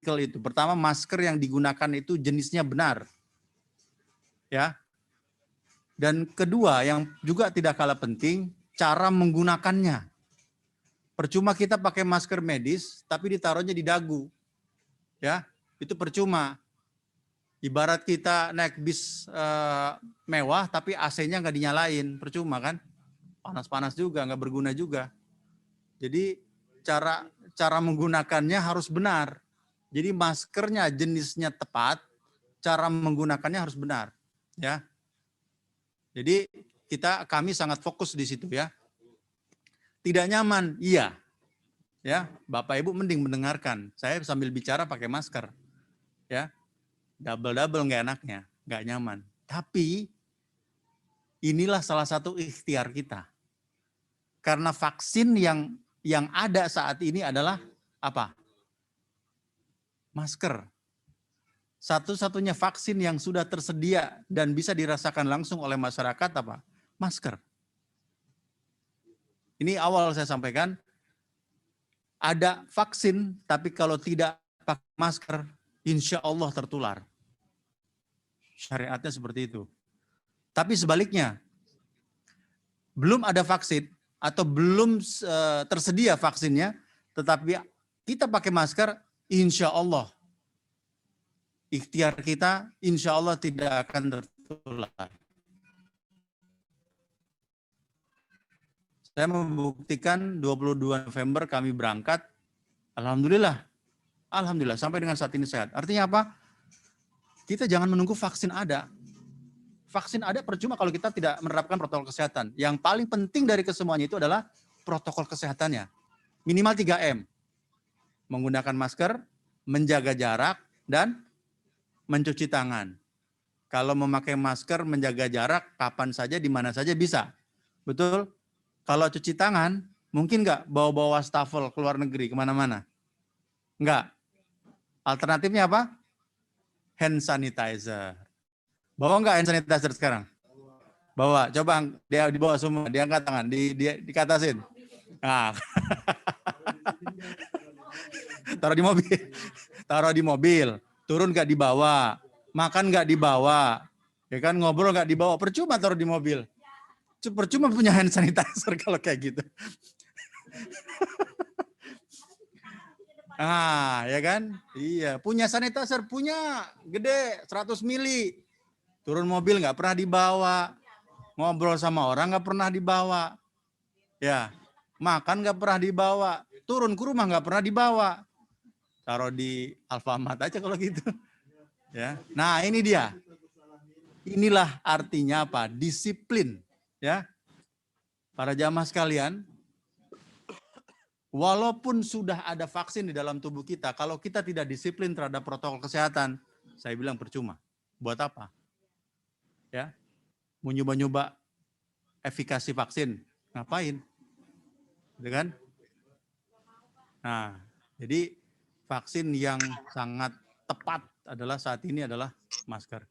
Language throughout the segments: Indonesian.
kritikal itu. Pertama, masker yang digunakan itu jenisnya benar. Ya. Dan kedua, yang juga tidak kalah penting, cara menggunakannya. Percuma kita pakai masker medis, tapi ditaruhnya di dagu. Ya, itu percuma. Ibarat kita naik bis mewah, tapi AC-nya nggak dinyalain. Percuma kan? Panas-panas juga, nggak berguna juga. Jadi cara menggunakannya harus benar. Jadi maskernya jenisnya tepat, cara menggunakannya harus benar, ya. Jadi kami sangat fokus di situ ya. Tidak nyaman, iya. Ya, Bapak Ibu mending mendengarkan. Saya sambil bicara pakai masker. Ya. Double-double nggak enaknya, nggak nyaman. Tapi inilah salah satu ikhtiar kita. Karena vaksin yang ada saat ini adalah apa? Masker. Satu-satunya vaksin yang sudah tersedia dan bisa dirasakan langsung oleh masyarakat apa? Masker. Ini awal saya sampaikan, ada vaksin, tapi kalau tidak pakai masker, insya Allah tertular. Syariatnya seperti itu. Tapi sebaliknya, belum ada vaksin atau belum tersedia vaksinnya, tetapi kita pakai masker, insya Allah ikhtiar kita insya Allah tidak akan tertular. Saya membuktikan 22 November kami berangkat, Alhamdulillah sampai dengan saat ini sehat. Artinya apa? Kita jangan menunggu vaksin ada. Vaksin ada percuma kalau kita tidak menerapkan protokol kesehatan. Yang paling penting dari kesemuanya itu adalah protokol kesehatannya. Minimal 3M. Menggunakan masker, menjaga jarak, dan mencuci tangan. Kalau memakai masker, menjaga jarak, kapan saja, di mana saja bisa. Betul? Kalau cuci tangan, mungkin nggak bawa-bawa wastafel ke luar negeri, kemana-mana? Nggak. Alternatifnya apa? Hand sanitizer. Bawa nggak hand sanitizer sekarang? Bawa. Coba dia dibawa semua, diangkat tangan, dikatasin. Nah. Taruh di mobil. Taruh di mobil. Turun nggak dibawa. Makan nggak dibawa. Ya kan, ngobrol nggak dibawa. Percuma taruh di mobil. Percuma punya hand sanitizer kalau kayak gitu. Ah, ya kan? Iya, punya sanitizer, punya gede 100 mili. Turun mobil nggak pernah dibawa. Ngobrol sama orang nggak pernah dibawa. Ya, makan nggak pernah dibawa. Turun ke rumah nggak pernah dibawa. Taruh di Alfamart aja kalau gitu. Ya. Nah, ini dia. Inilah artinya apa? Disiplin. Ya, para jamaah sekalian, walaupun sudah ada vaksin di dalam tubuh kita, kalau kita tidak disiplin terhadap protokol kesehatan, saya bilang percuma. Buat apa? Ya, mau nyoba-nyoba efikasi vaksin, ngapain? Gitu kan? Nah, jadi vaksin yang sangat tepat adalah saat ini adalah masker.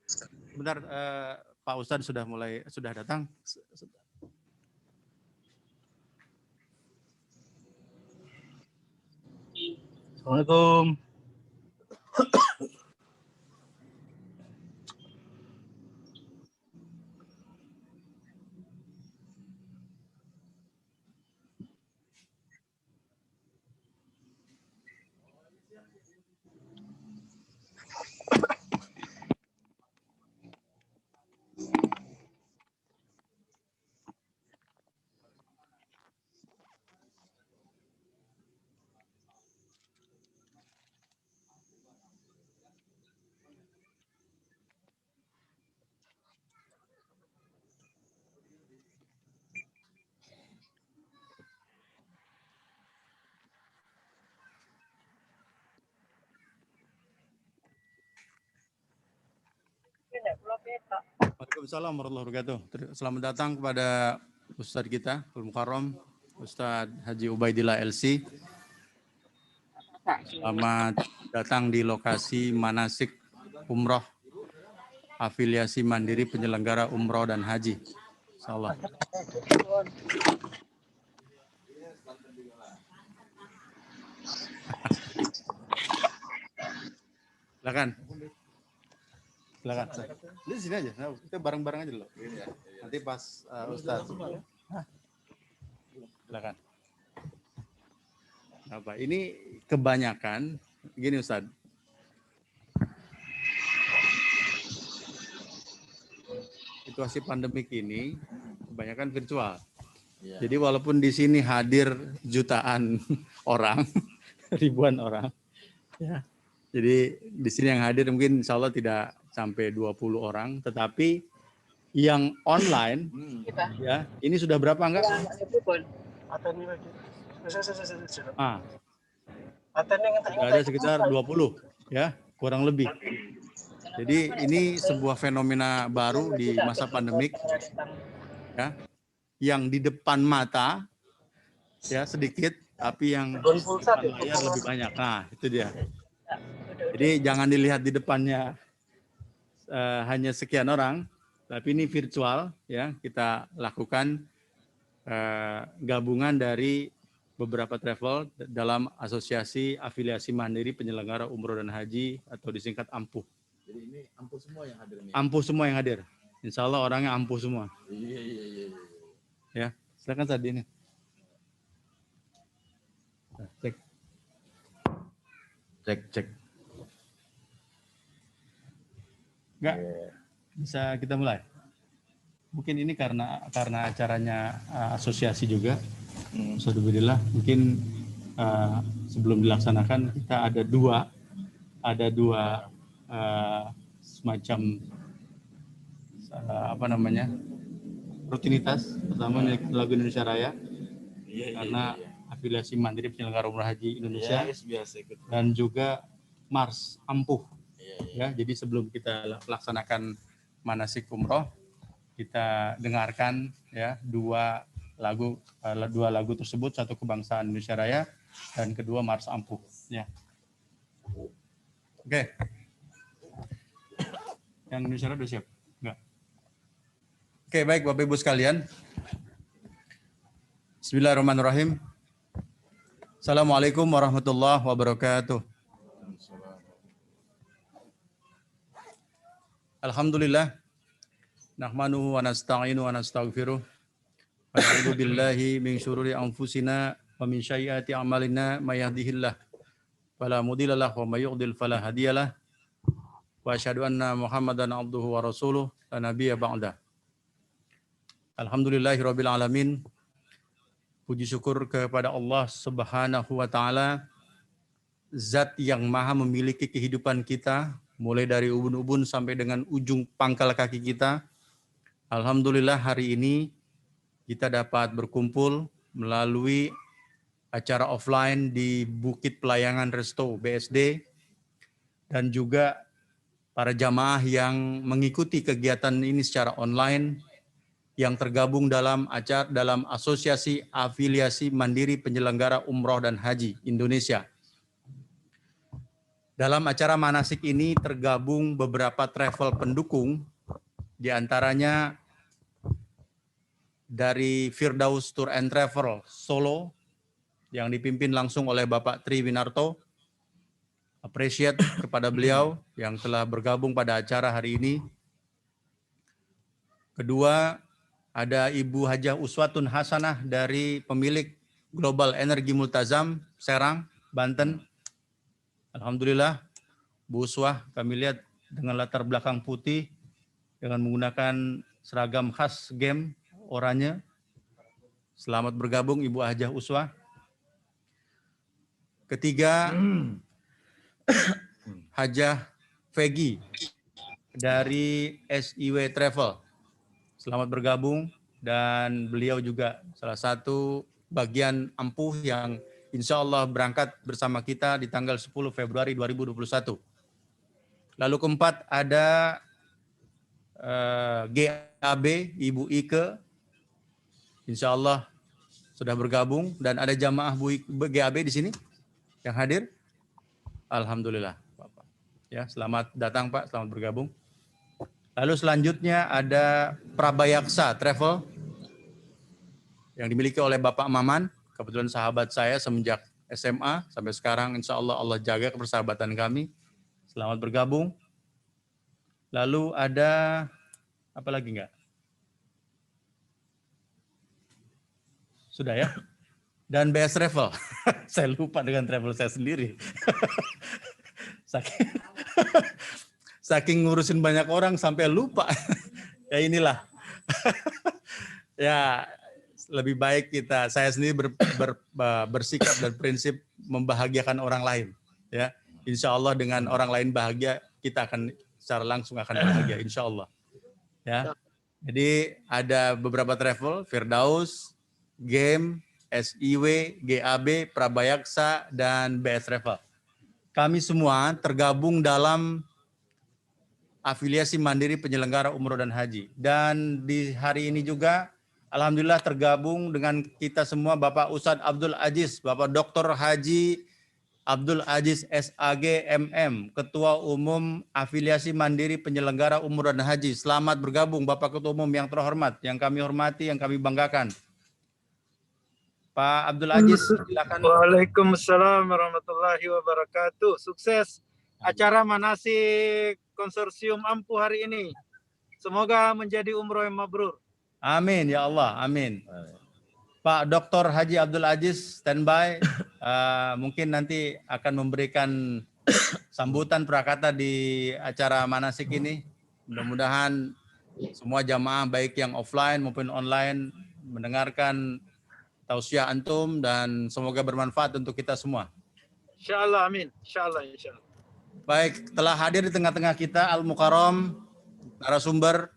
Sebentar, Pak Ustadz sudah datang. Assalamualaikum. Waalaikumsalam warahmatullahi wabarakatuh. Selamat datang kepada Ustadz kita, Al-Mukarram, Ustadz Haji Ubaidillah LC. Selamat datang di lokasi manasik umroh, afiliasi mandiri penyelenggara umroh dan haji. Insyaallah. Silakan. Silakan. Di sini aja. Kita bareng-bareng aja dulu. Nanti pas Ustaz. Silakan. Apa? Ini kebanyakan gini Ustaz. Situasi pandemik ini kebanyakan virtual. Jadi walaupun di sini hadir jutaan orang, ribuan orang, ya. Jadi di sini yang hadir mungkin insya Allah tidak sampai 20 orang, tetapi yang online, ya ini sudah berapa enggak? Ada sekitar 20, ya kurang lebih. Jadi ini sebuah fenomena baru di masa pandemik, ya, yang di depan mata ya sedikit, tapi yang di depan layar lebih banyak. Nah itu dia. Jadi jangan dilihat di depannya hanya sekian orang, tapi ini virtual, ya kita lakukan gabungan dari beberapa travel dalam Asosiasi Afiliasi Mandiri Penyelenggara Umroh dan Haji atau disingkat AMPUH. Jadi ini ampuh semua yang hadir nih. Ampuh semua yang hadir. Insya Allah orangnya ampuh semua. Iya. Ya, silakan tadi ini. Cek. Enggak, bisa kita mulai. Mungkin ini karena acaranya asosiasi juga. Alhamdulillah, mungkin sebelum dilaksanakan kita ada dua semacam rutinitas. Pertama lagu Indonesia Raya, karena afiliasi mandiri penyelenggara umrah haji Indonesia, dan juga Mars Ampuh. Ya, jadi sebelum kita laksanakan manasik umroh, kita dengarkan ya dua lagu tersebut, satu kebangsaan Indonesia Raya dan kedua Mars Ampuh. Ya. Oke. Yang Indonesia Raya udah siap? Enggak. Oke, baik Bapak Ibu sekalian. Bismillahirrahmanirrahim. Assalamualaikum warahmatullahi wabarakatuh. Alhamdulillah. Nahmanuhu wa nasta'inu wa nastaghfiruh. Wa na'udzu billahi min syururi anfusina wa min sayyiati a'malina may yahdihillah fala mudilla lahu wa may yudlil fala hadiyalah. Wa asyhadu anna Muhammadan abduhu wa rasuluh la nabiyya ba'da. Alhamdulillahirabbil alamin. Puji syukur kepada Allah Subhanahu wa taala, zat yang maha memiliki kehidupan kita mulai dari ubun-ubun sampai dengan ujung pangkal kaki kita. Alhamdulillah hari ini kita dapat berkumpul melalui acara offline di Bukit Pelayangan Resto BSD, dan juga para jamaah yang mengikuti kegiatan ini secara online yang tergabung dalam Asosiasi Afiliasi Mandiri Penyelenggara Umroh dan Haji Indonesia. Dalam acara manasik ini tergabung beberapa travel pendukung, di antaranya dari Firdaus Tour and Travel Solo yang dipimpin langsung oleh Bapak Tri Winarto. Appreciate kepada beliau yang telah bergabung pada acara hari ini. Kedua, ada Ibu Hajah Uswatun Hasanah dari pemilik Global Energi Multazam Serang, Banten. Alhamdulillah, Bu Uswah kami lihat dengan latar belakang putih dengan menggunakan seragam khas game oranye. Selamat bergabung Ibu Hajah Uswah. Ketiga, Hajah Vegi dari SIW Travel. Selamat bergabung, dan beliau juga salah satu bagian ampuh yang insya Allah berangkat bersama kita di tanggal 10 Februari 2021. Lalu keempat ada GAB Ibu Ike, insya Allah sudah bergabung, dan ada jamaah GAB di sini yang hadir. Alhamdulillah, Bapak. Ya, selamat datang Pak, selamat bergabung. Lalu selanjutnya ada Prabayaksa Travel yang dimiliki oleh Bapak Maman, kebetulan sahabat saya semenjak SMA sampai sekarang, insya Allah Allah jaga kepersahabatan kami. Selamat bergabung. Lalu ada apa lagi enggak? Sudah ya? Dan BS Travel. Saya lupa dengan travel saya sendiri. saking, saking ngurusin banyak orang sampai lupa. Ya inilah. Ya lebih baik saya sendiri bersikap dan prinsip membahagiakan orang lain. Ya, insya Allah dengan orang lain bahagia, kita akan secara langsung akan bahagia, insya Allah. Ya, jadi ada beberapa travel, Firdaus, Game, SIW, GAB, Prabayaksa, dan BS Travel. Kami semua tergabung dalam afiliasi mandiri penyelenggara umroh dan haji. Dan di hari ini juga, alhamdulillah tergabung dengan kita semua Bapak Ustadz Abdul Aziz, Bapak Dr. Haji Abdul Aziz SAG MM, Ketua Umum Afiliasi Mandiri Penyelenggara Umroh dan Haji. Selamat bergabung Bapak Ketua Umum yang terhormat, yang kami hormati, yang kami banggakan. Pak Abdul Aziz, silakan. Waalaikumsalam warahmatullahi wabarakatuh. Sukses acara manasik konsorsium Ampuh hari ini. Semoga menjadi umroh yang mabrur. Amin ya Allah, amin. Pak Dr. Haji Abdul Aziz standby, mungkin nanti akan memberikan sambutan prakata di acara manasik ini. Mudah-mudahan semua jamaah baik yang offline maupun online mendengarkan tausiah antum dan semoga bermanfaat untuk kita semua. Insyaallah, amin. Insyaallah, insyaallah. Baik, telah hadir di tengah-tengah kita Al-Mukarram, narasumber,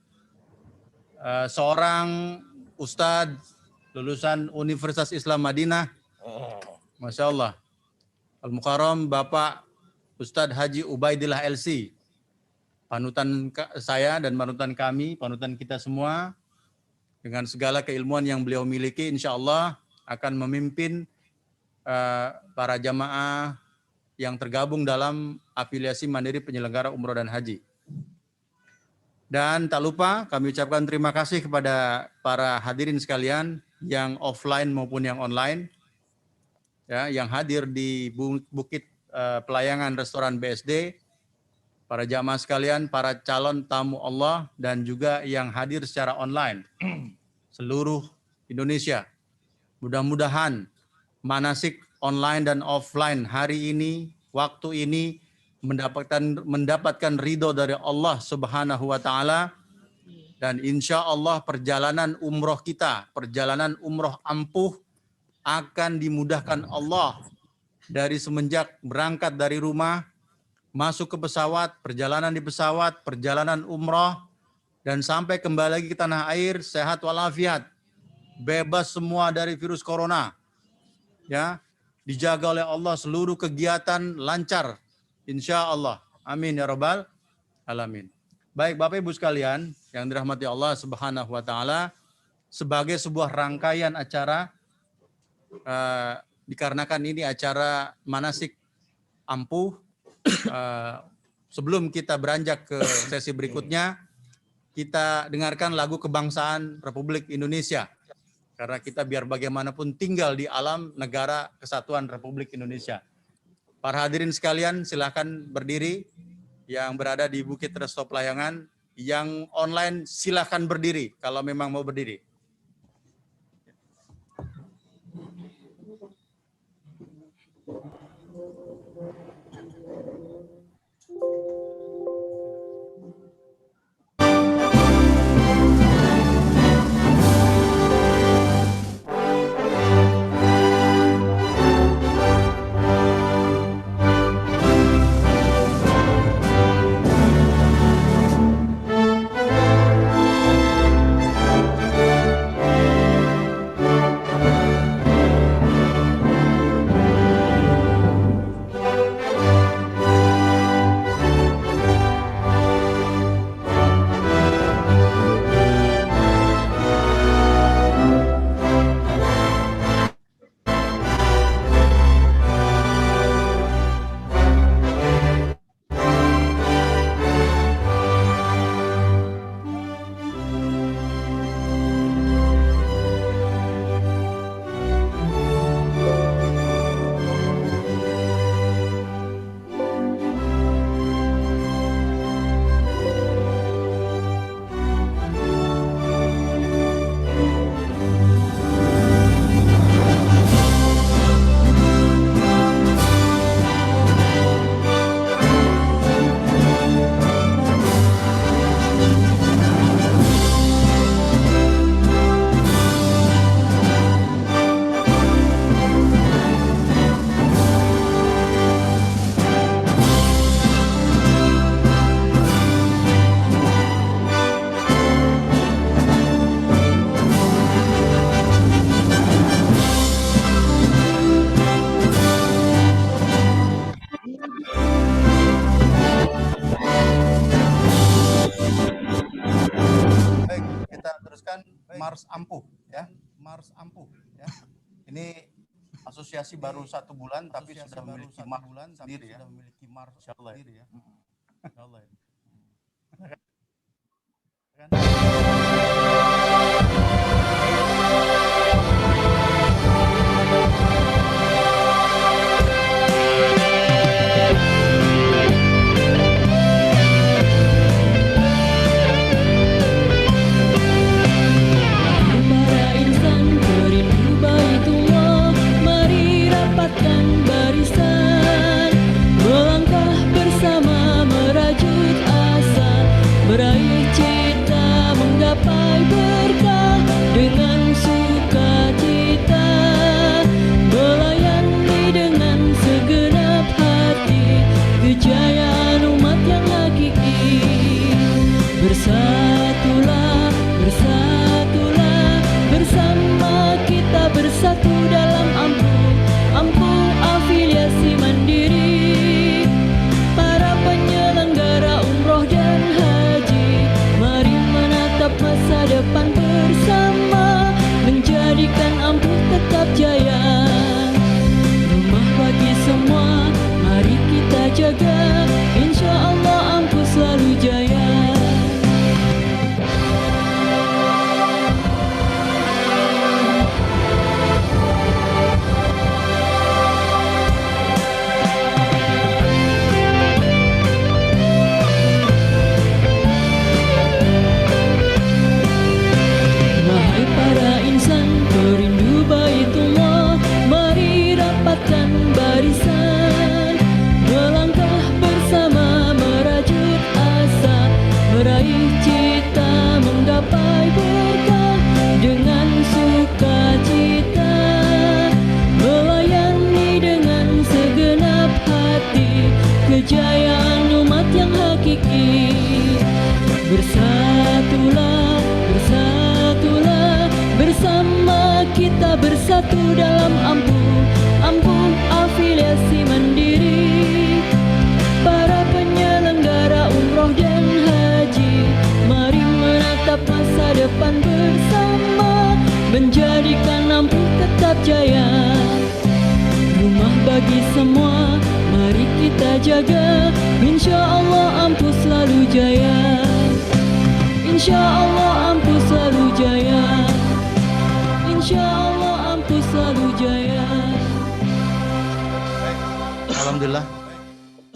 seorang ustadz lulusan Universitas Islam Madinah. Masya Allah. Al-Mukarram Bapak Ustadz Haji Ubaidillah LC. Panutan saya dan panutan kami, panutan kita semua. Dengan segala keilmuan yang beliau miliki, insya Allah akan memimpin para jamaah yang tergabung dalam afiliasi mandiri penyelenggara umroh dan haji. Dan tak lupa kami ucapkan terima kasih kepada para hadirin sekalian yang offline maupun yang online, ya, yang hadir di Bukit Pelayangan Restoran BSD, para jamaah sekalian, para calon tamu Allah, dan juga yang hadir secara online, seluruh Indonesia. Mudah-mudahan manasik online dan offline hari ini, waktu ini, mendapatkan ridho dari Allah Subhanahu wa Ta'ala, dan insya Allah perjalanan umroh kita, perjalanan umroh ampuh akan dimudahkan Allah dari semenjak berangkat dari rumah, masuk ke pesawat, perjalanan di pesawat, perjalanan umroh, dan sampai kembali lagi ke tanah air sehat walafiat, bebas semua dari virus corona, ya, dijaga oleh Allah seluruh kegiatan lancar. Insya Allah. Amin ya Rabbal Alamin. Baik Bapak Ibu sekalian yang dirahmati Allah Subhanahu wa Ta'ala, sebagai sebuah rangkaian acara, dikarenakan ini acara manasik ampuh, sebelum kita beranjak ke sesi berikutnya, kita dengarkan lagu kebangsaan Republik Indonesia. Karena kita biar bagaimanapun tinggal di alam negara kesatuan Republik Indonesia. Para hadirin sekalian, silakan berdiri. Yang berada di Bukit Resto Pelayangan, yang online silakan berdiri kalau memang mau berdiri. asosiasi baru 1 bulan tapi sudah memiliki mark sendiri ya. Insyaallah ya. Insyaallah ya.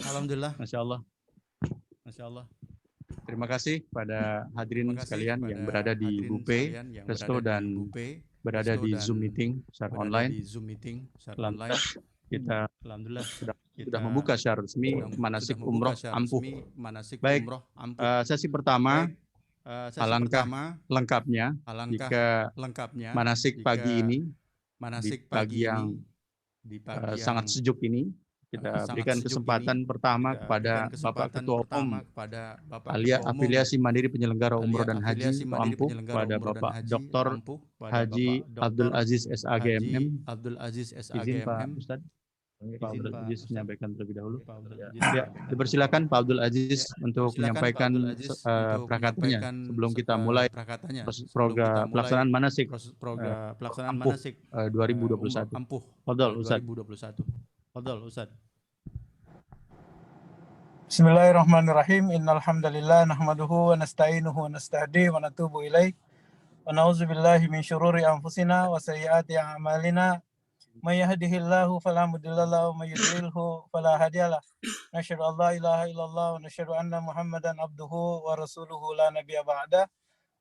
Alhamdulillah. Masya Allah. Terima kasih pada hadirin sekalian yang berada di Bupe, Resto dan berada di Zoom meeting secara online. Alhamdulillah kita sudah membuka secara resmi manasik umroh ampuh. Baik, sesi pertama alangkah lengkapnya jika manasik pagi ini di pagi yang sangat sejuk ini kita berikan kesempatan pertama kepada Bapak Ketua Umum Afiliasi Mandiri Penyelenggara Umroh dan Haji Ampuh, kepada Bapak Dr. Haji Abdul Aziz SAGMM. Izin Pak Ustadz, Pak Abdul Aziz menyampaikan terlebih dahulu. Ya, dipersilakan Pak Abdul Aziz untuk menyampaikan prakatanya sebelum kita mulai program pelaksanaan manasik ampuh 2021. Fadhol Ustadz. Bismillahirrahmanirrahim. Innal hamdalillah nahmaduhu wa nasta'inuhu wa nasta'di wa natubu ilaih. Wa na'udzubillahi min syururi anfusina wa sayyiati a'malina. May yahdihillahu fala mudilla lahu wa may yudlilhu fala hadiyalah. Nasyhadu an la ilaha illallah wa nasyhadu anna Muhammadan abduhu wa rasuluhu la nabiyya ba'da.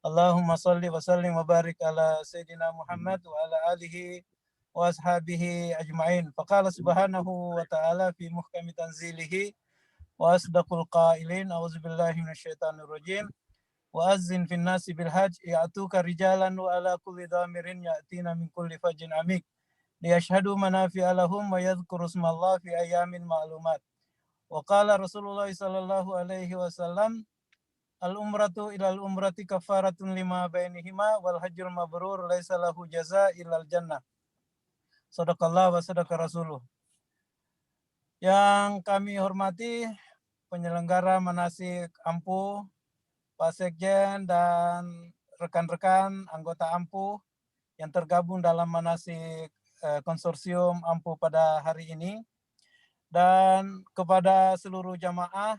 Allahumma shalli wa sallim wa barik ala sayyidina Muhammad wa ala alihi wa ashabihi ajma'in. Faqala subhanahu wa ta'ala fi muhkami tanzilihi wa asdaqul qailin a'udzubillahi minasyaitonir rajim wa azzin fin nasi bil hajj ya'tuka rijalan wa ala kulli dhamirin ya'tina min kulli fajjin amik liyashhadu manafi'a lahum wa yadhkuru ismallahi fi ayyamin ma'lumat. Wa qala Rasulullah sallallahu alaihi wasallam al umratu ilal umrati kafaratun lima bainihima wal hajjul mabrur laisa lahu jazaa illal jannah. Shadaqallah wa sadaqa rasuluh. Yang kami hormati penyelenggara manasik ampuh, Pak Sekjen dan rekan-rekan anggota ampuh yang tergabung dalam manasik konsorsium Ampuh pada hari ini, dan kepada seluruh jamaah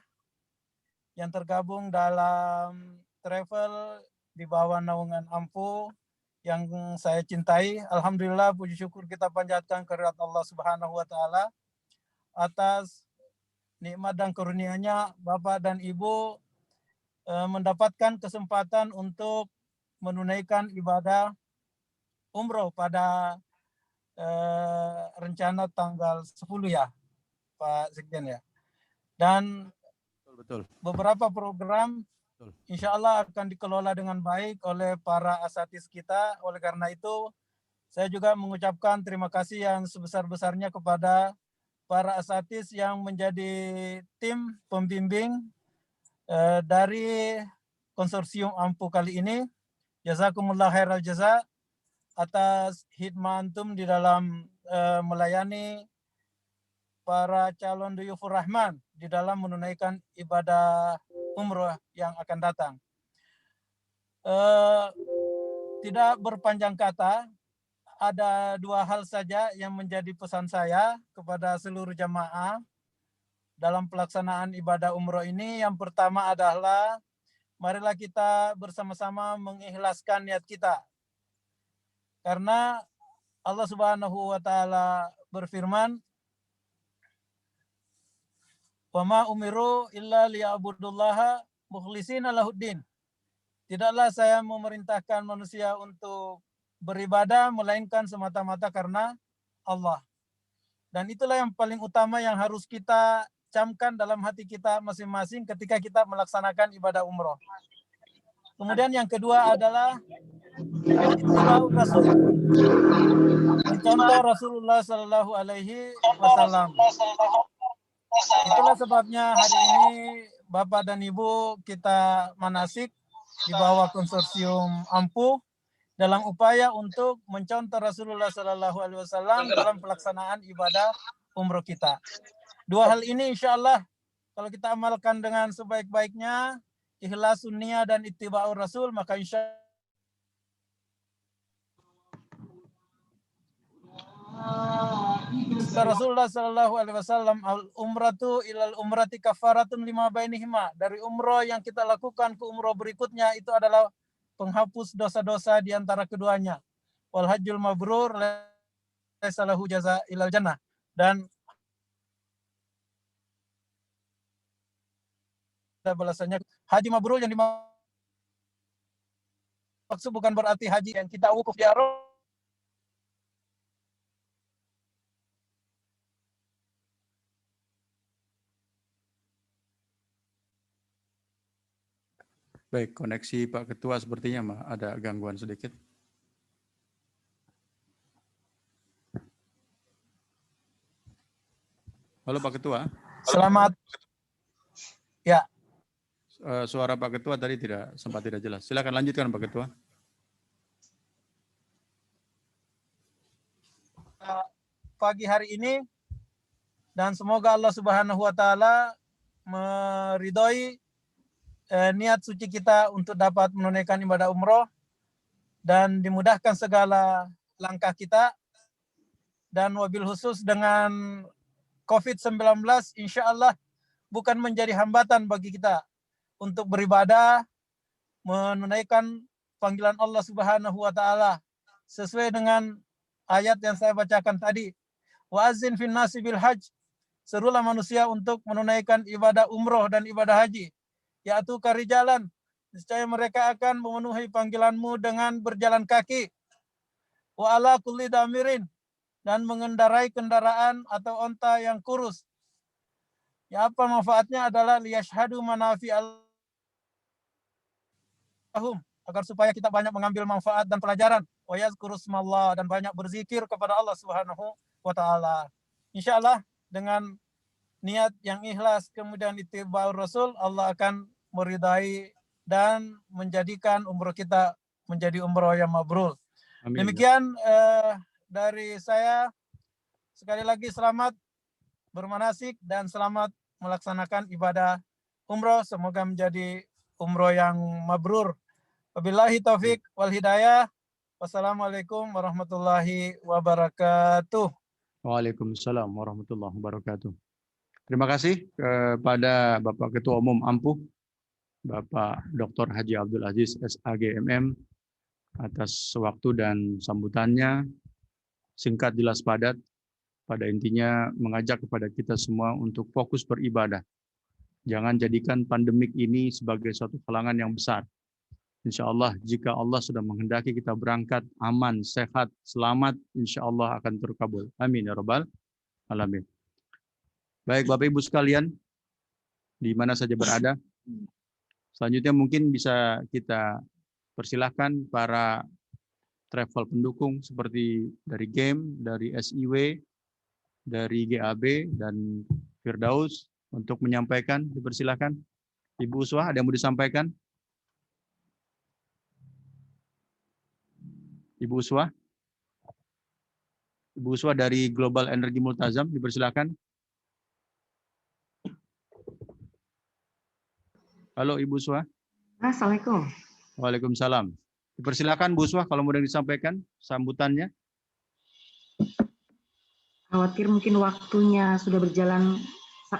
yang tergabung dalam travel di bawah naungan Ampuh yang saya cintai. Alhamdulillah, puji syukur kita panjatkan kehadirat Allah Subhanahu wa taala atas nikmat dan karunia-Nya. Bapak dan Ibu mendapatkan kesempatan untuk menunaikan ibadah umroh pada rencana tanggal 10 ya, Pak Sekjen ya. Dan Betul. beberapa program Betul. insya Allah akan dikelola dengan baik oleh para asatidz kita. Oleh karena itu, saya juga mengucapkan terima kasih yang sebesar-besarnya kepada para asatidz yang menjadi tim pembimbing dari konsorsium Ampuh kali ini. Jazakumullah khairal jaza atas hikmah antum di dalam melayani para calon duyufur rahman di dalam menunaikan ibadah umroh yang akan datang. Tidak berpanjang kata, ada dua hal saja yang menjadi pesan saya kepada seluruh jamaah dalam pelaksanaan ibadah umroh ini. Yang pertama adalah marilah kita bersama-sama mengikhlaskan niat kita. Karena Allah Subhanahu wa taala berfirman, "Wa ma umiru illa liya'budullaha mukhlishina lahuddin." Tidaklah saya memerintahkan manusia untuk beribadah melainkan semata-mata karena Allah. Dan itulah yang paling utama yang harus kita camkan dalam hati kita masing-masing ketika kita melaksanakan ibadah umroh. Kemudian yang kedua adalah ittiba'ur Rasul. Mencontoh Rasulullah Sallallahu Alaihi Wasallam. Itulah sebabnya hari ini Bapak dan Ibu kita manasik di bawah konsorsium Ampuh dalam upaya untuk mencontoh Rasulullah Sallallahu Alaihi Wasallam dalam pelaksanaan ibadah umroh kita. Dua hal ini insya Allah kalau kita amalkan dengan sebaik-baiknya, ikhlas, sunniyah, dan ittiba'ur Rasul, maka insya Rasulullah Sallallahu Alaihi Wasallam, al umratu ilal umrati kafaratun lima bainihima. Dari umroh yang kita lakukan ke umroh berikutnya itu adalah penghapus dosa-dosa di antara keduanya. Wal hajjul mabrur laisa lahu jaza ilal jannah. Dan balasannya haji mabrur yang dimaksud bukan berarti haji yang kita wukuf di Arafah. Baik, koneksi Pak Ketua sepertinya ada gangguan sedikit. Halo Pak Ketua. Selamat. Ya. Suara Pak Ketua tadi tidak jelas. Silakan lanjutkan Pak Ketua. Pagi hari ini, dan semoga Allah Subhanahu wa taala meridhoi niat suci kita untuk dapat menunaikan ibadah umroh dan dimudahkan segala langkah kita, dan wabil khusus dengan COVID-19 insya Allah bukan menjadi hambatan bagi kita untuk beribadah, menunaikan panggilan Allah Subhanahu wa taala sesuai dengan ayat yang saya bacakan tadi. Wa azin fin nasi bil hajj. Serulah manusia untuk menunaikan ibadah umroh dan ibadah haji. Yaitu karijalan. Niscaya mereka akan memenuhi panggilanmu dengan berjalan kaki. Wa ala kulli damirin. Dan mengendarai kendaraan atau onta yang kurus. Ya, apa manfaatnya adalah liyashhadu manafi'al lahum, agar supaya kita banyak mengambil manfaat dan pelajaran. Wa yazkuru smallah, dan banyak berzikir kepada Allah Subhanahu wa taala. Insyaallah dengan niat yang ikhlas kemudian ittiba'ur Rasul, Allah akan meridai dan menjadikan umroh kita menjadi umroh yang mabrur. Amin. Demikian dari saya. Sekali lagi selamat bermanasik dan selamat melaksanakan ibadah umroh. Semoga menjadi umroh yang mabrur. Wabillahi taufik wal hidayah. Wassalamualaikum warahmatullahi wabarakatuh. Waalaikumsalam warahmatullahi wabarakatuh. Terima kasih kepada Bapak Ketua Umum Ampuh, Bapak Dr. Haji Abdul Aziz SAGMM atas waktu dan sambutannya. Singkat, jelas, padat. Pada intinya mengajak kepada kita semua untuk fokus beribadah. Jangan jadikan pandemik ini sebagai suatu halangan yang besar. Insya Allah jika Allah sudah menghendaki kita berangkat aman, sehat, selamat, insya Allah akan terkabul. Amin ya rabbal alamin. Baik Bapak Ibu sekalian, di mana saja berada. Selanjutnya mungkin bisa kita persilahkan para travel pendukung seperti dari GEM, dari SIW, dari GAB, dan Firdaus untuk menyampaikan. Dipersilahkan. Ibu Uswah, ada yang mau disampaikan? Ibu Uswah? Ibu Uswah dari Global Energy Multazam, dipersilahkan. Halo Ibu Uswah. Assalamualaikum. Waalaikumsalam. Dipersilakan Bu Uswah kalau mau disampaikan sambutannya. Khawatir mungkin waktunya sudah berjalan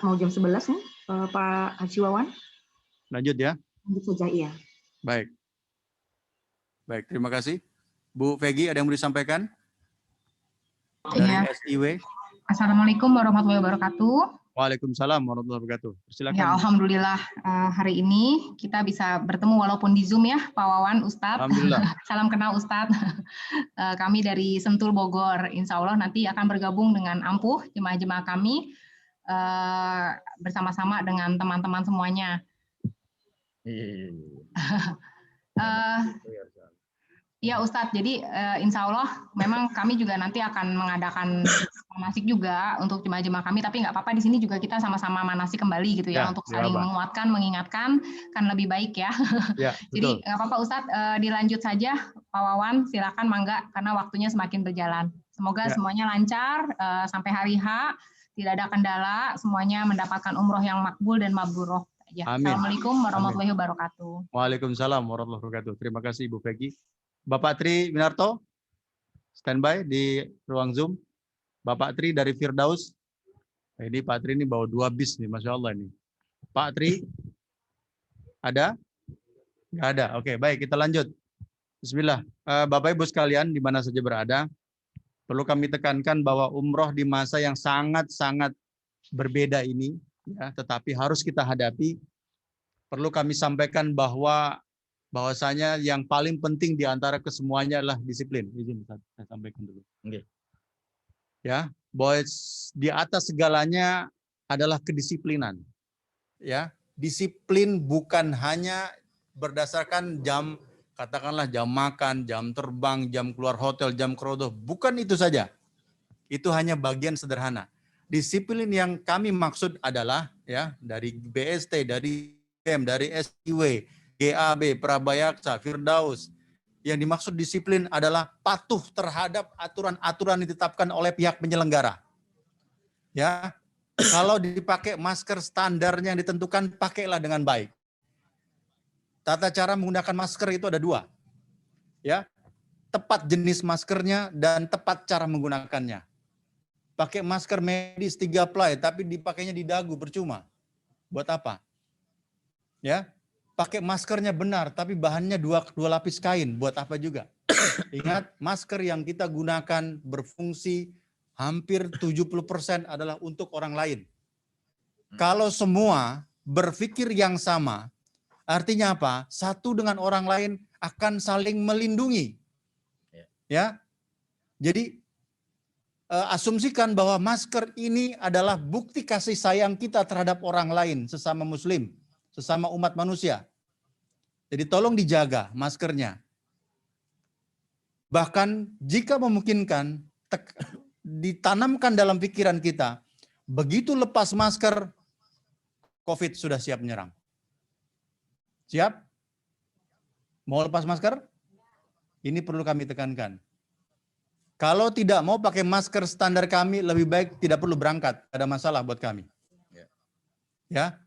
mau jam 11 nih, Pak Haji Wawan. Lanjut ya. Lanjut saja, iya. Baik. Baik, terima kasih. Bu Peggy, ada yang mau disampaikan? Dari Iya. SIW. Assalamualaikum warahmatullahi wabarakatuh. Waalaikumsalam warahmatullahi wabarakatuh. Silakan. Ya, alhamdulillah hari ini kita bisa bertemu walaupun di Zoom ya, Pak Wawan, Ustadz. Alhamdulillah. Salam kenal Ustadz. Kami dari Sentul Bogor, insya Allah nanti akan bergabung dengan Ampuh, jemaah-jemaah kami bersama-sama dengan teman-teman semuanya. Iya Ustadz, jadi insya Allah memang kami juga nanti akan mengadakan manasik juga untuk jemaah-jemaah kami, tapi nggak apa-apa di sini juga kita sama-sama manasik kembali gitu ya, untuk saling menguatkan, mengingatkan, kan lebih baik ya. Ya, jadi nggak apa-apa Ustadz, dilanjut saja Pak Wawan, silakan mangga karena waktunya semakin berjalan. Semoga semuanya lancar sampai hari H, tidak ada kendala, semuanya mendapatkan umroh yang makbul dan mabruroh. Ya. Assalamualaikum warahmatullahi wabarakatuh. Waalaikumsalam warahmatullahi wabarakatuh. Terima kasih Ibu Peggy. Bapak Tri Winarto, standby di ruang Zoom. Bapak Tri dari Firdaus. Ini Pak Tri ini bawa 2 bis nih, Masya Allah ini. Pak Tri, ada? Nggak ada. Oke, baik kita lanjut. Bismillah. Bapak Ibu sekalian, di mana saja berada, perlu kami tekankan bahwa umroh di masa yang sangat-sangat berbeda ini, ya, tetapi harus kita hadapi. Perlu kami sampaikan bahwasanya yang paling penting di antara kesemuanya adalah disiplin. Izin saya sampaikan dulu. Okay. Ya, bahwa di atas segalanya adalah kedisiplinan. Ya, disiplin bukan hanya berdasarkan jam, katakanlah jam makan, jam terbang, jam keluar hotel, jam kerodoh. Bukan itu saja. Itu hanya bagian sederhana. Disiplin yang kami maksud adalah ya dari BST, dari GEM, dari SIW, GAB, Prabayaksa, Firdaus. Yang dimaksud disiplin adalah patuh terhadap aturan-aturan yang ditetapkan oleh pihak penyelenggara. Ya, kalau dipakai masker standarnya yang ditentukan, pakailah dengan baik. Tata cara menggunakan masker itu ada 2. Ya, tepat jenis maskernya dan tepat cara menggunakannya. Pakai masker medis 3 ply, tapi dipakainya di dagu percuma. Buat apa? Ya. Pakai maskernya benar, tapi bahannya 2 lapis kain. Buat apa juga? Ingat, masker yang kita gunakan berfungsi hampir 70% adalah untuk orang lain. Kalau semua berpikir yang sama, artinya apa? Satu dengan orang lain akan saling melindungi. Ya, jadi asumsikan bahwa masker ini adalah bukti kasih sayang kita terhadap orang lain, sesama muslim, sesama umat manusia. Jadi tolong dijaga maskernya. Bahkan jika memungkinkan, ditanamkan dalam pikiran kita, begitu lepas masker, COVID sudah siap menyerang. Siap? Mau lepas masker? Ini perlu kami tekankan. Kalau tidak mau pakai masker standar kami, lebih baik tidak perlu berangkat. Ada masalah buat kami. Ya.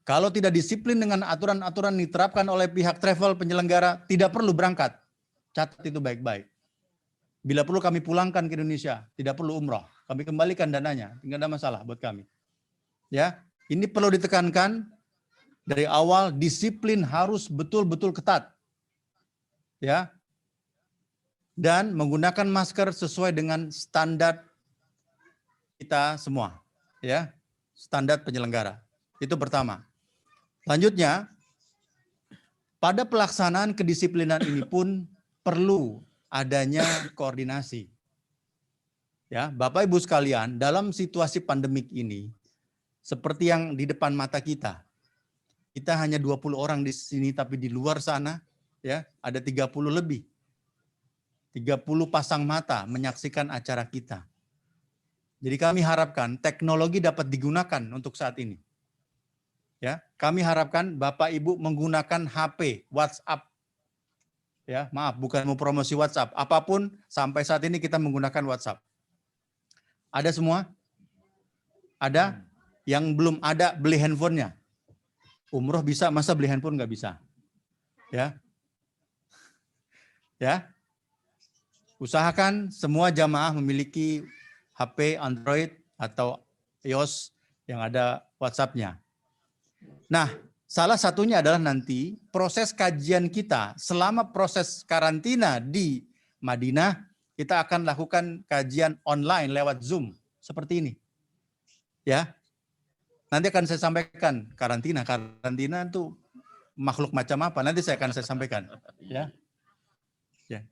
Kalau tidak disiplin dengan aturan-aturan yang diterapkan oleh pihak travel penyelenggara, tidak perlu berangkat. Catat itu baik-baik. Bila perlu kami pulangkan ke Indonesia, tidak perlu umroh. Kami kembalikan dananya, tidak ada masalah buat kami. Ya, ini perlu ditekankan dari awal, disiplin harus betul-betul ketat. Ya. Dan menggunakan masker sesuai dengan standar kita semua, ya. Standar penyelenggara. Itu pertama. Selanjutnya, pada pelaksanaan kedisiplinan ini pun perlu adanya koordinasi. Ya, Bapak Ibu sekalian, dalam situasi pandemik ini, seperti yang di depan mata kita hanya 20 orang di sini, tapi di luar sana, ya, ada 30 lebih. 30 pasang mata menyaksikan acara kita. Jadi kami harapkan teknologi dapat digunakan untuk saat ini. Ya, kami harapkan Bapak Ibu menggunakan HP, WhatsApp. Ya, maaf, bukan mau promosi WhatsApp. Apapun sampai saat ini kita menggunakan WhatsApp. Ada semua? Ada? Yang belum ada beli handphonenya. Umroh bisa, masa beli handphone nggak bisa? Ya. Ya. Usahakan semua jamaah memiliki HP Android atau iOS yang ada WhatsApp-nya. Nah, salah satunya adalah nanti proses kajian kita selama proses karantina di Madinah, kita akan lakukan kajian online lewat Zoom seperti ini. Ya. Nanti akan saya sampaikan karantina itu makhluk macam apa, nanti saya akan sampaikan, ya. Ya.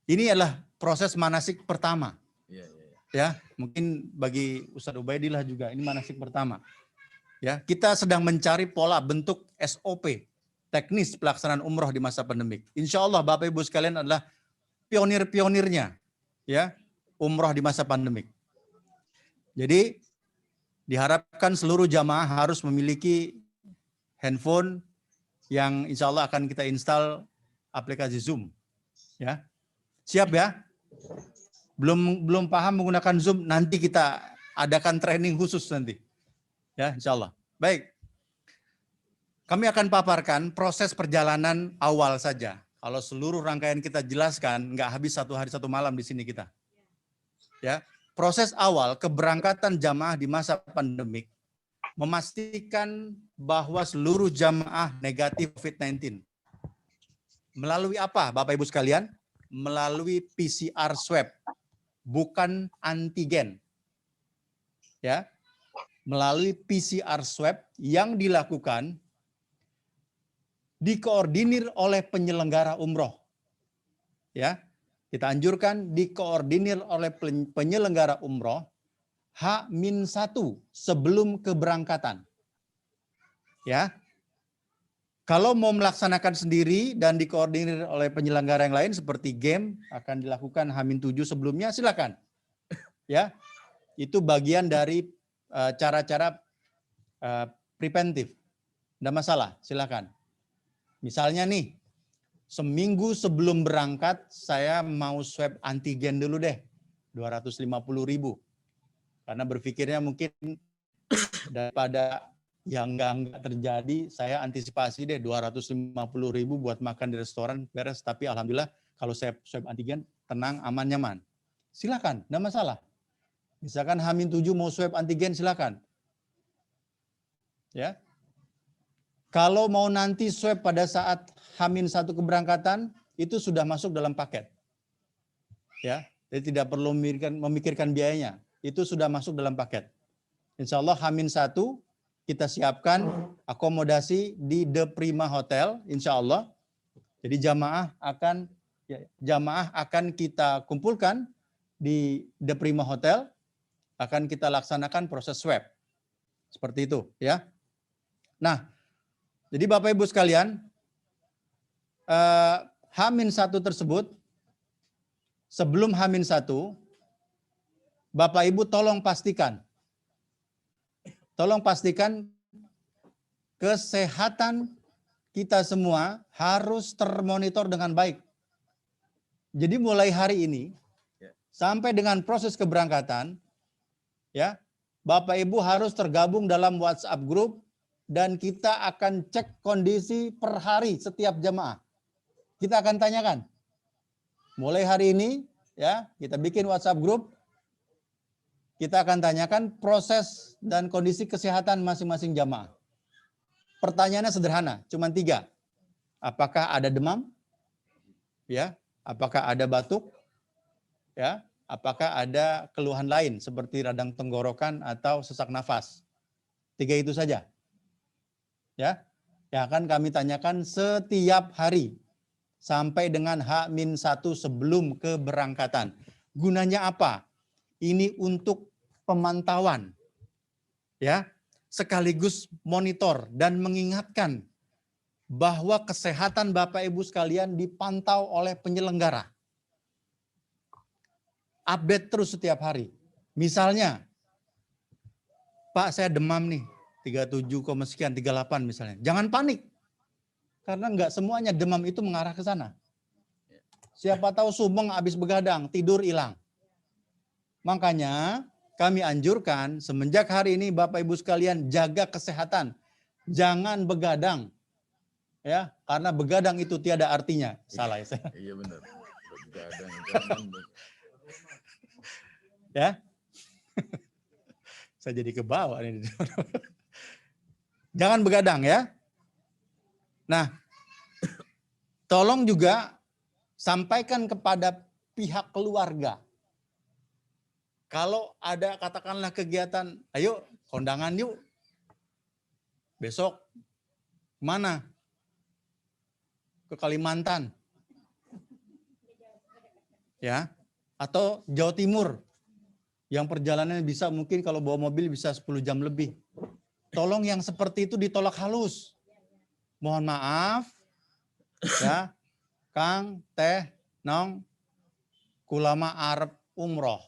Ini adalah proses manasik pertama. Ya, mungkin bagi Ustadz Ubaidillah juga ini manasik pertama. Ya, kita sedang mencari pola bentuk SOP teknis pelaksanaan umroh di masa pandemik. Insya Allah Bapak Ibu sekalian adalah pionir-pionirnya, ya, umroh di masa pandemik. Jadi diharapkan seluruh jamaah harus memiliki handphone yang insya Allah akan kita install aplikasi Zoom. Ya, siap ya? Belum paham menggunakan Zoom, nanti kita adakan training khusus nanti. Ya, insya Allah. Baik. Kami akan paparkan proses perjalanan awal saja. Kalau seluruh rangkaian kita jelaskan, nggak habis 1 hari 1 malam di sini kita. Ya. Proses awal keberangkatan jamaah di masa pandemik memastikan bahwa seluruh jamaah negatif COVID-19. Melalui apa, Bapak Ibu sekalian? Melalui PCR swab, bukan antigen. Ya. Melalui PCR swab yang dilakukan dikoordinir oleh penyelenggara umroh. Ya. Kita anjurkan dikoordinir oleh penyelenggara umroh H-1 sebelum keberangkatan. Ya. Kalau mau melaksanakan sendiri dan dikoordinir oleh penyelenggara yang lain seperti game akan dilakukan H-7 sebelumnya, silakan. Ya. Itu bagian dari cara-cara preventif. Tidak masalah, silakan. Misalnya nih, seminggu sebelum berangkat, saya mau swab antigen dulu deh, 250.000. Karena berpikirnya mungkin daripada yang enggak terjadi, saya antisipasi deh 250.000 buat makan di restoran, beres. Tapi alhamdulillah kalau saya swab antigen, tenang, aman, nyaman. Silakan, enggak masalah. Misalkan H-7 mau swab antigen, silakan. Ya. Kalau mau nanti swab pada saat H-1 keberangkatan, itu sudah masuk dalam paket. Ya, jadi tidak perlu memikirkan biayanya. Itu sudah masuk dalam paket. Insya Allah H-1 kita siapkan akomodasi di The Prima Hotel, insya Allah. Jadi jamaah akan kita kumpulkan di The Prima Hotel, akan kita laksanakan proses swab. Seperti itu, ya. Nah, jadi Bapak Ibu sekalian, H-1 tersebut, sebelum H-1, Bapak Ibu tolong pastikan kesehatan kita semua harus termonitor dengan baik. Jadi mulai hari ini, sampai dengan proses keberangkatan, ya, Bapak Ibu harus tergabung dalam WhatsApp group, dan kita akan cek kondisi per hari setiap jamaah. Kita akan tanyakan, mulai hari ini ya, kita bikin WhatsApp group. Kita akan tanyakan proses dan kondisi kesehatan masing-masing jamaah. Pertanyaannya sederhana, cuma 3. Apakah ada demam? Ya, apakah ada batuk? Ya, apakah ada keluhan lain seperti radang tenggorokan atau sesak nafas? 3 itu saja. Ya, yang akan kami tanyakan setiap hari sampai dengan H-1 sebelum keberangkatan. Gunanya apa? Ini untuk pemantauan, ya, sekaligus monitor dan mengingatkan bahwa kesehatan Bapak Ibu sekalian dipantau oleh penyelenggara. Update terus setiap hari. Misalnya, Pak saya demam nih, 37, sekian, 38 misalnya. Jangan panik, karena enggak semuanya demam itu mengarah ke sana. Siapa tahu sumeng habis begadang, tidur hilang. Makanya kami anjurkan semenjak hari ini Bapak Ibu sekalian jaga kesehatan. Jangan begadang. Ya, karena begadang itu tiada artinya. Salah ya saya. Iya benar. Begadang, jangan. Ya. Saya jadi ke bawah ini. Jangan begadang ya. Nah, tolong juga sampaikan kepada pihak keluarga. Kalau ada katakanlah kegiatan, ayo kondangan yuk. Besok mana? Ke Kalimantan. Ya, atau Jawa Timur. Yang perjalanannya bisa mungkin kalau bawa mobil bisa 10 jam lebih. Tolong yang seperti itu ditolak halus. Mohon maaf. Ya, Kang, Teh, Nong, kulama arep umroh.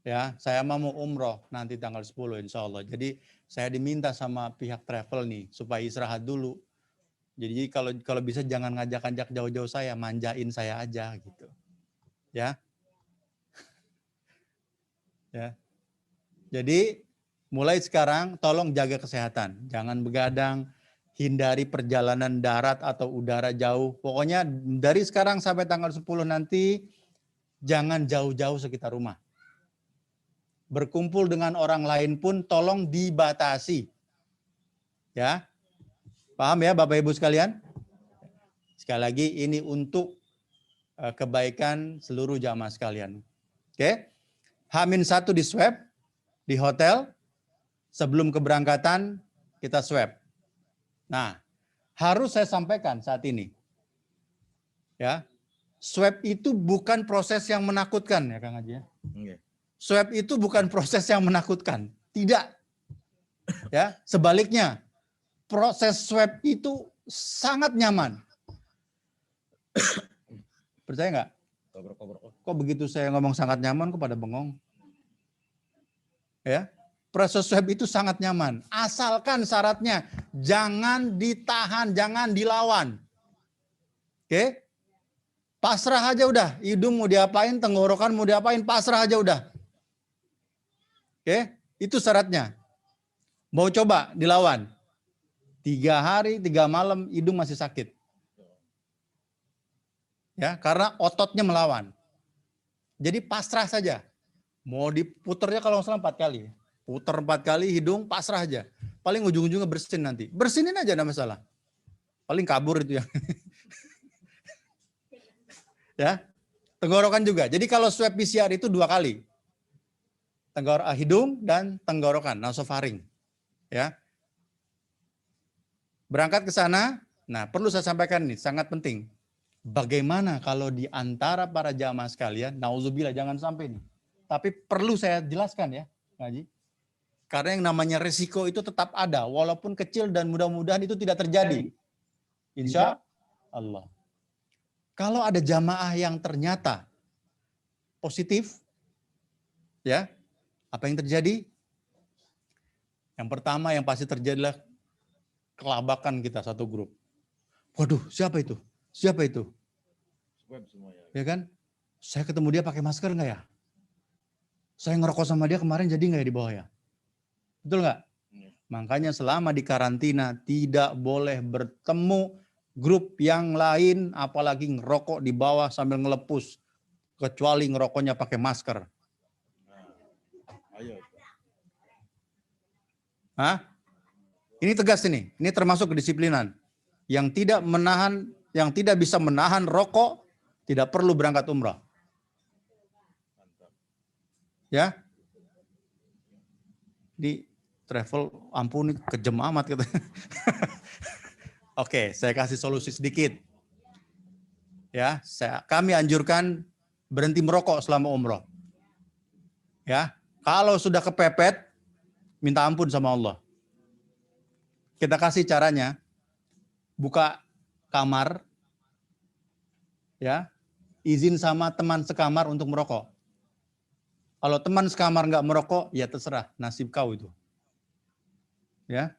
Ya, saya mau umroh nanti tanggal 10 insya Allah. Jadi saya diminta sama pihak travel nih supaya istirahat dulu. Jadi kalau bisa jangan ngajak-ngajak jauh-jauh saya, manjain saya aja gitu. Ya. Ya. Jadi mulai sekarang tolong jaga kesehatan. Jangan begadang, hindari perjalanan darat atau udara jauh. Pokoknya dari sekarang sampai tanggal 10 nanti jangan jauh-jauh sekitar rumah. Berkumpul dengan orang lain pun tolong dibatasi. Ya. Paham ya Bapak Ibu sekalian? Sekali lagi ini untuk kebaikan seluruh jamaah sekalian. Oke. H-1 di swab di hotel. Sebelum keberangkatan kita swab. Nah, harus saya sampaikan saat ini. Ya. Swab itu bukan proses yang menakutkan ya Kang Haji ya. Iya. Swab itu bukan proses yang menakutkan. Tidak. Ya, sebaliknya. Proses swab itu sangat nyaman. Percaya nggak? Kok begitu saya ngomong sangat nyaman, kok pada bengong? Ya, proses swab itu sangat nyaman. Asalkan syaratnya jangan ditahan, jangan dilawan. Oke? Pasrah aja udah. Hidung mau diapain, tenggorokan mau diapain, pasrah aja udah. Oke? Itu syaratnya. Mau coba dilawan. 3 hari, 3 malam, hidung masih sakit. Ya, karena ototnya melawan. Jadi pasrah saja. Mau diputernya kalau nggak salah 4 kali. Puter 4 kali, hidung pasrah aja. Paling ujung-ujungnya bersin nanti. Bersinin aja, enggak masalah. Paling kabur itu ya. Ya, tenggorokan juga. Jadi kalau swab PCR itu 2 kali. Hidung dan tenggorokan, nasofaring. Ya. Berangkat ke sana, nah perlu saya sampaikan nih, sangat penting. Bagaimana kalau di antara para jamaah sekalian, nauzubillah jangan sampai nih. Tapi perlu saya jelaskan ya, Haji. Karena yang namanya resiko itu tetap ada, walaupun kecil dan mudah-mudahan itu tidak terjadi. Insya Allah. Kalau ada jamaah yang ternyata positif, ya, apa yang terjadi? Yang pertama yang pasti terjadi adalah kelabakan kita satu grup. Waduh, siapa itu? Siapa itu? Swab semuanya. Ya kan? Saya ketemu dia pakai masker nggak ya? Saya ngerokok sama dia kemarin jadi nggak ya di bawah ya? Betul nggak? Makanya selama di karantina tidak boleh bertemu grup yang lain apalagi ngerokok di bawah sambil ngelepus, kecuali ngerokoknya pakai masker. Ayo. Hah? Ini tegas ini termasuk kedisiplinan. Yang tidak bisa menahan rokok tidak perlu berangkat umrah. Ya. Di travel ampun kejam amat gitu. Oke, saya kasih solusi sedikit. Ya, kami anjurkan berhenti merokok selama umroh. Ya, kalau sudah kepepet, minta ampun sama Allah. Kita kasih caranya, buka kamar, ya, izin sama teman sekamar untuk merokok. Kalau teman sekamar nggak merokok, ya terserah, nasib kau itu. Ya.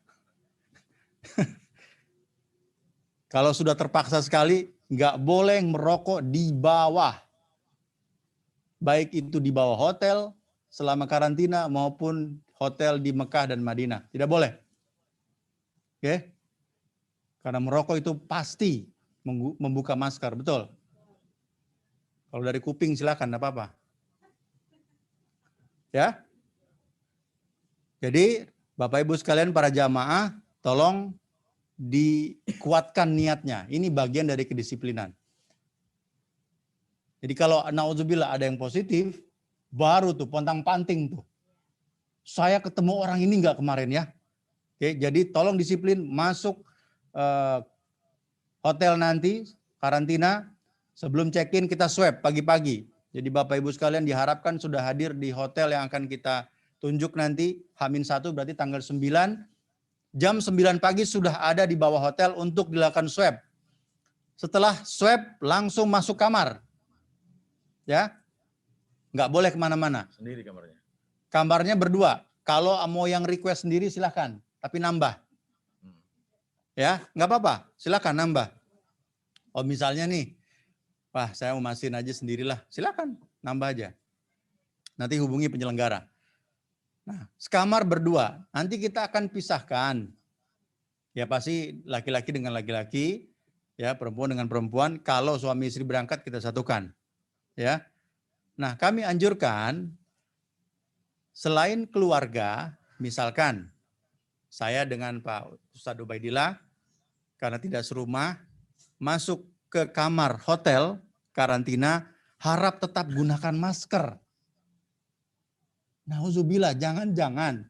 Kalau sudah terpaksa sekali, nggak boleh merokok di bawah. Baik itu di bawah hotel selama karantina maupun hotel di Mekah dan Madinah. Tidak boleh. Oke? Karena merokok itu pasti membuka masker, betul. Kalau dari kuping silakan, enggak apa-apa. Ya. Jadi, Bapak Ibu sekalian para jamaah, tolong dikuatkan niatnya. Ini bagian dari kedisiplinan. Jadi kalau naudzubillah ada yang positif, baru tuh pontang-panting tuh. Saya ketemu orang ini enggak kemarin ya. Oke, jadi tolong disiplin masuk hotel nanti karantina, sebelum check-in kita swab pagi-pagi. Jadi Bapak Ibu sekalian diharapkan sudah hadir di hotel yang akan kita tunjuk nanti H-1 berarti tanggal 9. Jam 9 pagi sudah ada di bawah hotel untuk dilakukan swab. Setelah swab langsung masuk kamar. Ya, nggak boleh kemana-mana. Sendiri kamarnya. Kamarnya berdua. Kalau mau yang request sendiri silahkan, tapi nambah. Ya, nggak apa-apa, silahkan nambah. Oh misalnya nih, wah saya mau masihin aja sendirilah, silahkan nambah aja. Nanti hubungi penyelenggara. Nah, sekamar berdua, nanti kita akan pisahkan. Ya pasti laki-laki dengan laki-laki, ya perempuan dengan perempuan. Kalau suami istri berangkat kita satukan. Ya. Nah, kami anjurkan selain keluarga, misalkan saya dengan Pak Ustadz Ubaidillah karena tidak serumah masuk ke kamar hotel karantina harap tetap gunakan masker. Nauzubillah, jangan-jangan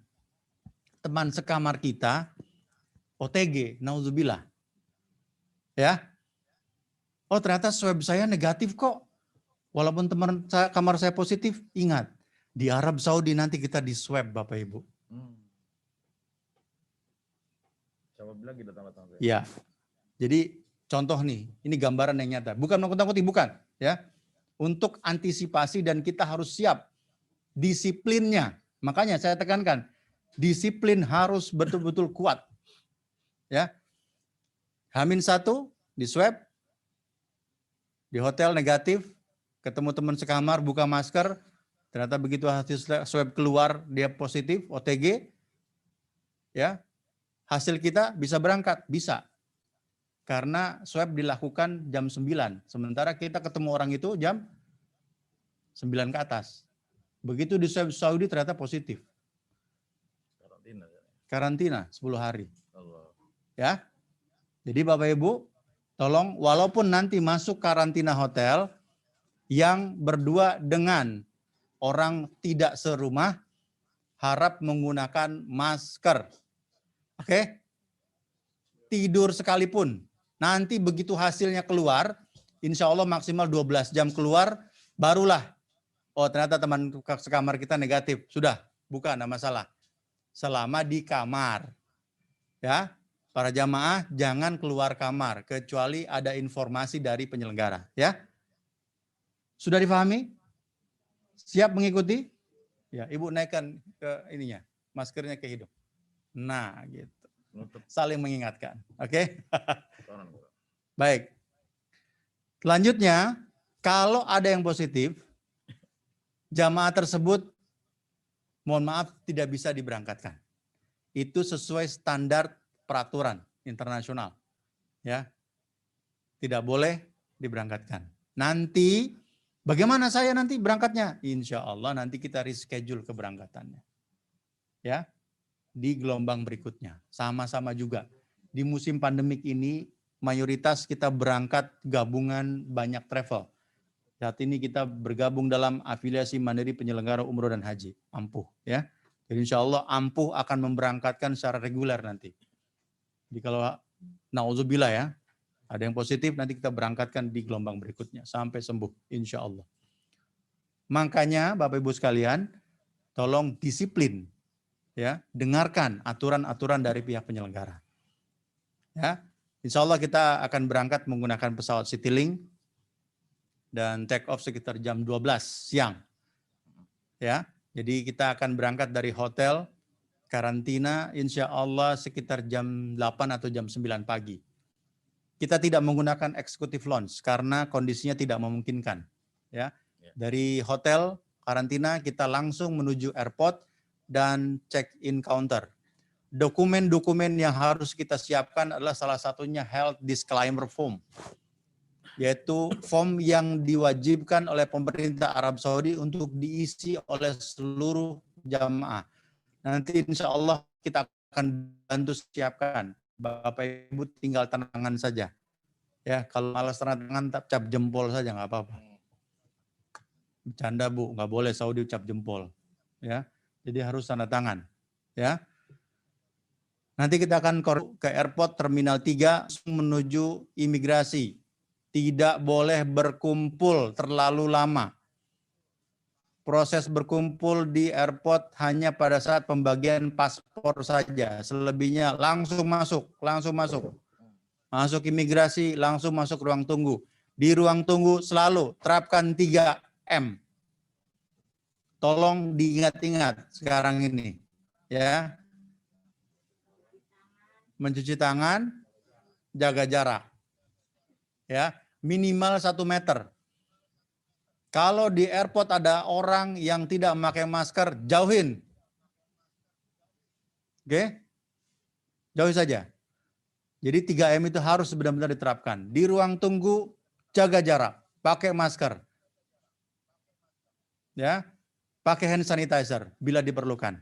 teman sekamar kita OTG, nauzubillah. Ya. Oh, ternyata swab saya negatif kok. Walaupun teman kamar saya positif, ingat, di Arab Saudi nanti kita di swab Bapak Ibu. Coba lagi datang-datang. Ya. Jadi contoh nih, ini gambaran yang nyata. Bukan menakut-nakuti, bukan, ya. Untuk antisipasi dan kita harus siap. Disiplinnya, makanya saya tekankan, disiplin harus betul-betul kuat. Ya, H-1 di swab, di hotel negatif, ketemu teman sekamar, buka masker, ternyata begitu hasil swab keluar dia positif, OTG, ya, hasil kita bisa berangkat, bisa. Karena swab dilakukan jam 9, sementara kita ketemu orang itu jam 9 ke atas. Begitu di Saudi ternyata positif. Karantina 10 hari. Ya. Jadi Bapak Ibu, tolong walaupun nanti masuk karantina hotel yang berdua dengan orang tidak serumah, harap menggunakan masker. Oke? Tidur sekalipun. Nanti begitu hasilnya keluar, insya Allah maksimal 12 jam keluar, barulah oh ternyata teman sekamar kita negatif. Sudah, bukan, ada masalah. Selama di kamar. Ya, para jamaah jangan keluar kamar. Kecuali ada informasi dari penyelenggara. Ya, sudah dipahami? Siap mengikuti? Ya, Ibu naikkan ke ininya, maskernya ke hidung. Nah, gitu. Saling mengingatkan. Oke? Baik. Selanjutnya, kalau ada yang positif, jamaah tersebut, mohon maaf, tidak bisa diberangkatkan. Itu sesuai standar peraturan internasional. Ya, tidak boleh diberangkatkan. Nanti bagaimana saya nanti berangkatnya? Insya Allah nanti kita reschedule keberangkatannya. Ya, di gelombang berikutnya. Sama-sama juga. Di musim pandemik ini mayoritas kita berangkat gabungan banyak travel. Saat ini kita bergabung dalam afiliasi Mandiri Penyelenggara Umroh dan Haji, Ampuh. Ya, jadi insya Allah Ampuh akan memberangkatkan secara reguler nanti. Jadi kalau na'udzubillah ya, ada yang positif nanti kita berangkatkan di gelombang berikutnya sampai sembuh insya Allah. Makanya Bapak Ibu sekalian, tolong disiplin, ya, dengarkan aturan-aturan dari pihak penyelenggara. Ya, insya Allah kita akan berangkat menggunakan pesawat Citylink dan take off sekitar jam 12 siang. Ya, jadi kita akan berangkat dari hotel karantina insya Allah sekitar jam 8 atau jam 9 pagi. Kita tidak menggunakan executive lounge karena kondisinya tidak memungkinkan. Ya, dari hotel karantina kita langsung menuju airport dan check-in counter. Dokumen-dokumen yang harus kita siapkan adalah salah satunya health disclaimer form, yaitu form yang diwajibkan oleh pemerintah Arab Saudi untuk diisi oleh seluruh jamaah. Nanti insya Allah kita akan bantu siapkan. Bapak Ibu tinggal tanda tangan saja. Ya, kalau malas tanda tangan cap jempol saja nggak apa-apa. Bercanda Bu, nggak boleh Saudi ucap jempol. Ya, jadi harus tanda tangan. Ya. Nanti kita akan ke airport Terminal 3 menuju imigrasi. Tidak boleh berkumpul terlalu lama. Proses berkumpul di airport hanya pada saat pembagian paspor saja. Selebihnya langsung masuk, langsung masuk. Masuk imigrasi, langsung masuk ruang tunggu. Di ruang tunggu selalu terapkan 3M. Tolong diingat-ingat sekarang ini. Ya. Mencuci tangan, jaga jarak. Ya, minimal 1 meter. Kalau di airport ada orang yang tidak memakai masker, jauhin. Oke? Jauhi saja. Jadi 3M itu harus benar-benar diterapkan. Di ruang tunggu, jaga jarak, pakai masker. Ya, pakai hand sanitizer bila diperlukan.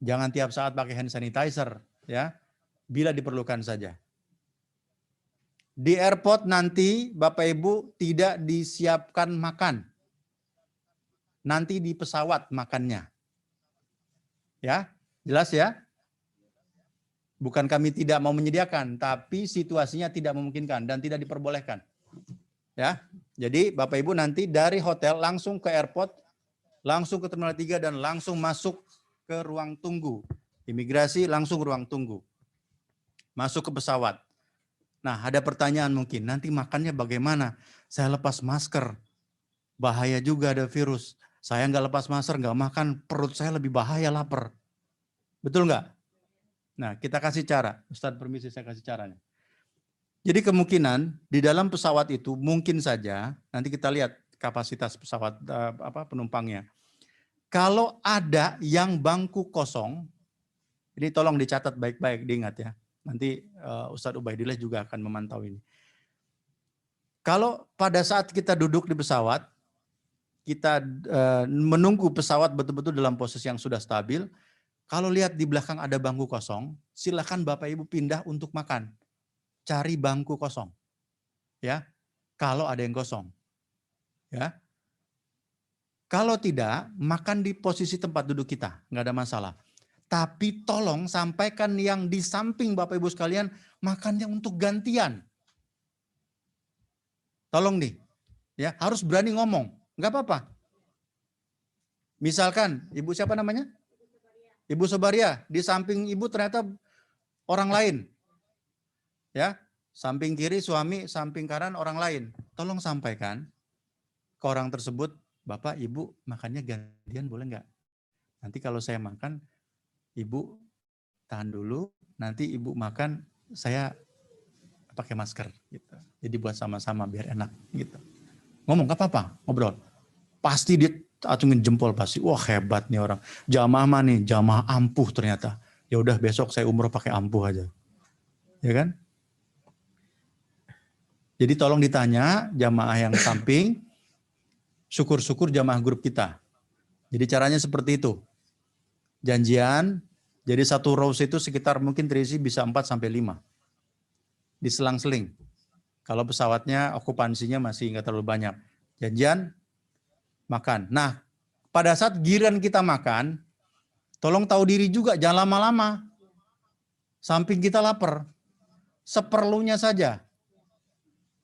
Jangan tiap saat pakai hand sanitizer, ya. Bila diperlukan saja. Di airport nanti Bapak Ibu tidak disiapkan makan. Nanti di pesawat makannya. Ya, jelas ya? Bukan kami tidak mau menyediakan, tapi situasinya tidak memungkinkan dan tidak diperbolehkan. Ya. Jadi Bapak Ibu nanti dari hotel langsung ke airport, langsung ke Terminal 3 dan langsung masuk ke ruang tunggu. Imigrasi langsung ruang tunggu. Masuk ke pesawat. Nah, ada pertanyaan mungkin, nanti makannya bagaimana? Saya lepas masker. Bahaya juga ada virus. Saya nggak lepas masker, nggak makan, perut saya lebih bahaya, lapar. Betul nggak? Nah, kita kasih cara. Ustadz permisi saya kasih caranya. Jadi kemungkinan di dalam pesawat itu mungkin saja, nanti kita lihat kapasitas pesawat penumpangnya. Kalau ada yang bangku kosong, ini tolong dicatat baik-baik, diingat ya. Nanti Ustadz Ubaidillah juga akan memantau ini. Kalau pada saat kita duduk di pesawat, kita menunggu pesawat betul-betul dalam posisi yang sudah stabil, kalau lihat di belakang ada bangku kosong, silakan Bapak Ibu pindah untuk makan. Cari bangku kosong. Ya. Kalau ada yang kosong. Ya. Kalau tidak, makan di posisi tempat duduk kita, nggak ada masalah. Tapi tolong sampaikan yang di samping Bapak Ibu sekalian, makannya untuk gantian. Tolong nih, ya harus berani ngomong, nggak apa-apa. Misalkan, Ibu siapa namanya? Ibu Sobaria, di samping Ibu ternyata orang lain. Ya, samping kiri suami, samping kanan orang lain. Tolong sampaikan ke orang tersebut, Bapak, Ibu makannya gantian boleh nggak? Nanti kalau saya makan, Ibu tahan dulu, nanti Ibu makan, saya pakai masker. Gitu. Jadi buat sama-sama biar enak. Gitu. Ngomong nggak apa-apa, ngobrol. Pasti dia acungin jempol pasti. Wah hebat nih orang. Jamaah mah nih, jamaah ampuh ternyata. Ya udah besok saya umroh pakai ampuh aja. Ya kan? Jadi tolong ditanya jamaah yang samping, syukur-syukur jamaah grup kita. Jadi caranya seperti itu. Janjian, jadi satu rows itu sekitar mungkin terisi bisa 4-5. Diselang-seling. Kalau pesawatnya okupansinya masih nggak terlalu banyak. Janjian, makan. Nah, pada saat giliran kita makan, tolong tahu diri juga, jangan lama-lama. Samping kita lapar. Seperlunya saja.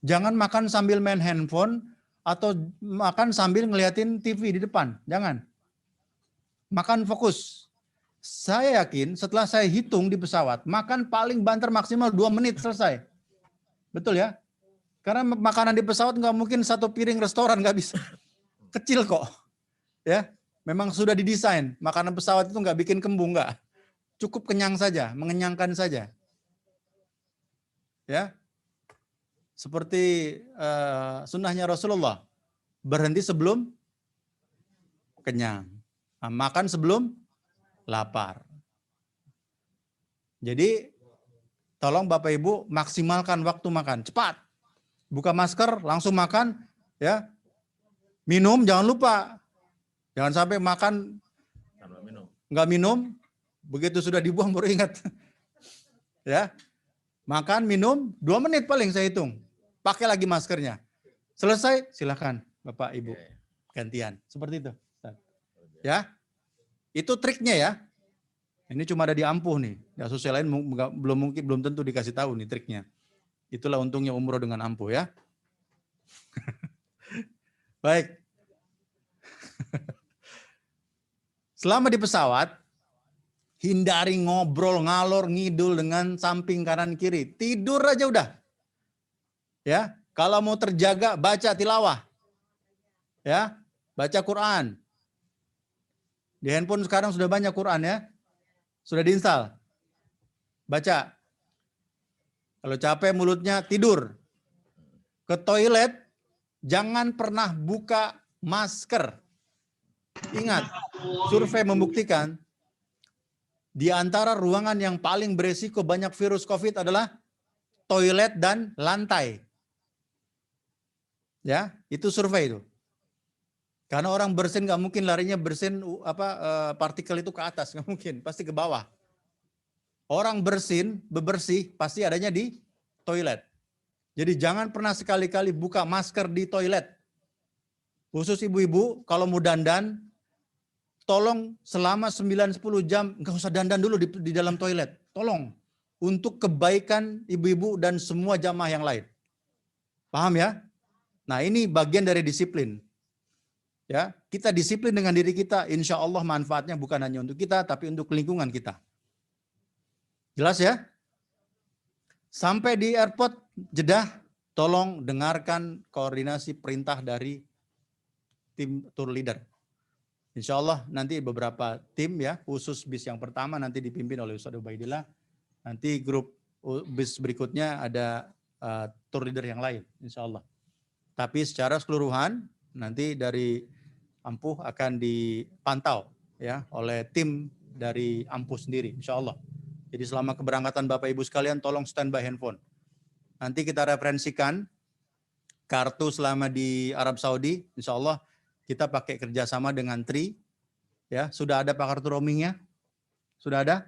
Jangan makan sambil main handphone atau makan sambil ngeliatin TV di depan. Jangan. Makan fokus. Saya yakin setelah saya hitung di pesawat, makan paling banter maksimal 2 menit selesai. Betul ya? Karena makanan di pesawat nggak mungkin satu piring restoran, nggak bisa. Kecil kok. Ya, memang sudah didesain. Makanan pesawat itu nggak bikin kembung, nggak. Cukup kenyang saja, mengenyangkan saja. Ya, seperti sunnahnya Rasulullah, berhenti sebelum kenyang, makan sebelum lapar. Jadi tolong Bapak Ibu maksimalkan waktu makan, cepat. Buka masker, langsung makan, ya. Minum jangan lupa, jangan sampai makan nggak minum, begitu sudah dibuang baru ingat. Ya, makan, minum, 2 menit paling saya hitung. Pakai lagi maskernya. Selesai, silakan Bapak Ibu gantian. Seperti itu. Ya, itu triknya ya. Ini cuma ada di Ampuh nih. Ya, sosial lain belum tentu dikasih tahu nih triknya. Itulah untungnya umroh dengan Ampuh ya. Baik. Selama di pesawat, hindari ngobrol ngalor ngidul dengan samping kanan kiri. Tidur aja udah. Ya, kalau mau terjaga baca tilawah. Ya, baca Quran. Di handphone sekarang sudah banyak Quran ya. Sudah diinstal. Baca. Kalau capek mulutnya tidur. Ke toilet jangan pernah buka masker. Ingat, survei membuktikan di antara ruangan yang paling beresiko banyak virus COVID adalah toilet dan lantai. Ya, itu survei itu. Karena orang bersin nggak mungkin larinya bersin partikel itu ke atas, nggak mungkin, pasti ke bawah. Orang bebersih pasti adanya di toilet. Jadi jangan pernah sekali-kali buka masker di toilet. Khusus ibu-ibu kalau mau dandan, tolong selama 9-10 jam nggak usah dandan dulu di dalam toilet. Tolong untuk kebaikan ibu-ibu dan semua jamaah yang lain. Paham ya? Nah, ini bagian dari disiplin. Ya, kita disiplin dengan diri kita, insya Allah manfaatnya bukan hanya untuk kita, tapi untuk lingkungan kita. Jelas ya? Sampai di airport Jeddah, tolong dengarkan koordinasi perintah dari tim tour leader. Insya Allah nanti beberapa tim ya, khusus bis yang pertama nanti dipimpin oleh Ustaz Ubaidillah. Nanti grup bis berikutnya ada tour leader yang lain, insya Allah. Tapi secara keseluruhan nanti dari Ampuh akan dipantau ya oleh tim dari Ampuh sendiri, insya Allah. Jadi selama keberangkatan Bapak Ibu sekalian, tolong standby handphone. Nanti kita referensikan kartu selama di Arab Saudi, insya Allah kita pakai kerjasama dengan Tri. Ya, sudah ada Pak kartu roamingnya? Sudah ada?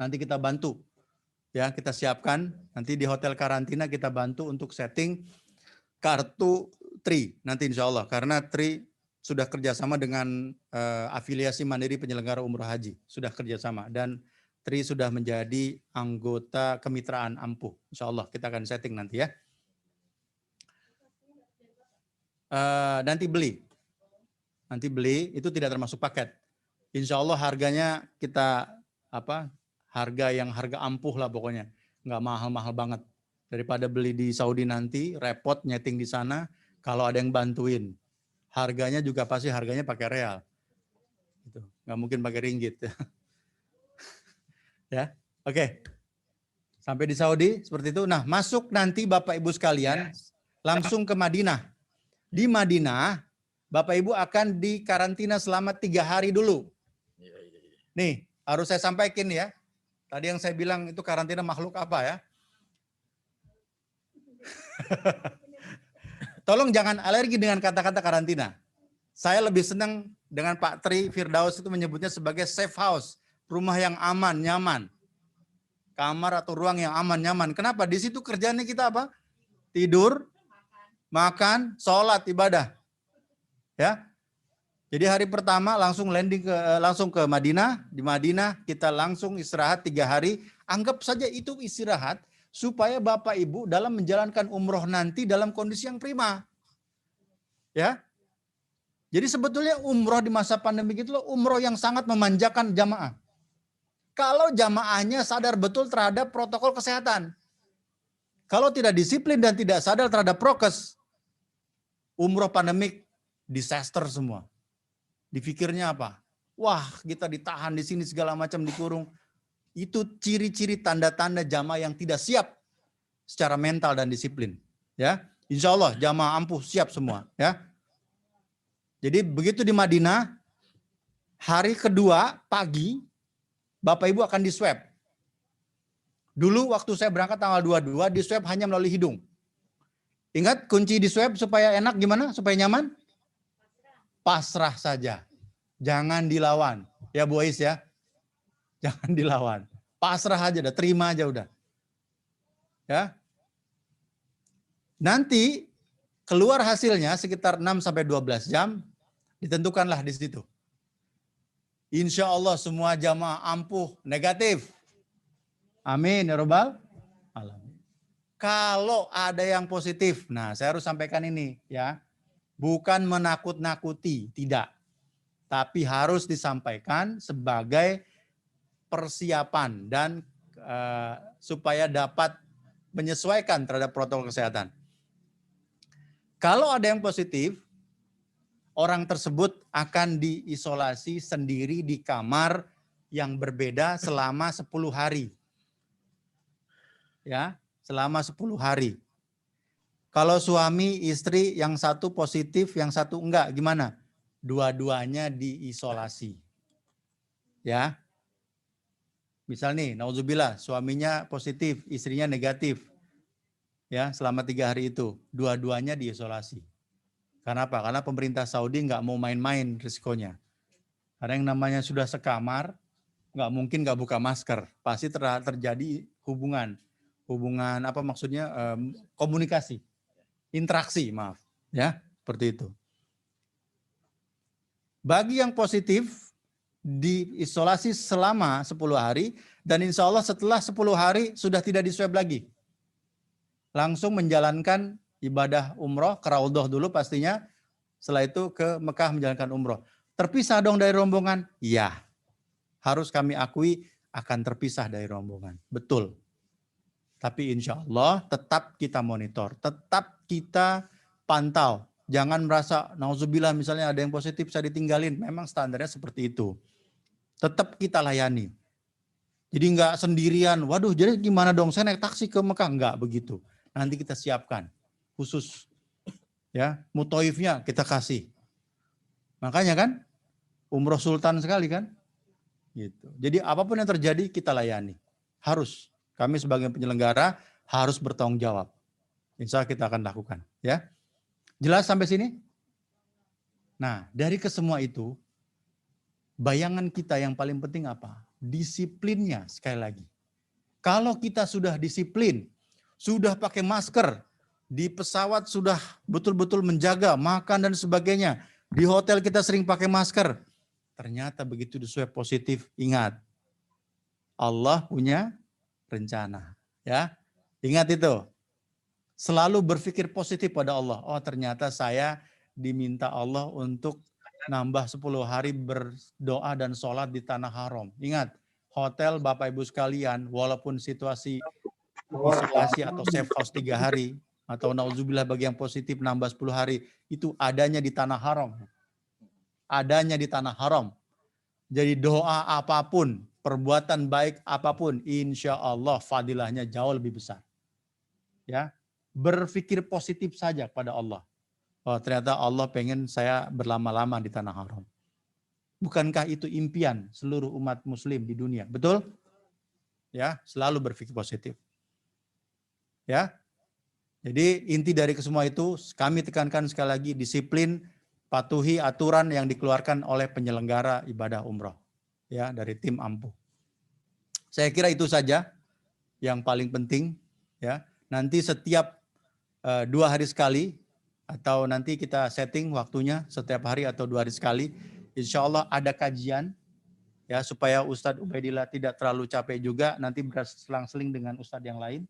Nanti kita bantu. Ya, kita siapkan. Nanti di hotel karantina kita bantu untuk setting kartu Tri nanti insya Allah, karena Tri sudah kerjasama dengan afiliasi Mandiri Penyelenggara Umroh Haji, sudah kerjasama, dan Tri sudah menjadi anggota kemitraan Ampuh. Insya Allah kita akan setting nanti ya. Nanti beli itu tidak termasuk paket. Insya Allah harganya kita harga Ampuh lah pokoknya, nggak mahal-mahal banget. Daripada beli di Saudi nanti, repot nyeting di sana, kalau ada yang bantuin. Harganya juga pasti harganya pakai real. Gitu. Nggak mungkin pakai ringgit. Ya, oke. Sampai di Saudi, seperti itu. Nah, masuk nanti Bapak Ibu sekalian, langsung ke Madinah. Di Madinah, Bapak Ibu akan dikarantina selama 3 hari dulu. Nih, harus saya sampaikan ya. Tadi yang saya bilang itu karantina makhluk apa ya? Tolong jangan alergi dengan kata-kata karantina. Saya lebih senang dengan Pak Tri Firdaus itu menyebutnya sebagai safe house, rumah yang aman, nyaman. Kamar atau ruang yang aman, nyaman. Kenapa? Di situ kerjaannya kita apa? Tidur, makan, sholat, ibadah. Ya. Jadi hari pertama langsung langsung ke Madinah. Di Madinah kita langsung istirahat 3 hari. Anggap saja itu istirahat supaya Bapak Ibu dalam menjalankan umroh nanti dalam kondisi yang prima. Ya. Jadi sebetulnya umroh di masa pandemi itu umroh yang sangat memanjakan jamaah. Kalau jamaahnya sadar betul terhadap protokol kesehatan. Kalau tidak disiplin dan tidak sadar terhadap prokes, umroh pandemik disaster semua. Dipikirnya apa? Wah, kita ditahan di sini segala macam dikurung. Itu ciri-ciri tanda-tanda jamaah yang tidak siap secara mental dan disiplin. Ya, insya Allah jamaah ampuh siap semua. Ya. Jadi begitu di Madinah, hari kedua pagi, Bapak Ibu akan diswab. Dulu waktu saya berangkat tanggal 22, diswab hanya melalui hidung. Ingat kunci diswab supaya enak gimana? Supaya nyaman? Pasrah saja. Jangan dilawan. Ya Bu Ais ya. Jangan dilawan. Pasrah aja, udah terima aja udah. Ya. Nanti keluar hasilnya sekitar 6-12 jam, ditentukanlah di situ. Insya Allah semua jamaah ampuh negatif. Amin ya Rabbal alamin. Kalau ada yang positif, nah saya harus sampaikan ini ya. Bukan menakut-nakuti, tidak. Tapi harus disampaikan sebagai persiapan dan supaya dapat menyesuaikan terhadap protokol kesehatan. Kalau ada yang positif, orang tersebut akan diisolasi sendiri di kamar yang berbeda selama 10 hari. Ya, selama 10 hari. Kalau suami, istri yang satu positif, yang satu enggak, gimana? Dua-duanya diisolasi. Ya. Misal nih, naudzubillah, suaminya positif, istrinya negatif. Ya, selama 3 hari itu, dua-duanya diisolasi. Karena apa? Karena pemerintah Saudi nggak mau main-main risikonya. Karena yang namanya sudah sekamar, nggak mungkin nggak buka masker. Pasti terjadi hubungan apa maksudnya komunikasi, interaksi, maaf, ya seperti itu. Bagi yang positif diisolasi selama 10 hari dan insya Allah setelah 10 hari sudah tidak diswab lagi. Langsung menjalankan ibadah umroh, ke Raudhah dulu pastinya, setelah itu ke Mekah menjalankan umroh. Terpisah dong dari rombongan? Iya, harus kami akui akan terpisah dari rombongan. Betul. Tapi insya Allah tetap kita monitor, tetap kita pantau. Jangan merasa, nauzubillah misalnya ada yang positif saya ditinggalin. Memang standarnya seperti itu. Tetap kita layani. Jadi nggak sendirian, waduh jadi gimana dong saya naik taksi ke Mekah? Nggak begitu. Nanti kita siapkan khusus. Ya, mutoifnya kita kasih. Makanya kan, umroh sultan sekali kan? Gitu. Jadi apapun yang terjadi kita layani. Harus. Kami sebagai penyelenggara harus bertanggung jawab. Insya Allah kita akan lakukan. Ya, jelas sampai sini? Nah, dari kesemua itu, bayangan kita yang paling penting apa? Disiplinnya sekali lagi. Kalau kita sudah disiplin, sudah pakai masker, di pesawat sudah betul-betul menjaga makan dan sebagainya, di hotel kita sering pakai masker, ternyata begitu diswab positif, ingat, Allah punya rencana. Ya, ingat itu. Selalu berpikir positif pada Allah. Oh ternyata saya diminta Allah untuk nambah 10 hari berdoa dan sholat di tanah haram. Ingat, hotel Bapak Ibu sekalian, walaupun situasi isolasi atau safe house 3 hari, atau nauzubillah bagi yang positif nambah 10 hari, itu adanya di tanah haram. Adanya di tanah haram. Jadi doa apapun, perbuatan baik apapun, insya Allah fadilahnya jauh lebih besar. Ya, berpikir positif saja pada Allah. Oh, ternyata Allah pengen saya berlama-lama di tanah haram. Bukankah itu impian seluruh umat muslim di dunia? Betul? Ya, selalu berpikir positif. Ya. Jadi inti dari kesemua itu kami tekankan sekali lagi disiplin, patuhi aturan yang dikeluarkan oleh penyelenggara ibadah umroh ya dari tim Ampuh. Saya kira itu saja yang paling penting ya. Nanti setiap 2 hari sekali atau nanti kita setting waktunya setiap hari atau 2 hari sekali. Insya Allah ada kajian ya supaya Ustadz Ubaidillah tidak terlalu capek juga nanti berselang-seling dengan Ustadz yang lain.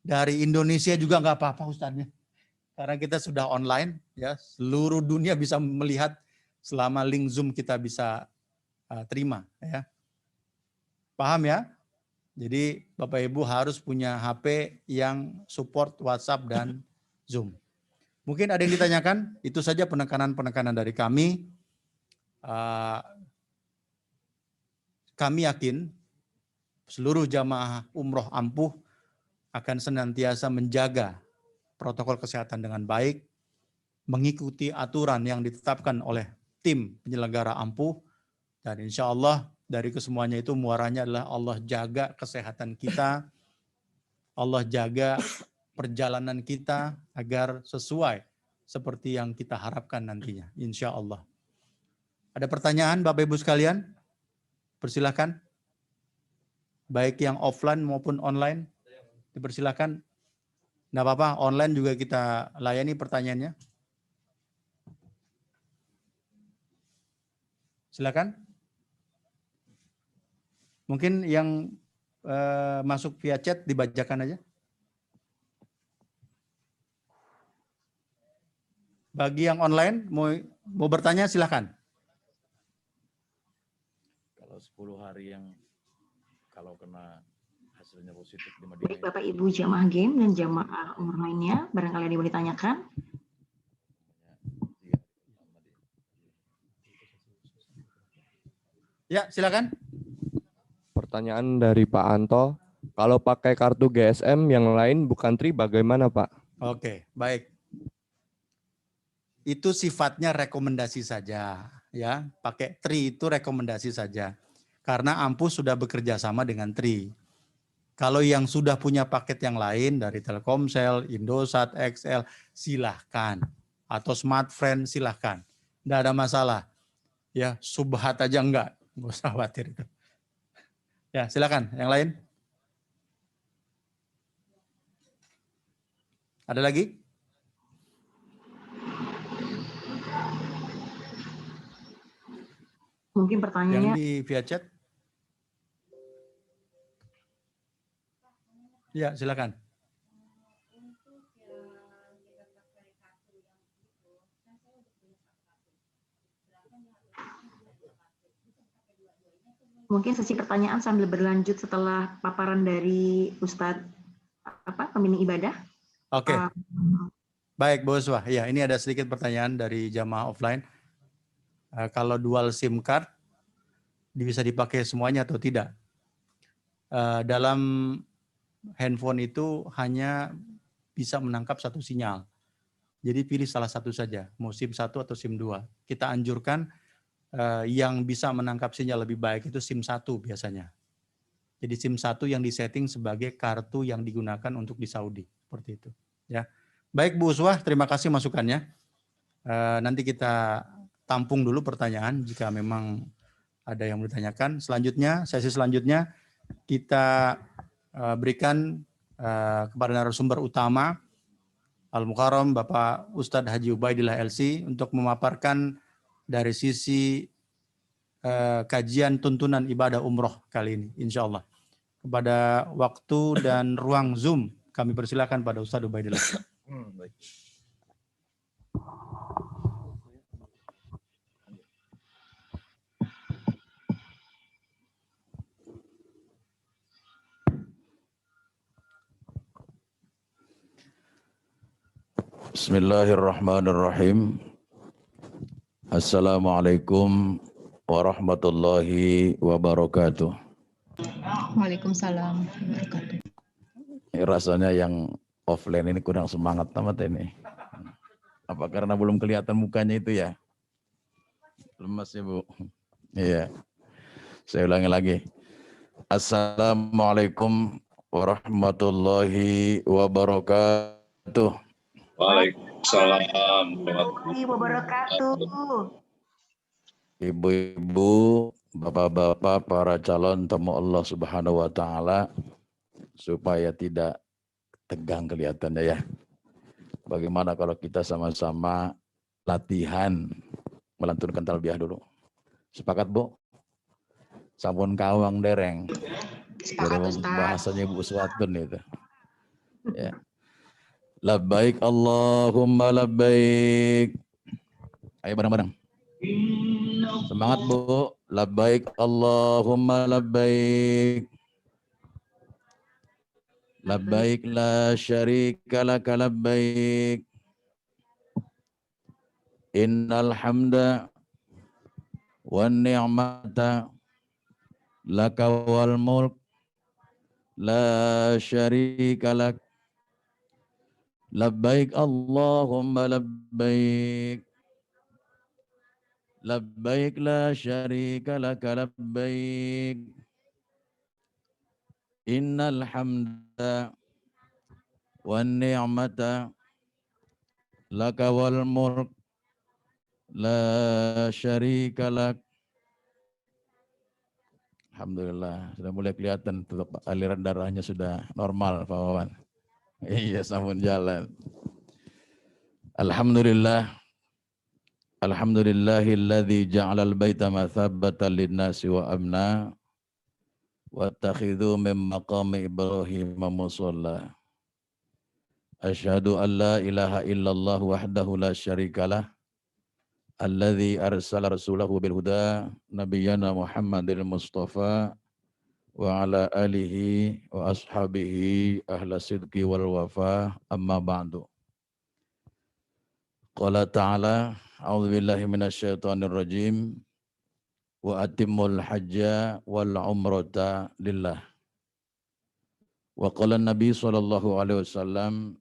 Dari Indonesia juga nggak apa-apa Ustadznya. Karena kita sudah online ya, seluruh dunia bisa melihat selama link Zoom kita bisa terima ya. Paham ya? Jadi Bapak Ibu harus punya HP yang support WhatsApp dan Zoom. Mungkin ada yang ditanyakan, itu saja penekanan-penekanan dari kami. Kami yakin seluruh jamaah umroh Ampuh akan senantiasa menjaga protokol kesehatan dengan baik, mengikuti aturan yang ditetapkan oleh tim penyelenggara Ampuh, dan insya Allah dari kesemuanya itu muaranya adalah Allah jaga kesehatan kita, Allah jaga perjalanan kita agar sesuai seperti yang kita harapkan nantinya, insya Allah. Ada pertanyaan Bapak Ibu sekalian? Persilakan. Baik yang offline maupun online, dipersilakan. Nggak apa-apa, online juga kita layani pertanyaannya. Silakan. Mungkin yang masuk via chat dibacakan aja. Bagi yang online mau bertanya silakan. Kalau 10 hari yang kalau kena hasilnya positif di Madinah. Baik Bapak Ibu jamaah game dan jamaah umroh lainnya, barangkali ada yang mau ditanyakan. Ya, silakan. Pertanyaan dari Pak Anto, kalau pakai kartu GSM yang lain bukan Tri bagaimana Pak? Oke, baik. Itu sifatnya rekomendasi saja, ya. Pakai Tri itu rekomendasi saja. Karena Ampuh sudah bekerja sama dengan Tri. Kalau yang sudah punya paket yang lain dari Telkomsel, Indosat, XL, silahkan. Atau Smartfren, silahkan. Tidak ada masalah. Ya, Subhat aja enggak usah khawatir itu. Ya, silakan. Yang lain? Ada lagi? Mungkin Yang pertanyaannya di via chat? Ya, silakan. mungkin sesi pertanyaan sambil berlanjut setelah paparan dari Ustadz pembimbing ibadah. Oke. Baik, Bu Uswah. Ya, ini ada sedikit pertanyaan dari jamaah offline. Kalau dual SIM card bisa dipakai semuanya atau tidak? Dalam handphone itu hanya bisa menangkap satu sinyal. Jadi pilih salah satu saja, mau SIM 1 atau SIM 2. Kita anjurkan yang bisa menangkap sinyal lebih baik itu SIM 1 biasanya. Jadi SIM 1 yang disetting sebagai kartu yang digunakan untuk di Saudi, seperti itu. Ya, baik Bu Uswah, terima kasih masukannya. Nanti kita tampung dulu pertanyaan jika memang ada yang ditanyakan. Selanjutnya, sesi selanjutnya kita berikan kepada narasumber utama Al-Mukarram Bapak Ustadz Haji Ubaidillah LC untuk memaparkan dari sisi kajian tuntunan ibadah umroh kali ini, insya Allah. Kepada waktu dan ruang Zoom, kami persilakan pada Ustadz Ubaidillah. Baik. Bismillahirrahmanirrahim. Assalamualaikum warahmatullahi wabarakatuh. Waalaikumsalam wabarakatuh. Rasanya yang offline ini kurang semangat amat ini. Apa karena belum kelihatan mukanya itu ya? Lemas ya Bu. Iya. Saya ulangi lagi. Assalamualaikum warahmatullahi wabarakatuh. wabarakatuh. Waalaikumsalam Warahmatullahi wabarakatuh. Ibu-ibu, bapak-bapak, para calon tamu Allah Subhanahu wa taala, supaya tidak tegang kelihatannya ya. Bagaimana kalau kita sama-sama latihan melantunkan talbiyah dulu? Sepakat, Bu? Sampun kawang dereng. Sepakat, Ustaz. Bahasanya Bu Uswatun itu. Ya. Labbaik Allahumma labbaik. Ayo bareng-bareng. Semangat, Bu. Labbaik Allahumma labbaik. Labbaik la syarika laka labbaik. Innal hamda wan ni'mata laka wal mulk la syarika lak. Labbaik Allahumma labbaik. Labbaik la syarika laka labbaik. Innal hamda wan ni'mata laka wal mulk la syarika lak. Alhamdulillah, sudah mulai kelihatan tuh aliran darahnya sudah normal, Pak Wawan. Iya, sambung jalan. Alhamdulillah. Alhamdulillahilladzi ja'alal baita mathabatan lin-nasi wa amna wattakhidhu min maqami Ibrahim musalla. Asyhadu an la ilaha illallah wahdahu la syarikalah alladzi arsala rasulahu bil huda nabiyyana Muhammadil Mustafa wa ala alihi wa ashabihi ahla sidqi wal wafa amma ba'du. Qala ta'ala a'udzu billahi minasyaitonir rajim wa atimmul hajja wal umrata lillah. Wa qala Nabi sallallahu alaihi wasallam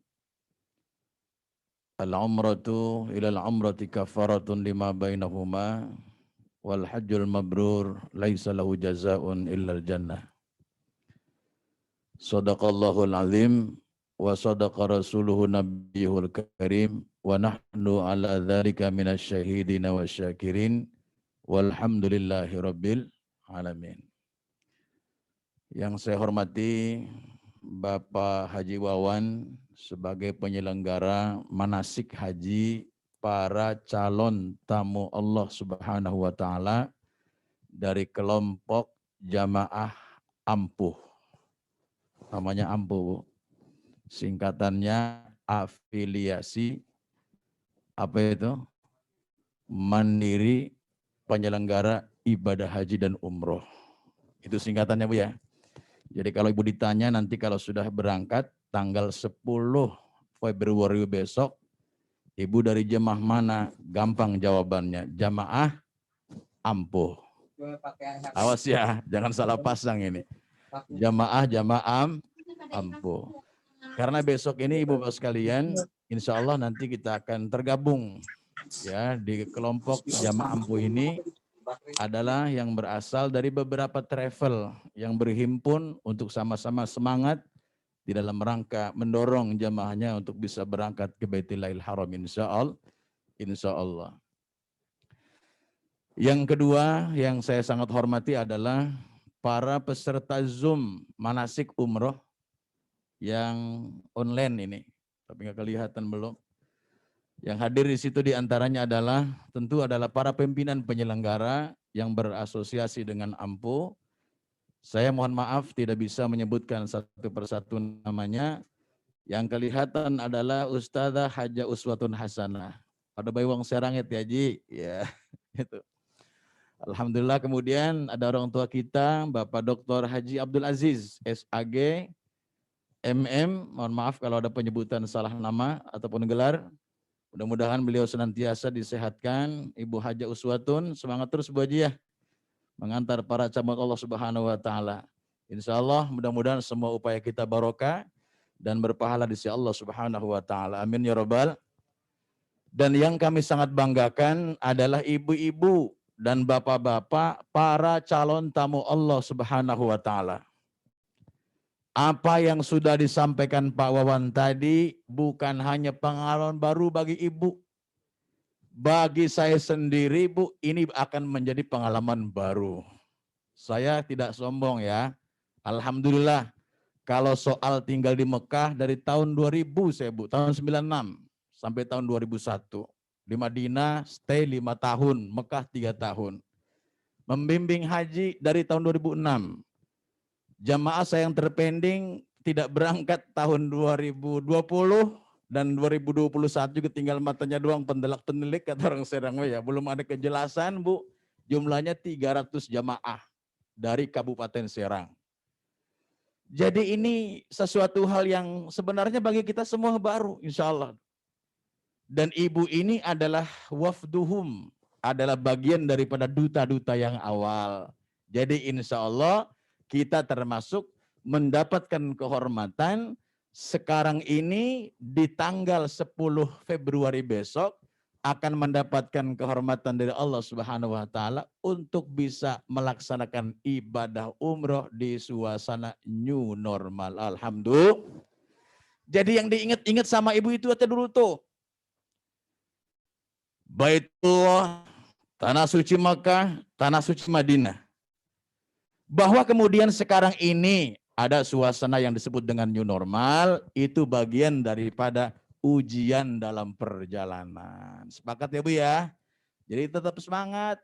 al-umratu ila al-umrati kafaratun lima bainahuma wal hajjul mabrur laisa lahu jazaa'un illa al-jannah. Shadaqallahul azim wa sadaqa rasuluhu nabiyyul karim wa nahnu ala dzalika minasyahidin wasyakirin walhamdulillahi rabbil alamin. Yang saya hormati Bapak Haji Wawan sebagai penyelenggara manasik haji para calon tamu Allah Subhanahu wa taala dari kelompok jamaah Ampuh. Namanya Ampuh, Bu. Singkatannya afiliasi apa itu? Mandiri Penyelenggara Ibadah Haji dan Umroh. Itu singkatannya, Bu ya. Jadi kalau Ibu ditanya nanti kalau sudah berangkat tanggal 10 Februari besok, Ibu dari jemaah mana? Gampang jawabannya, jamaah Ampuh. Awas ya, jangan salah pasang ini. Jamaah Ampuh. Karena besok ini Ibu Bapak sekalian, insya Allah nanti kita akan tergabung ya di kelompok jamaah Ampuh ini. Adalah yang berasal dari beberapa travel yang berhimpun untuk sama-sama semangat di dalam rangka mendorong jamaahnya untuk bisa berangkat ke Baitullahil Haram insya Allah. Yang kedua yang saya sangat hormati adalah para peserta Zoom manasik umroh yang online ini, tapi nggak kelihatan belum. Yang hadir di situ diantaranya adalah tentu adalah para pimpinan penyelenggara yang berasosiasi dengan Ampuh. Saya mohon maaf tidak bisa menyebutkan satu persatu namanya. Yang kelihatan adalah Ustadzah Haja Uswatun Hasanah. Ada bayi wong serangit ya Ji. Ya, itu. Alhamdulillah kemudian ada orang tua kita Bapak Dr. Haji Abdul Aziz SAG MM. Mohon maaf kalau ada penyebutan salah nama ataupun gelar. Mudah-mudahan beliau senantiasa disehatkan. Ibu Haja Uswatun, semangat terus Bu Haji ya. Mengantar para camat Allah Subhanahu wa taala. Insyaallah mudah-mudahan semua upaya kita barokah dan berpahala di sisi Allah Subhanahu wa taala. Amin ya rabbal. Dan yang kami sangat banggakan adalah ibu-ibu dan bapak-bapak para calon tamu Allah Subhanahu wa taala. Apa yang sudah disampaikan Pak Wawan tadi bukan hanya pengalaman baru bagi Ibu. Bagi saya sendiri, Bu, ini akan menjadi pengalaman baru. Saya tidak sombong ya. Alhamdulillah, kalau soal tinggal di Mekah dari tahun 2000 saya, Bu, tahun 96 sampai tahun 2001. Di Madinah stay 5 tahun, Mekah 3 tahun. Membimbing haji dari tahun 2006. Jamaah saya yang terpending tidak berangkat tahun 2020 dan 2021 juga tinggal matanya doang pendelak-pendelik kata orang Serang ya. Belum ada kejelasan, Bu. Jumlahnya 300 jamaah dari Kabupaten Serang. Jadi ini sesuatu hal yang sebenarnya bagi kita semua baru, insya Allah. Dan ibu ini adalah wafduhum, adalah bagian daripada duta-duta yang awal. Jadi insya Allah kita termasuk mendapatkan kehormatan sekarang ini di tanggal 10 Februari besok akan mendapatkan kehormatan dari Allah Subhanahu wa taala untuk bisa melaksanakan ibadah umroh di suasana new normal. Alhamdulillah. Jadi yang diingat-ingat sama ibu itu dulu tuh. Baitullah, tanah suci Makkah, tanah suci Madinah. Bahwa kemudian sekarang ini ada suasana yang disebut dengan new normal, itu bagian daripada ujian dalam perjalanan. Sepakat ya Bu ya? Jadi tetap semangat.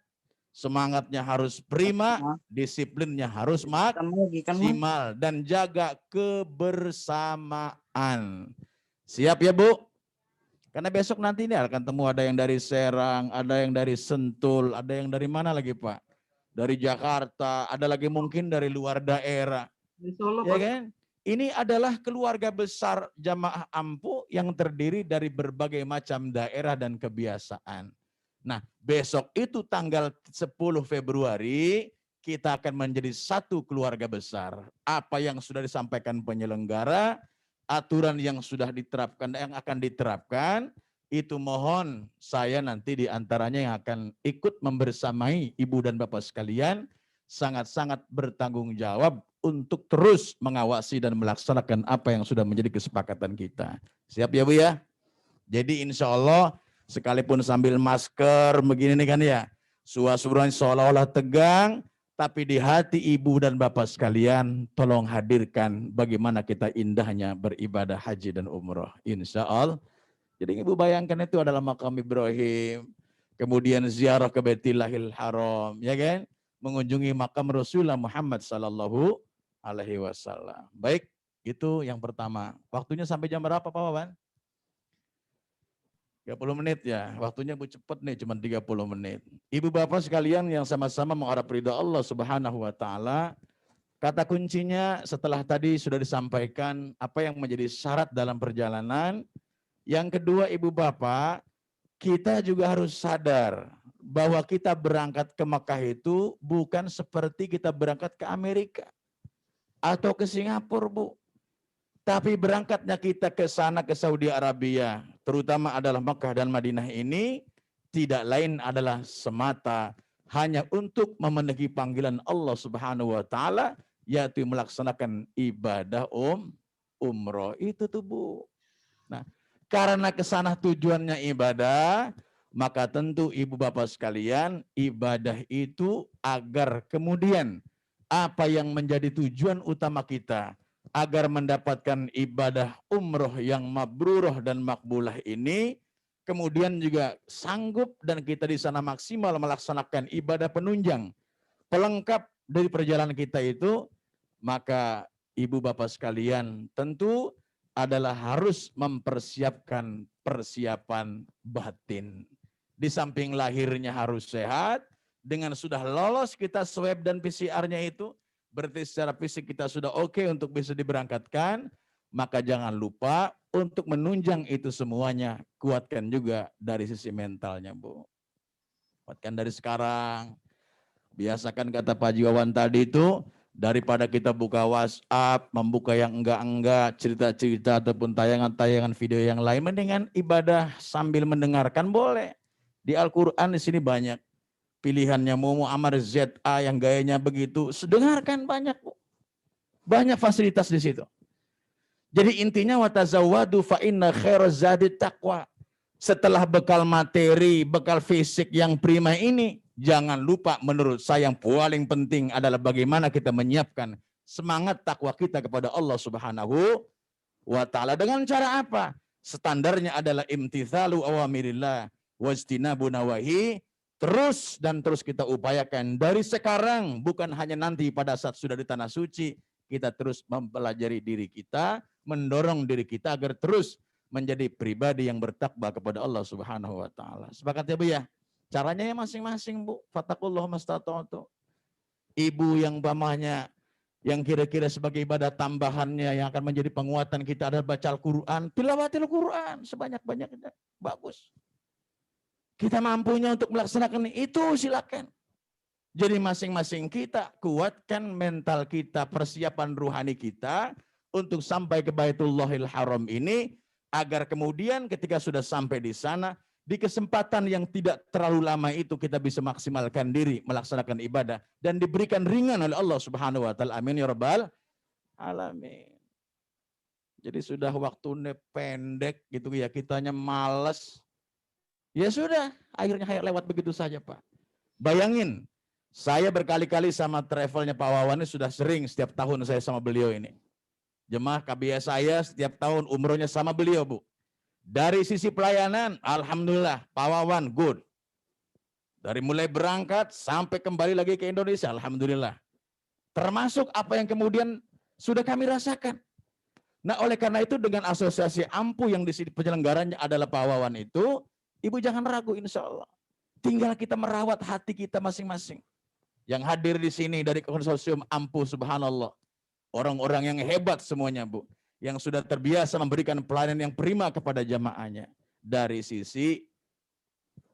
Semangatnya harus prima, disiplinnya harus maksimal, dan jaga kebersamaan. Siap ya Bu? Karena besok nanti ini akan temu ada yang dari Serang, ada yang dari Sentul, ada yang dari mana lagi Pak? Dari Jakarta, ada lagi mungkin dari luar daerah. Ya kan? Ini adalah keluarga besar jamaah Ampuh yang terdiri dari berbagai macam daerah dan kebiasaan. Nah, besok itu tanggal 10 Februari kita akan menjadi satu keluarga besar. Apa yang sudah disampaikan penyelenggara, aturan yang sudah diterapkan, yang akan diterapkan, itu mohon saya nanti diantaranya yang akan ikut membersamai Ibu dan Bapak sekalian, sangat-sangat bertanggung jawab untuk terus mengawasi dan melaksanakan apa yang sudah menjadi kesepakatan kita. Siap ya Bu ya? Jadi insya Allah sekalipun sambil masker begini nih kan ya, suasana seolah-olah tegang, tapi di hati ibu dan bapak sekalian tolong hadirkan bagaimana kita indahnya beribadah haji dan umroh. Insya Allah. Jadi ibu bayangkan itu adalah makam Ibrahim, kemudian ziarah ke Baitillahil Haram, ya kan? Mengunjungi makam Rasulullah Muhammad sallallahu alaihi wasallam. Baik, itu yang pertama. Waktunya sampai jam berapa Pak Wawan? 30 menit ya. Waktunya Bu cepet nih, cuma 30 menit. Ibu bapak sekalian yang sama-sama mengharap ridha Allah Subhanahu wa taala, kata kuncinya setelah tadi sudah disampaikan apa yang menjadi syarat dalam perjalanan. Yang kedua ibu bapak, kita juga harus sadar bahwa kita berangkat ke Makkah itu bukan seperti kita berangkat ke Amerika atau ke Singapura, Bu. Tapi berangkatnya kita ke sana, ke Saudi Arabia, terutama adalah Makkah dan Madinah ini, tidak lain adalah semata hanya untuk memenuhi panggilan Allah Subhanahu wa taala, yaitu melaksanakan ibadah umroh. Itu tuh Bu. Nah, karena ke sana tujuannya ibadah, maka tentu ibu bapak sekalian, ibadah itu agar kemudian apa yang menjadi tujuan utama kita, agar mendapatkan ibadah umroh yang mabruroh dan makbulah ini, kemudian juga sanggup dan kita di sana maksimal melaksanakan ibadah penunjang, pelengkap dari perjalanan kita itu, maka ibu bapak sekalian tentu adalah harus mempersiapkan persiapan batin. Di samping lahirnya harus sehat, dengan sudah lolos kita swab dan PCR-nya itu, berarti secara fisik kita sudah oke untuk bisa diberangkatkan, maka jangan lupa untuk menunjang itu semuanya, kuatkan juga dari sisi mentalnya Bu. Kuatkan dari sekarang. Biasakan kata Pak Jiwawan tadi itu, daripada kita buka WhatsApp, membuka yang enggak-enggak, cerita-cerita ataupun tayangan-tayangan video yang lain, mendingan ibadah sambil mendengarkan boleh. Di Al-Quran di sini banyak pilihannya. Mau Muammar ZA yang gayanya begitu, dengarkan banyak Bu. Banyak fasilitas di situ. Jadi intinya watazawwadu fa inna khairaz zadi taqwa. Setelah bekal materi, bekal fisik yang prima ini, jangan lupa menurut saya yang paling penting adalah bagaimana kita menyiapkan semangat takwa kita kepada Allah Subhanahu wa ta'ala. Dengan cara apa? Standarnya adalah imtithalu awamirillah wajtinabu nawahi. Terus dan terus kita upayakan dari sekarang, bukan hanya nanti pada saat sudah di tanah suci, kita terus mempelajari diri kita, mendorong diri kita agar terus menjadi pribadi yang bertakwa kepada Allah Subhanahu wa taala. Sepakat ya Bu ya? Caranya ya masing-masing Bu. Fattaqullaha mastata'tu. Ibu yang bamahnya yang kira-kira sebagai ibadah tambahannya yang akan menjadi penguatan kita adalah baca Al-Qur'an, tilawatil Qur'an sebanyak-banyaknya. Bagus. Kita mampunya untuk melaksanakan itu silakan. Jadi masing-masing kita kuatkan mental kita, persiapan ruhani kita untuk sampai ke Baitullahil Haram ini, agar kemudian ketika sudah sampai di sana, di kesempatan yang tidak terlalu lama itu kita bisa maksimalkan diri melaksanakan ibadah dan diberikan ringan oleh Allah Subhanahu wa taala. Amin ya rabbal alamin. Jadi sudah waktunya pendek gitu ya, kitanya malas. Ya sudah, akhirnya kayak lewat begitu saja, Pak. Bayangin, saya berkali-kali sama travelnya Pak Wawan ini sudah sering setiap tahun saya sama beliau ini. Jemaah KBS saya setiap tahun umrohnya sama beliau, Bu. Dari sisi pelayanan, alhamdulillah, Pak Wawan good. Dari mulai berangkat sampai kembali lagi ke Indonesia, alhamdulillah. Termasuk apa yang kemudian sudah kami rasakan. Nah, oleh karena itu dengan asosiasi AMPU yang di sini penyelenggaranya adalah Pak Wawan itu, Ibu jangan ragu insya Allah. Tinggal kita merawat hati kita masing-masing. Yang hadir di sini dari konsorsium AMPU, subhanallah. Orang-orang yang hebat semuanya, Bu. Yang sudah terbiasa memberikan pelayanan yang prima kepada jamaahnya. Dari sisi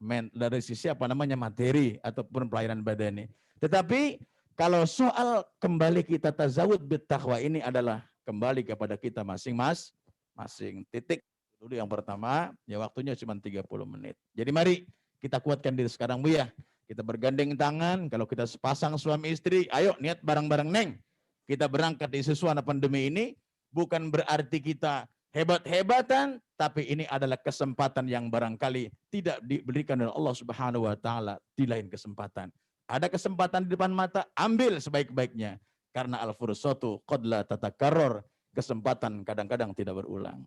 materi ataupun pelayanan badani. Tetapi kalau soal kembali kita tazawud bittaqwa ini adalah kembali kepada kita masing-masing. Titik dulu yang pertama, ya waktunya cuma 30 menit. Jadi mari kita kuatkan diri sekarang, Bu ya. Kita bergandeng tangan, kalau kita sepasang suami istri, ayo niat bareng-bareng Neng. Kita berangkat di suasana pandemi ini, bukan berarti kita hebat-hebatan, tapi ini adalah kesempatan yang barangkali tidak diberikan oleh Allah Subhanahu wa taala di lain kesempatan. Ada kesempatan di depan mata, ambil sebaik-baiknya. Karena al-fursatu qad la tatakarrar, kesempatan kadang-kadang tidak berulang.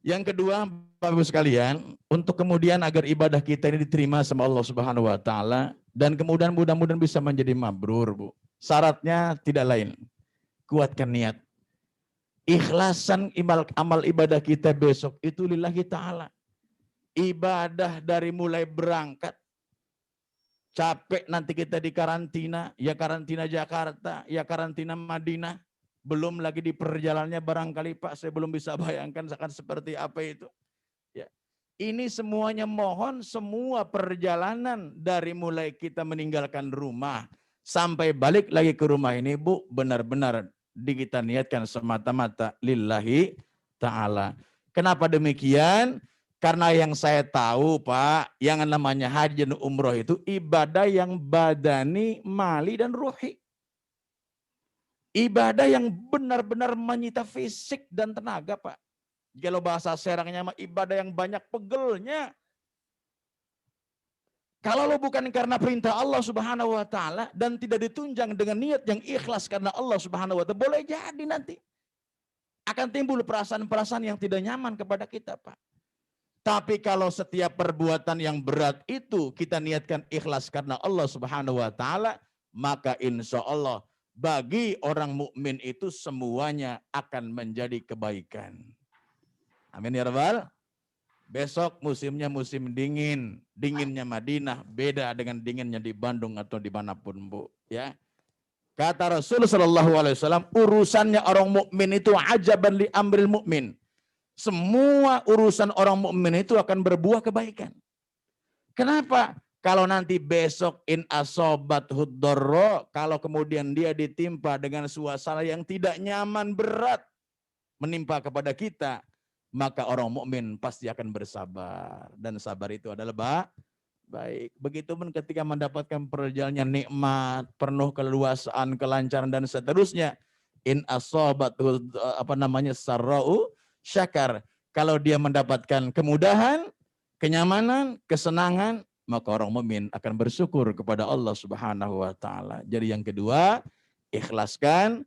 Yang kedua, Bapak Ibu sekalian, untuk kemudian agar ibadah kita ini diterima sama Allah Subhanahu wa taala dan kemudian mudah-mudahan bisa menjadi mabrur, Bu. Syaratnya tidak lain. Kuatkan niat. Ikhlasan amal ibadah kita besok itu lillahi ta'ala. Ibadah dari mulai berangkat. Capek nanti kita di karantina, ya karantina Jakarta, ya karantina Madinah. Belum lagi di perjalanannya barangkali Pak, saya belum bisa bayangkan akan seperti apa itu. Ya. Ini semuanya mohon semua perjalanan dari mulai kita meninggalkan rumah sampai balik lagi ke rumah ini, Bu, benar-benar kita niatkan semata-mata lillahi ta'ala. Kenapa demikian? Karena yang saya tahu, Pak, yang namanya haji dan umroh itu ibadah yang badani, mali, dan ruhi. Ibadah yang benar-benar menyita fisik dan tenaga, Pak. Kalau bahasa serangnya ibadah yang banyak pegelnya. Kalau lo bukan karena perintah Allah Subhanahu wa taala dan tidak ditunjang dengan niat yang ikhlas karena Allah Subhanahu wa taala, boleh jadi nanti akan timbul perasaan-perasaan yang tidak nyaman kepada kita, Pak. Tapi kalau setiap perbuatan yang berat itu kita niatkan ikhlas karena Allah Subhanahu wa taala, maka insya Allah bagi orang mukmin itu semuanya akan menjadi kebaikan. Amin ya rabbal. Besok musimnya musim dingin, dinginnya Madinah beda dengan dinginnya di Bandung atau dimanapun, Bu. Ya, kata Rasul Shallallahu Alaihi Wasallam, urusannya orang mukmin itu ajaban li amril mukmin. Semua urusan orang mukmin itu akan berbuah kebaikan. Kenapa? Kalau nanti besok in asobat hudorro, kalau kemudian dia ditimpa dengan suasana yang tidak nyaman berat menimpa kepada kita, maka orang mukmin pasti akan bersabar, dan sabar itu adalah baik. Begitupun ketika mendapatkan perjalanan nikmat, penuh keleluasaan, kelancaran dan seterusnya, In asabatul sarra'u syakar. Kalau dia mendapatkan kemudahan, kenyamanan, kesenangan, maka orang mukmin akan bersyukur kepada Allah Subhanahu wa taala. Jadi yang kedua, ikhlaskan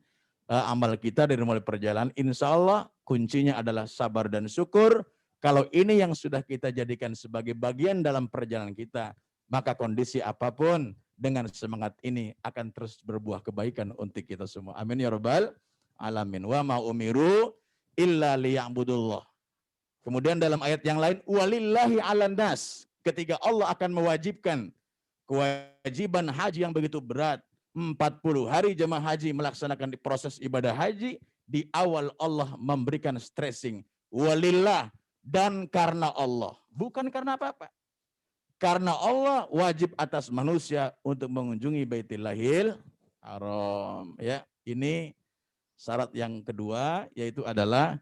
amal kita dari mulai perjalanan. Insya Allah kuncinya adalah sabar dan syukur. Kalau ini yang sudah kita jadikan sebagai bagian dalam perjalanan kita, maka kondisi apapun dengan semangat ini akan terus berbuah kebaikan untuk kita semua. Amin ya rabbal alamin. Wa ma umiru illa liya'budullah. Kemudian dalam ayat yang lain, walillahi 'alan nas. Ketika Allah akan mewajibkan kewajiban haji yang begitu berat, 40 hari jemaah haji melaksanakan proses ibadah haji, di awal Allah memberikan stressing. Walillah, dan karena Allah. Bukan karena apa-apa. Karena Allah wajib atas manusia untuk mengunjungi Baitillahil Haram. Ya, ini syarat yang kedua, yaitu adalah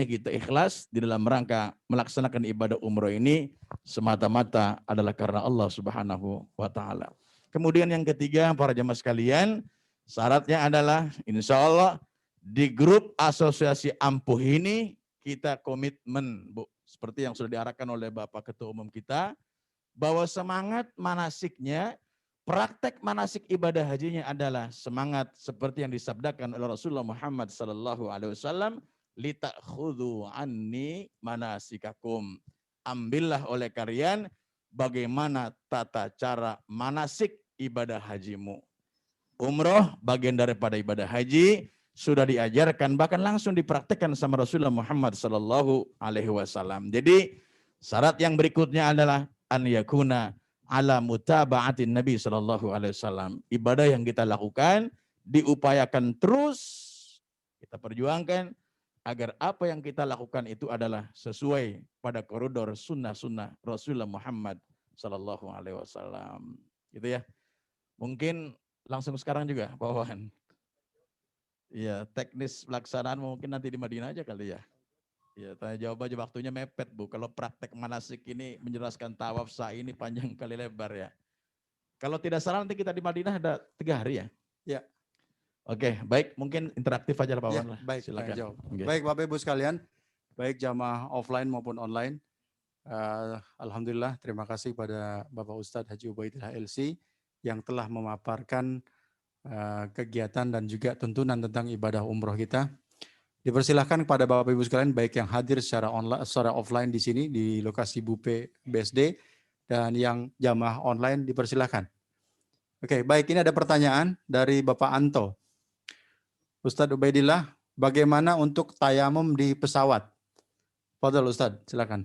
kita ikhlas di dalam rangka melaksanakan ibadah umroh ini semata-mata adalah karena Allah Subhanahu wa taala. Kemudian yang ketiga, para jemaah sekalian, syaratnya adalah insya Allah di grup asosiasi Ampuh ini kita komitmen, Bu, seperti yang sudah diarahkan oleh Bapak Ketua Umum kita, bahwa semangat manasiknya, praktek manasik ibadah hajinya adalah semangat seperti yang disabdakan oleh Rasulullah Muhammad SAW, litakhudhu anni manasikakum. Ambillah oleh kalian bagaimana tata cara manasik ibadah hajimu. Umroh bagian daripada ibadah haji, sudah diajarkan, bahkan langsung dipraktekkan sama Rasulullah Muhammad SAW. Jadi syarat yang berikutnya adalah an yakuna ala mutaba'atin Nabi SAW. Ibadah yang kita lakukan diupayakan terus kita perjuangkan agar apa yang kita lakukan itu adalah sesuai pada koridor sunnah-sunnah Rasulullah Muhammad SAW. Gitu ya. Mungkin langsung sekarang juga, Pak Wawan. Iya, teknis pelaksanaan mungkin nanti di Madinah aja kali ya. Iya, tanya jawab aja, waktunya mepet, Bu. Kalau praktek manasik ini menjelaskan tawaf sa'i ini panjang kali lebar ya. Kalau tidak salah nanti kita di Madinah ada 3 hari ya? Ya. Oke, baik. Mungkin interaktif aja Pak Wan. Ya, baik, silakan. jawab. Okay. Baik Bapak Ibu sekalian, baik jamaah offline maupun online. Alhamdulillah, terima kasih pada Bapak Ustadz Haji Ubaidillah LC yang telah memaparkan kegiatan dan juga tuntunan tentang ibadah umroh kita. Dipersilahkan kepada Bapak Ibu sekalian, baik yang hadir secara online, secara offline di sini di lokasi BUPE BSD dan yang jamaah online dipersilahkan. Oke, baik, ini ada pertanyaan dari Bapak Anto. Ustadz Ubaidillah, bagaimana untuk tayamum di pesawat? Fadhil Ustadz, silakan.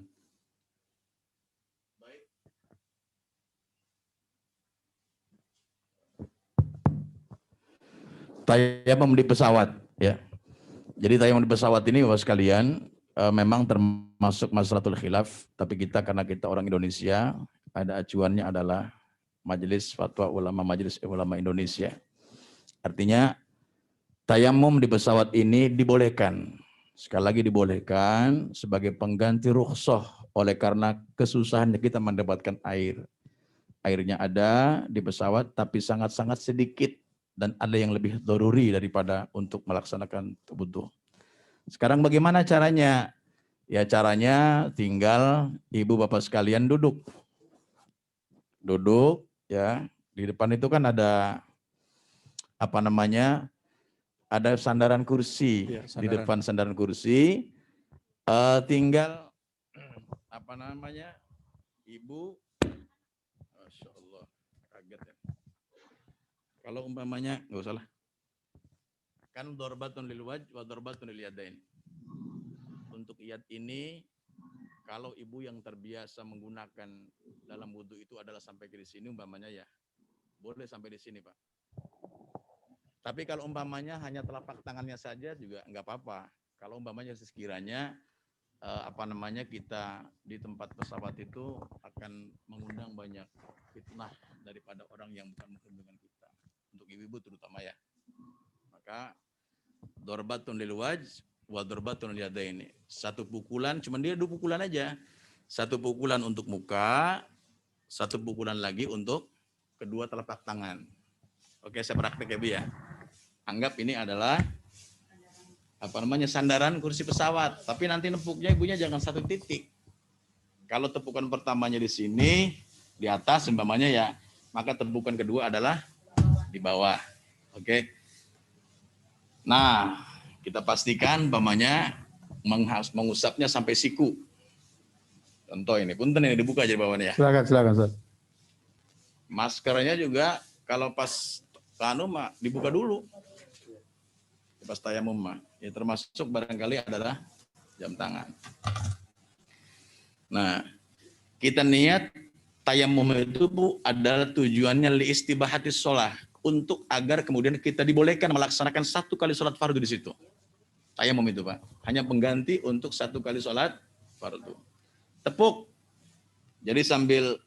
Tayamum di pesawat, ya. Jadi tayamum di pesawat ini Bapak sekalian memang termasuk masalatul khilaf, tapi kita karena kita orang Indonesia, ada acuannya adalah Majelis Fatwa Ulama Majelis Ulama Indonesia. Artinya tayamum di pesawat ini dibolehkan. Sekali lagi dibolehkan sebagai pengganti rukhsah oleh karena kesusahannya kita mendapatkan air. Airnya ada di pesawat tapi sangat-sangat sedikit. Dan ada yang lebih doruri daripada untuk melaksanakan wudu. Sekarang bagaimana caranya? Ya caranya tinggal ibu bapak sekalian duduk. Duduk ya. Di depan itu kan ada ada sandaran kursi. Ya, sandaran. Di depan sandaran kursi tinggal ibu, Masya Allah, kaget ya. Kalau umpamanya, nggak usah lah. Kan dorbatun lil wajh wa dorbatun lil yadain. Untuk iyad ini, kalau ibu yang terbiasa menggunakan dalam wudhu itu adalah sampai ke sini umpamanya ya, boleh sampai di sini Pak. Tapi kalau umpamanya hanya telapak tangannya saja juga nggak apa-apa. Kalau umpamanya sekiranya kita di tempat pesawat itu akan mengundang banyak fitnah daripada orang yang bukan muslim dengan kita. Untuk ibu-ibu terutama ya. Maka dorbatun lil wajh wa dorbatun lil yadaini. Satu pukulan, cuman dia 2 pukulan aja. 1 pukulan untuk muka, 1 pukulan lagi untuk kedua telapak tangan. Oke, saya praktek ya Bu ya. anggap ini adalah sandaran kursi pesawat, tapi nanti nepuknya ibunya jangan satu titik. Kalau tepukan pertamanya di sini, di atas umpamanya ya, maka tepukan kedua adalah di bawah. Oke. Nah, kita pastikan umpamanya mengusapnya sampai siku. Contoh ini, punten ini dibuka aja bawahnya ya. Silakan, Ustaz. Maskernya juga kalau pas dibuka dulu. Pas tayamum mah. Ya termasuk barangkali adalah jam tangan. Nah, kita niat tayamum itu Bu adalah tujuannya li istibahatis sholah, untuk agar kemudian kita dibolehkan melaksanakan 1 kali sholat fardu di situ. Tayamum itu Pak, hanya pengganti untuk 1 kali sholat fardu. Tepuk. Jadi sambil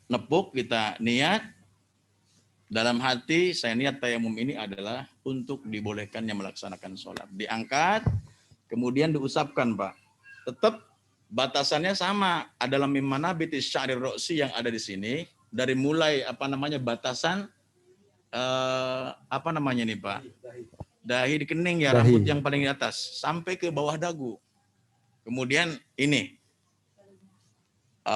nepuk kita niat dalam hati, saya niat tayamum ini adalah untuk dibolehkannya melaksanakan sholat. Diangkat, kemudian diusapkan Pak. Tetap batasannya sama, adalah mimana bitis sya'rir roksi yang ada di sini, dari mulai batasan Pak, dahi di kening ya, rambut yang paling di atas sampai ke bawah dagu. Kemudian ini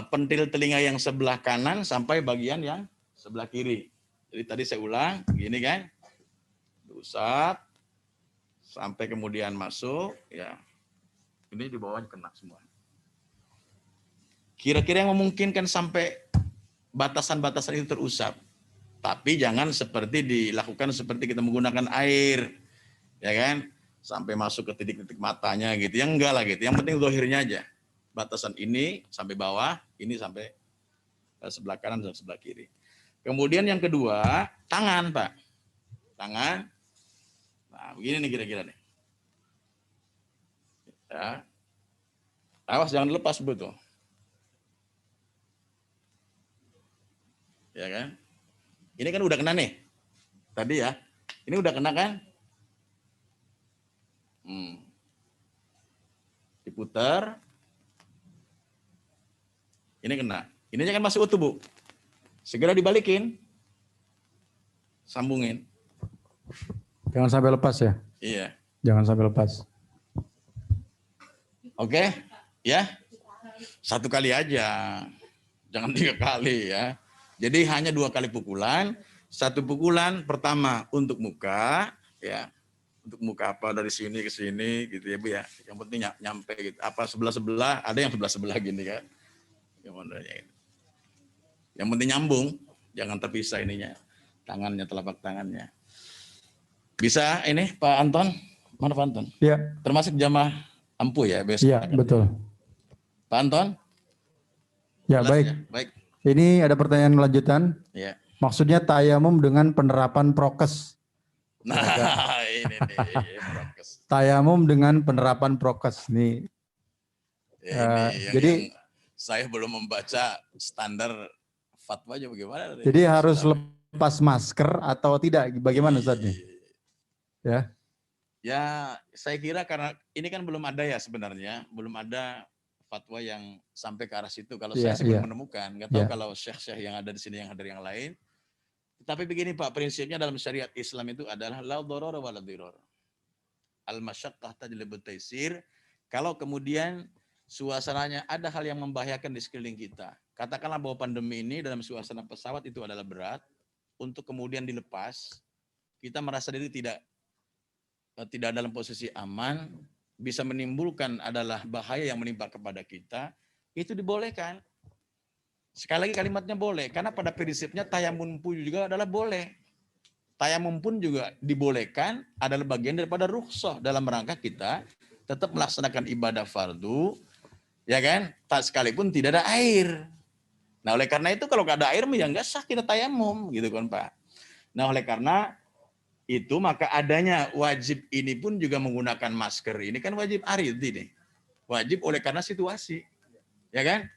pentil telinga yang sebelah kanan sampai bagian yang sebelah kiri. Jadi tadi saya ulang, gini kan, diusap sampai kemudian masuk, ya ini di bawahnya kena semua. Kira-kira yang memungkinkan sampai batasan-batasan itu terusap. Tapi jangan seperti dilakukan seperti kita menggunakan air. Ya kan? Sampai masuk ke titik-titik matanya gitu. Yang enggak lah gitu. Yang penting zahirnya aja. Batasan ini sampai bawah, ini sampai sebelah kanan dan sebelah kiri. Kemudian yang kedua, tangan Pak. Tangan. Nah begini nih kira-kira nih. Ya. Awas jangan lepas betul. Ya kan? Ini kan udah kena nih. Tadi ya. Ini udah kena kan? Diputar. Ini kena. Ininya kan masih utuh, Bu. Segera dibalikin. Sambungin. Jangan sampai lepas ya. Iya. Jangan sampai lepas. Oke? Ya. 1 kali aja. Jangan 3 kali ya. Jadi hanya 2 kali pukulan. 1 pukulan pertama untuk muka, ya, untuk muka apa dari sini ke sini, gitu ya Bu ya. Yang penting nyampe gitu. Apa sebelah-sebelah, ada yang sebelah-sebelah gini kan. Yang penting nyambung, jangan terpisah ininya, tangannya, telapak tangannya. Bisa ini Pak Anton, mana Pak Anton? Iya. Termasuk jamaah ampuh ya besok. Iya, betul. Pak Anton? Ya, baik. Ya? Baik. Ini ada pertanyaan lanjutan. Ya. Maksudnya tayamum dengan penerapan prokes. Nah, ini nih prokes. Tayamum dengan penerapan prokes nih. Jadi saya belum membaca standar fatwanya bagaimana. Jadi harus lepas masker atau tidak? Bagaimana Ustaz nih? Ya. Ya, saya kira karena ini kan belum ada ya sebenarnya, belum ada fatwa yang sampai ke arah situ. Kalau saya sih belum menemukan, nggak tahu kalau syekh-syekh yang ada di sini yang ada yang lain. Tapi begini Pak, prinsipnya dalam syariat Islam itu adalah la dharara wa la dhirar. Al-masyaqqah tajlibut taysir. Kalau kemudian suasananya ada hal yang membahayakan di sekeliling kita. Katakanlah bahwa pandemi ini dalam suasana pesawat itu adalah berat, untuk kemudian dilepas, kita merasa diri tidak dalam posisi aman, bisa menimbulkan adalah bahaya yang menimpa kepada kita, itu dibolehkan. Sekali lagi kalimatnya boleh, karena pada prinsipnya tayamum pun juga adalah boleh. Tayamum pun juga dibolehkan, adalah bagian daripada rukhsah dalam rangka kita tetap melaksanakan ibadah fardu, ya kan? Tak sekalipun tidak ada air. Nah oleh karena itu kalau nggak ada air, ya nggak sah kita tayamum, gitu kan Pak. Nah oleh karena itu maka adanya wajib ini pun juga menggunakan masker. Ini kan wajib arid ini. Wajib oleh karena situasi. Ya kan?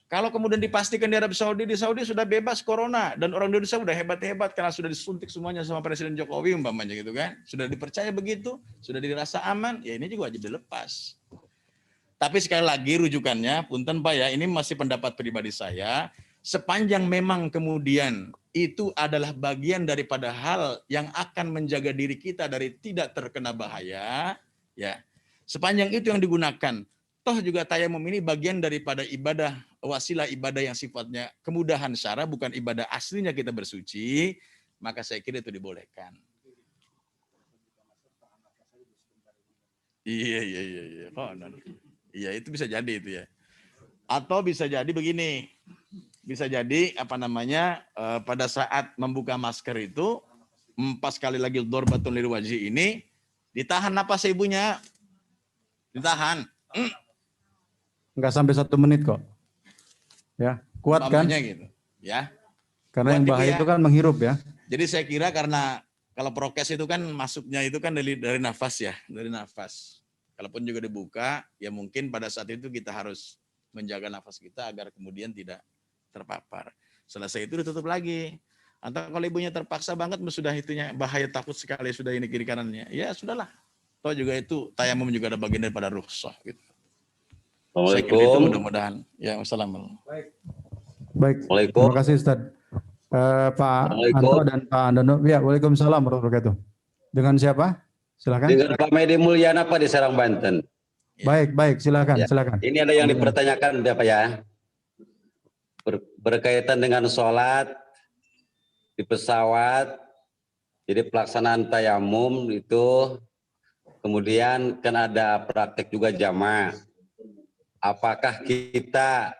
Kalau kemudian dipastikan di Saudi sudah bebas corona dan orang Indonesia sudah hebat-hebat karena sudah disuntik semuanya sama Presiden Jokowi umpamanya gitu kan. Sudah dipercaya begitu, sudah dirasa aman, ya ini juga wajib dilepas. Tapi sekali lagi rujukannya, punten Pak ya, ini masih pendapat pribadi saya, sepanjang memang kemudian itu adalah bagian daripada hal yang akan menjaga diri kita dari tidak terkena bahaya, ya. Sepanjang itu yang digunakan. Toh juga tayamum ini bagian daripada ibadah, wasilah ibadah yang sifatnya kemudahan syara, bukan ibadah aslinya kita bersuci, maka saya kira itu dibolehkan. Iya. Oh, iya, itu bisa jadi itu ya. Atau bisa jadi begini. Bisa jadi pada saat membuka masker itu pas sekali lagi dorbatun lil wajhi ini ditahan napas ibunya. Ditahan. Enggak sampai 1 menit kok. Ya, kuat kan? Gitu. Ya. Karena yang bahaya itu kan menghirup ya. Jadi saya kira karena kalau prokes itu kan masuknya itu kan dari nafas ya, dari nafas. Kalaupun juga dibuka, ya mungkin pada saat itu kita harus menjaga nafas kita agar kemudian tidak terpapar. Selesai itu ditutup lagi. Atau kalau ibunya terpaksa banget sudah itunya bahaya, takut sekali sudah ini kiri kanannya, ya sudahlah. Toh juga itu tayamum juga ada bagian daripada rukhsah gitu. Saya kira itu mudah-mudahan. Ya, wassalamualaikum. Baik. Terima kasih Ustaz. Pak Anto dan Pak Andono. Ya, waalaikumsalam warahmatullahi wabarakatuh. Dengan siapa? Silakan. Dengan Pak Medi Mulyana Pak di Serang Banten. Baik, silakan, Ya. silakan. Ini ada yang dipertanyakan Bapak ya. Berkaitan dengan sholat di pesawat. Jadi pelaksanaan tayamum itu kemudian kan ada praktek juga jamaah. Apakah kita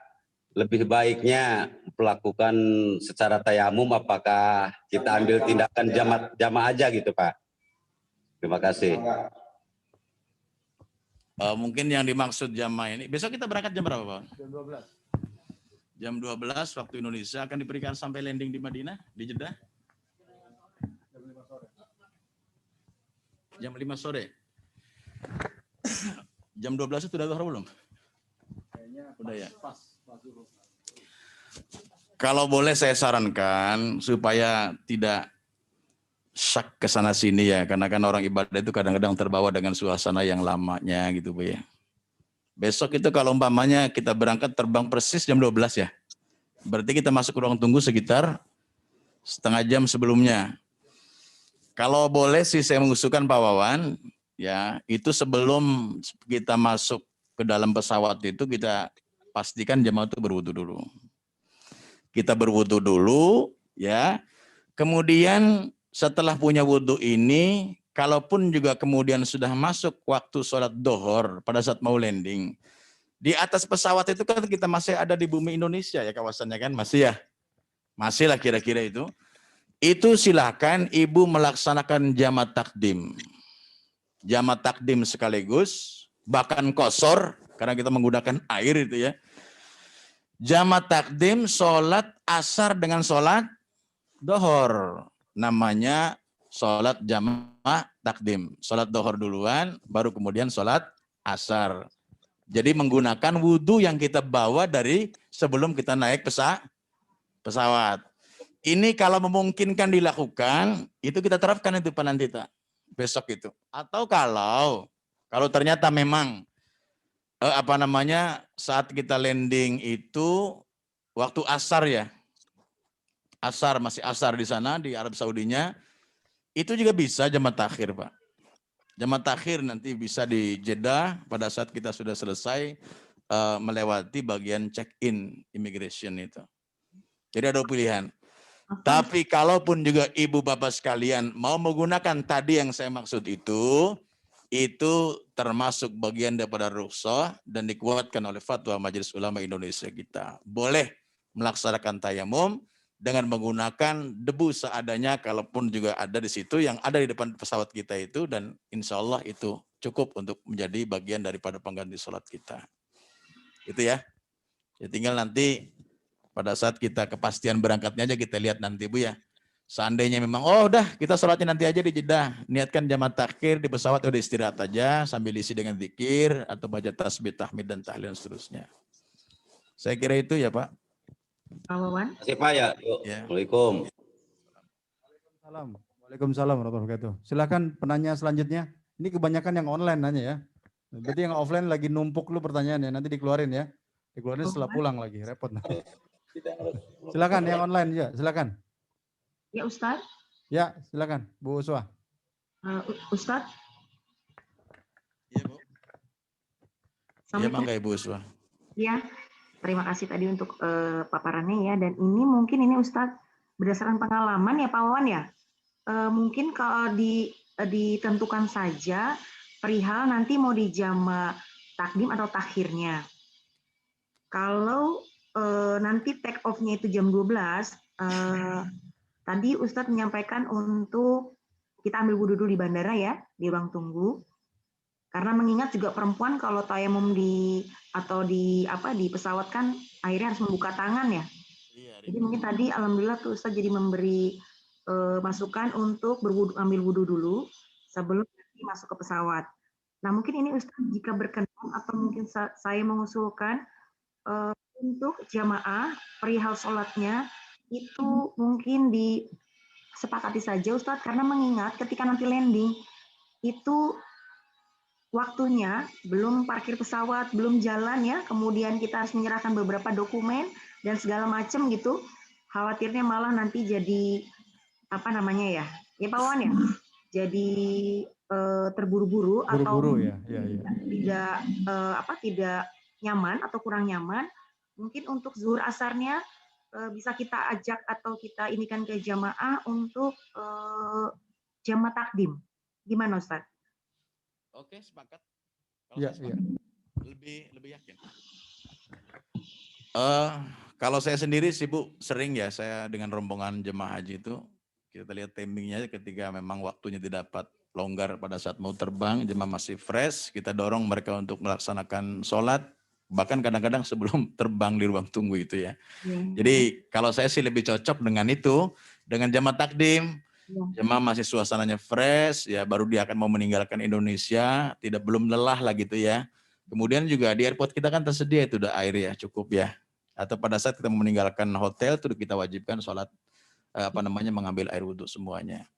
lebih baiknya melakukan secara tayamum, apakah kita ambil tindakan jamaah aja gitu Pak? Terima kasih. Mungkin yang dimaksud jamaah ini, besok kita berangkat jam berapa Pak? Jam 12. Jam 12 waktu Indonesia akan diberikan sampai landing di Madinah, di Jeddah? Jam 5 sore. Jam 12 itu udah zuhur belum? Udah ya. Kalau boleh saya sarankan supaya tidak syak ke sana sini ya, karena kan orang ibadah itu kadang-kadang terbawa dengan suasana yang lamanya gitu Bu ya. Besok itu kalau umpamanya kita berangkat terbang persis jam 12 ya. Berarti kita masuk ke ruang tunggu sekitar setengah jam sebelumnya. Kalau boleh sih saya mengusulkan Pak Wawan, ya itu sebelum kita masuk ke dalam pesawat itu kita pastikan jemaah itu berwudu dulu. Kita berwudu dulu, ya. Kemudian setelah punya wudu ini, kalaupun juga kemudian sudah masuk waktu sholat dohor pada saat mau landing, di atas pesawat itu kan kita masih ada di bumi Indonesia ya kawasannya kan, masih ya, masih lah kira-kira itu. Itu silakan ibu melaksanakan jamat takdim. Jamat takdim sekaligus, bahkan kosor, karena kita menggunakan air itu ya. Jamat takdim sholat asar dengan sholat dohor. Namanya sholat jamat takdim. Sholat dohor duluan, baru kemudian sholat asar. Jadi menggunakan wudhu yang kita bawa dari sebelum kita naik pesawat. Ini kalau memungkinkan dilakukan, itu kita terapkan itu penantita besok itu. Atau kalau ternyata memang saat kita landing itu waktu asar ya, masih asar di sana di Arab Saudinya, itu juga bisa jamat takhir Pak. Jamat takhir nanti bisa di Jeddah pada saat kita sudah selesai melewati bagian check-in immigration itu. Jadi ada pilihan. Tapi kalaupun juga ibu bapak sekalian mau menggunakan tadi yang saya maksud itu termasuk bagian daripada rukhsah dan dikuatkan oleh fatwa Majelis Ulama Indonesia kita. Boleh melaksanakan tayamum dengan menggunakan debu seadanya, kalaupun juga ada di situ yang ada di depan pesawat kita itu, dan insya Allah itu cukup untuk menjadi bagian daripada pengganti sholat kita. Itu ya. Ya tinggal nanti pada saat kita kepastian berangkatnya aja kita lihat nanti Bu ya. Seandainya memang, udah kita sholatnya nanti aja di Jeddah. Niatkan jamat takhir di pesawat, udah istirahat aja sambil isi dengan zikir atau baca tasbih, tahmid dan tahlil dan seterusnya. Saya kira itu ya Pak. Pak Wawan. Terima kasih Pak ya. Assalamualaikum. Waalaikumsalam warahmatullahi wabarakatuh. Silakan penanya selanjutnya. Ini kebanyakan yang online nanya ya. Berarti yang offline lagi numpuk lu pertanyaannya, nanti dikeluarin ya. Dikeluarin setelah pulang lagi, repot. Silakan yang online ya, silakan. Ya Ustadz. Ya, silakan Bu Uswa. Ustadz. Iya, Bu. Iya, Mangga Ibu Uswa. Ya, terima kasih tadi untuk paparannya ya. Dan ini mungkin ini Ustadz berdasarkan pengalaman ya Pak Wawan ya. Mungkin kalau ditentukan saja perihal nanti mau di jama takdim atau takhirnya. Kalau nanti take off-nya itu jam 12, tadi Ustadz menyampaikan untuk kita ambil wudhu dulu di bandara ya, di ruang tunggu. Karena mengingat juga perempuan kalau tayamum di pesawat kan akhirnya harus membuka tangan ya. Jadi mungkin tadi alhamdulillah tuh Ustadz jadi memberi masukan untuk ambil wudhu dulu sebelum masuk ke pesawat. Nah mungkin ini Ustadz jika berkenan atau mungkin saya mengusulkan untuk jamaah perihal sholatnya itu mungkin disepakati saja Ustadz, karena mengingat ketika nanti landing itu waktunya belum parkir pesawat, belum jalan ya, kemudian kita harus menyerahkan beberapa dokumen dan segala macam gitu, khawatirnya malah nanti jadi apa namanya ya Pak Wawan ya, jadi terburu-buru atau ya. tidak nyaman atau kurang nyaman. Mungkin untuk zuhur asarnya bisa kita ajak atau kita inikan ke jamaah untuk jamaah takdim. Gimana Ustaz? Oke, sepakat. Iya. Lebih yakin. Kalau saya sendiri sih Bu, sering ya saya dengan rombongan jemaah haji itu kita lihat timingnya ketika memang waktunya didapat longgar pada saat mau terbang, jemaah masih fresh, kita dorong mereka untuk melaksanakan sholat, bahkan kadang-kadang sebelum terbang di ruang tunggu itu ya. Jadi kalau saya sih lebih cocok dengan itu, dengan jamaah takdim, jemaah masih suasananya fresh, ya baru dia akan mau meninggalkan Indonesia, belum lelah lah gitu ya. Kemudian juga di airport kita kan tersedia itu udah air ya, cukup ya. Atau pada saat kita mau meninggalkan hotel, itu kita wajibkan sholat, mengambil air wudhu semuanya.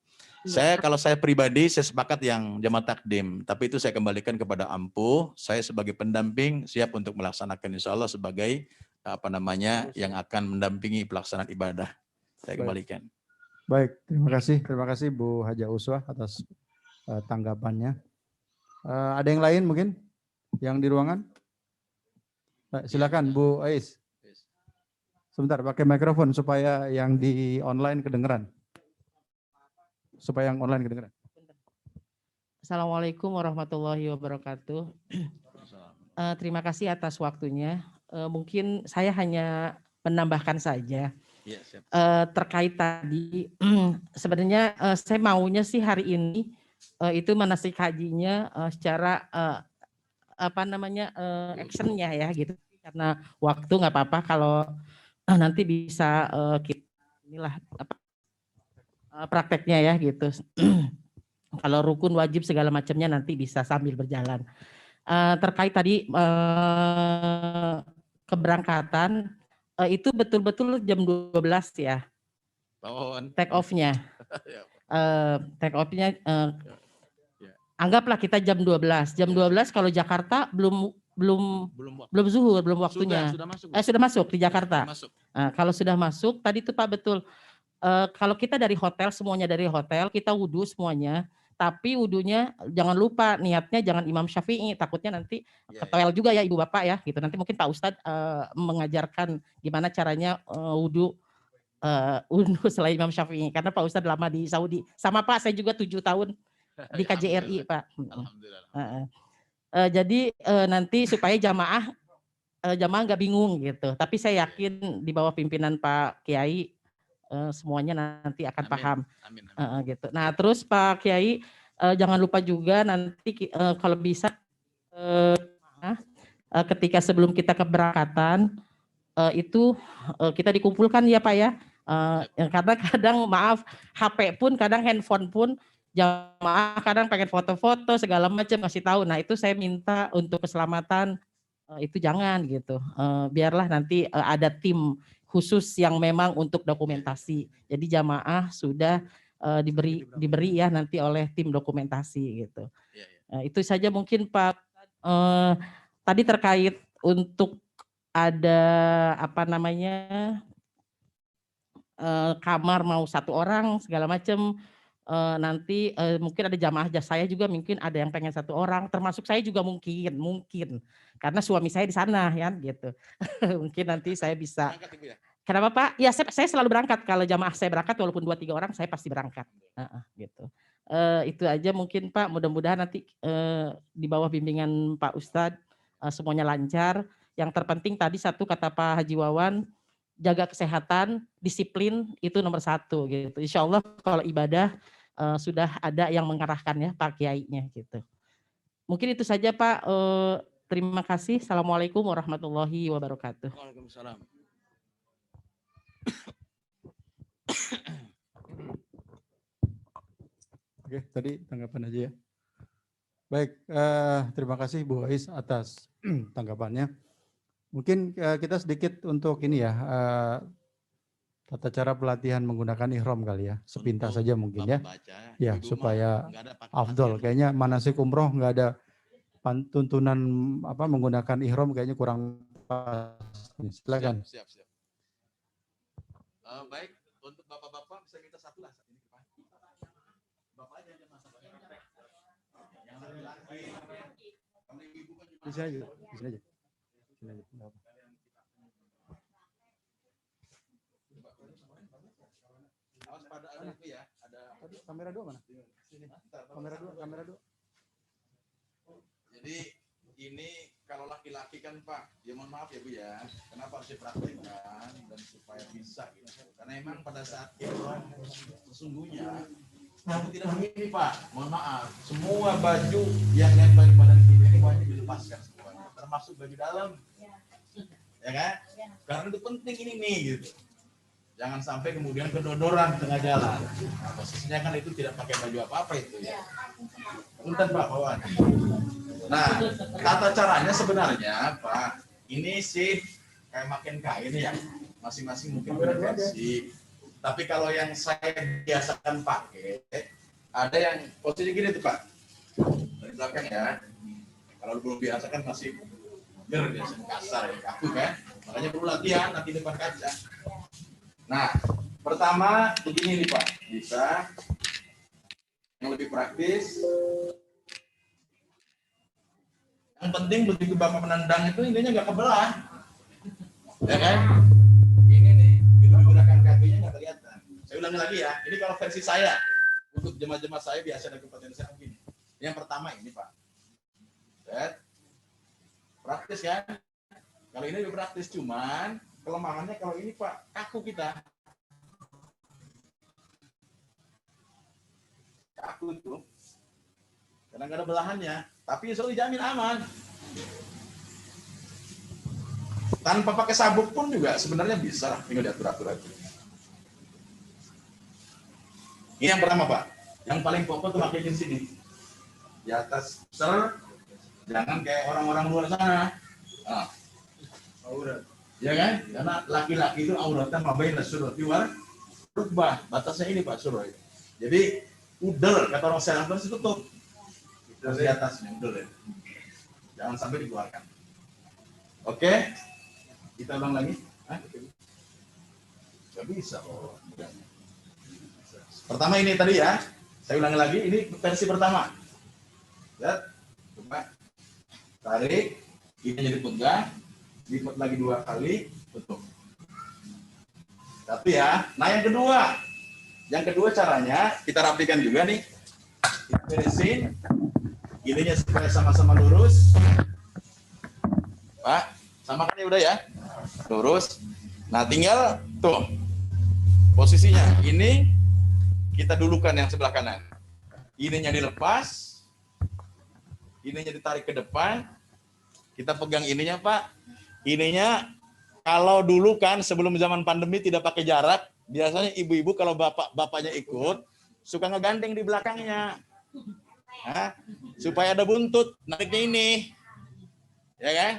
Kalau saya pribadi, saya sepakat yang jamaah takdim, tapi itu saya kembalikan kepada Ampuh. Saya sebagai pendamping siap untuk melaksanakan insya Allah sebagai yang akan mendampingi pelaksanaan ibadah. Saya kembalikan. Baik, terima kasih Bu Haja Uswa atas tanggapannya. Ada yang lain mungkin yang di ruangan? Silakan Bu Ais. Sebentar, pakai mikrofon supaya yang di online kedengeran. Assalamualaikum warahmatullahi wabarakatuh. Terima kasih atas waktunya. Mungkin saya hanya menambahkan saja. Ya, siap. Terkait tadi, sebenarnya saya maunya sih hari ini itu manasik hajinya secara actionnya ya gitu. Karena waktu nggak apa-apa kalau nanti bisa kita inilah prakteknya ya gitu. Kalau rukun wajib segala macamnya nanti bisa sambil berjalan. Terkait tadi keberangkatan itu betul-betul jam 12 ya. Take off-nya. Take off-nya anggaplah kita jam 12. Jam 12 kalau Jakarta belum zuhur, belum waktunya. Sudah masuk di Jakarta. Kalau sudah masuk, tadi itu Pak betul. Kalau kita dari hotel, semuanya dari hotel, kita wudhu semuanya. Tapi wudhunya jangan lupa niatnya jangan Imam Syafi'i, takutnya nanti ketewel juga ya Ibu Bapak ya gitu. Nanti mungkin Pak Ustadz mengajarkan gimana caranya wudhu selain Imam Syafi'i, karena Pak Ustadz lama di Saudi. Sama Pak, saya juga 7 tahun di KJRI Pak. Jadi nanti supaya jamaah nggak bingung gitu. Tapi saya yakin di bawah pimpinan Pak Kiai semuanya nanti akan paham. Gitu. Nah terus Pak Kiai jangan lupa juga nanti kalau bisa ketika sebelum kita keberangkatan itu kita dikumpulkan ya Pak ya. Karena kadang maaf HP pun kadang handphone pun jamaah kadang pengen foto-foto segala macam ngasih tahu. Nah itu saya minta untuk keselamatan itu jangan gitu. Biarlah nanti ada tim khusus yang memang untuk dokumentasi. Jadi jamaah sudah diberi ya nanti oleh tim dokumentasi gitu. Itu saja mungkin Pak. Tadi terkait untuk ada kamar mau 1 orang segala macam. Nanti mungkin ada jamaah saya juga mungkin ada yang pengen 1 orang, termasuk saya juga mungkin karena suami saya di sana ya gitu. Mungkin nanti saya bisa. Kenapa Pak? Ya saya selalu berangkat kalau jamaah saya berangkat walaupun 2-3 orang saya pasti berangkat. Gitu. Itu aja mungkin Pak, mudah-mudahan nanti di bawah bimbingan Pak Ustadz semuanya lancar. Yang terpenting tadi satu kata Pak Haji Wawan, jaga kesehatan, disiplin itu nomor 1 gitu. Insya Allah kalau ibadah sudah ada yang mengarahkan ya Pak Kiainya gitu. Mungkin itu saja Pak. Terima kasih. Assalamualaikum warahmatullahi wabarakatuh. Waalaikumsalam. Oke, tadi tanggapan aja ya. Baik, terima kasih Bu Ais atas tanggapannya. Mungkin kita sedikit untuk ini ya, tata cara pelatihan menggunakan ihram kali ya, sepintas saja mungkin ya. Ya, supaya afdol. Kayaknya manasik umroh nggak ada tuntunan apa menggunakan ihram kayaknya kurang pas. Silakan. Siap. Baik, untuk bapak-bapak bisa minta 1 lah. Bapak aja masalah. Yang laki-laki, ibu kan juga. Bisa aja. Awas pada ada itu ya, ada kamera 2 mana? Sini. Kamera 2. Jadi ini kalau laki-laki kan Pak, ya mohon maaf ya Bu ya, kenapa harus dipraktikkan dan supaya bisa gitu. Karena emang pada saat ihram sesungguhnya itu tidak begini Pak, mohon maaf. Semua baju yang nempel badan kita ini wajib dilepaskan semuanya, termasuk baju dalam. Ya kan? Karena itu penting ini nih gitu. Jangan sampai kemudian kedodoran tengah jalan. Nah, posisinya kan itu tidak pakai baju apa-apa itu ya. Punten Pak Wawan. Nah, tata caranya sebenarnya Pak, ini sih kayak makin kain ya. Masing-masing mungkin berversi. Tapi kalau yang saya biasakan pakai, ada yang posisi gini tuh Pak. Dari belakang ya. Kalau belum biasa kan masih biasanya kasar ya, kaku kan. Makanya perlu latihan nanti depan kaca. Nah, pertama begini nih Pak, bisa yang lebih praktis. Yang penting begitu Bapak menendang itu ininya nggak kebelah, ya kan? Ini nih, begitu menggunakan kakinya nggak kelihatan. Saya ulangi lagi ya, ini kalau versi saya, untuk jemaah-jemaah saya biasa ada kompetensi begini. Yang pertama ini Pak, lihat, praktis kan? Kalau ini lebih praktis, cuman kelemahannya kalau ini Pak, kaku kita. Kaku itu. Karena nggak ada belahannya. Tapi selalu dijamin aman. Tanpa pakai sabuk pun juga sebenarnya bisa. Tinggal diatur-atur aja. Ini yang pertama Pak. Yang paling pokok tuh pakai di sini. Di atas ser. Jangan kayak orang-orang luar sana. Nah. Aurat. Ya kan? Karena laki-laki itu auratnya mabaina surati wal rukbah. Batasnya ini Pak Suroy. Jadi udel kata orang Serang itu tutup. Terus di atasnya udel ya. Jangan sampai dikeluarkan. Oke. Kita ulang lagi. Gak bisa. Pertama ini tadi ya. Saya ulangi lagi. Ini versi pertama. Lihat. Coba. Tarik. Ini jadi pegang. Lipat lagi 2 kali, tutup. Tapi ya, nah yang kedua caranya kita rapikan juga nih. Kita beresin, ininya supaya sama-sama lurus. Pak, sama kan ya udah ya, lurus. Nah tinggal tuh posisinya. Ini kita dulukan yang sebelah kanan. Ininya dilepas, ininya ditarik ke depan. Kita pegang ininya Pak. Ininya kalau dulu kan sebelum zaman pandemi tidak pakai jarak, biasanya ibu-ibu kalau bapaknya ikut suka ngegandeng di belakangnya. Supaya ada buntut nariknya ini. Ya kan?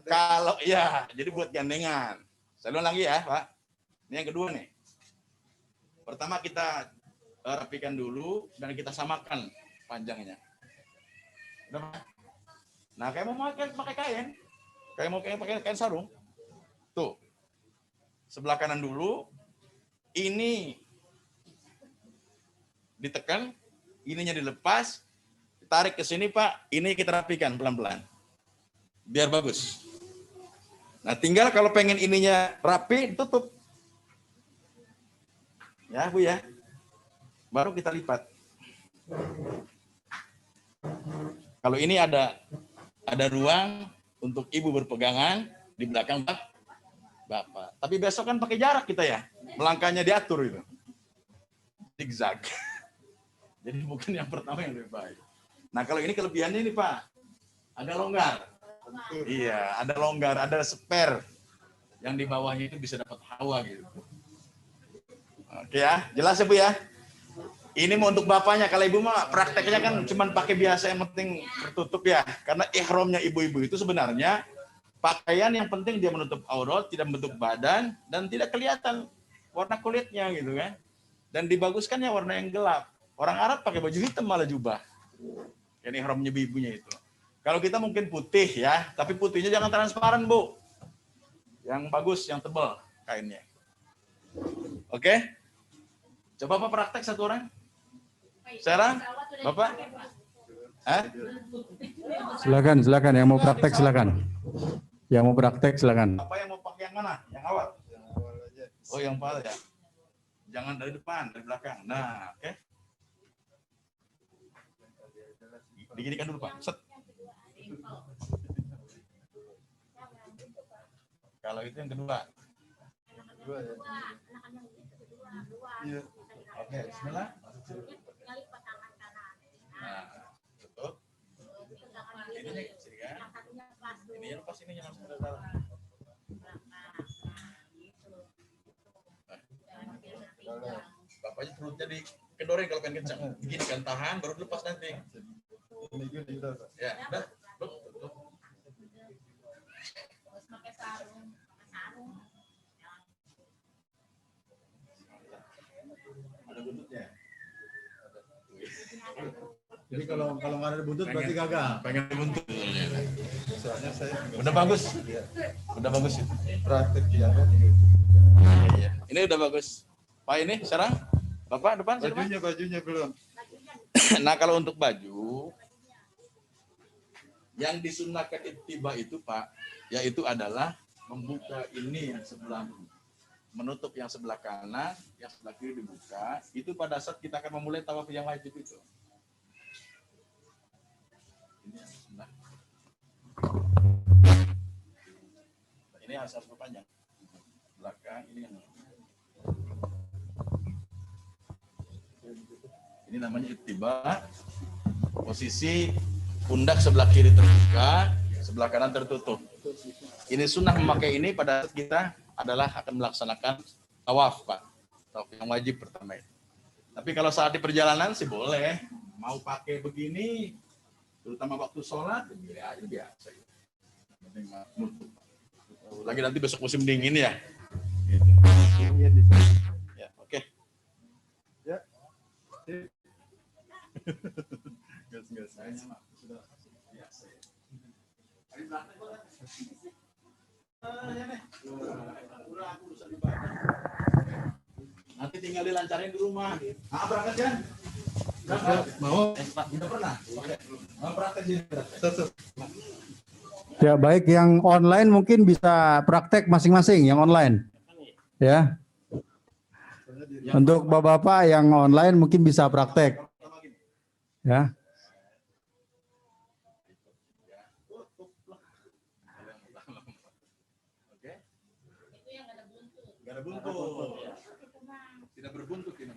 Kalau ya, jadi buat gandengan. Saya ulang lagi ya, Pak. Ini yang kedua nih. Pertama kita rapikan dulu dan kita samakan panjangnya. Nah, kayak mau pakai kain. Kayak mau pakai kain sarung. Tuh. Sebelah kanan dulu. Ini ditekan, ininya dilepas, tarik ke sini Pak, ini kita rapikan pelan-pelan. Biar bagus. Nah, tinggal kalau pengen ininya rapi, tutup. Ya, Bu ya. Baru kita lipat. Kalau ini ada ruang untuk Ibu berpegangan di belakang Bapak. Tapi besok kan pakai jarak kita ya. Melangkahnya diatur itu. Zigzag. Jadi mungkin yang pertama yang lebih baik. Nah, kalau ini kelebihannya ini Pak. Ada longgar. Iya, ada longgar, ada spare. Yang di bawahnya itu bisa dapat hawa gitu. Oke ya, jelas ya Bu ya. Ini mau untuk bapaknya, kalau ibu mah prakteknya kan cuma pakai biasa, yang penting tertutup ya. Karena ihramnya ibu-ibu itu sebenarnya pakaian yang penting dia menutup aurat, tidak membentuk badan, dan tidak kelihatan warna kulitnya gitu kan. Dan dibaguskannya warna yang gelap. Orang Arab pakai baju hitam malah jubah. Ini ihramnya ibunya itu. Kalau kita mungkin putih ya, tapi putihnya jangan transparan Bu. Yang bagus, yang tebal kainnya. Oke? Coba Pak praktek satu orang. Sarah, Bapak? Hah? Silakan yang mau praktek silakan. Yang mau praktek silakan. Apa yang mau pakai yang mana? Yang awal? Oh, yang awal ya. Jangan dari depan, dari belakang. Nah, oke. Diginikan dulu Pak. Set. Kalau itu yang kedua. Oke, bismillah. Nah, tutup. Ininya sini kan? Ini lepas, ininya masuk ke dalam. Bapaknya perutnya dikedoreng kalau pengen kencang. Begini kan, tahan, baru lepas nanti. Ya, udah. Tutup. Ada buntutnya. Jadi kalau nggak ada buntut berarti gagal. Pengen buntut. Udah bagus. Udah bagus itu. Praktek ya. Iya. Ini udah bagus. Pak ini sekarang Bapak depan siapa? Bajunya belum. Nah, kalau untuk baju yang disunahkan ittiba itu Pak, yaitu adalah membuka ini yang sebelah, menutup yang sebelah kanan, yang sebelah kiri dibuka. Itu pada saat kita akan memulai tawaf yang wajib itu. Ini yang sebelah. Ini harus berpanjang. Belakang ini yang. Ini namanya ittiba. Posisi pundak sebelah kiri terbuka, sebelah kanan tertutup. Ini sunnah memakai ini pada saat kita adalah akan melaksanakan tawaf, Pak. Tawaf yang wajib pertama itu. Tapi kalau saat di perjalanan sih boleh. Mau pakai begini, terutama waktu sholat, ya aja biasa. Lagi nanti besok musim dingin ya. Ya, oke. Ya. Nanti tinggal dilancarin di rumah. Berangkat kan? Mau? Udah pernah? Mau praktek jadi praktek. Ya, baik yang online mungkin bisa praktek masing-masing yang online. Ya. Untuk Bapak-bapak yang online mungkin bisa praktek. Ya. Gak ada buntut. Tidak berbuntut ini.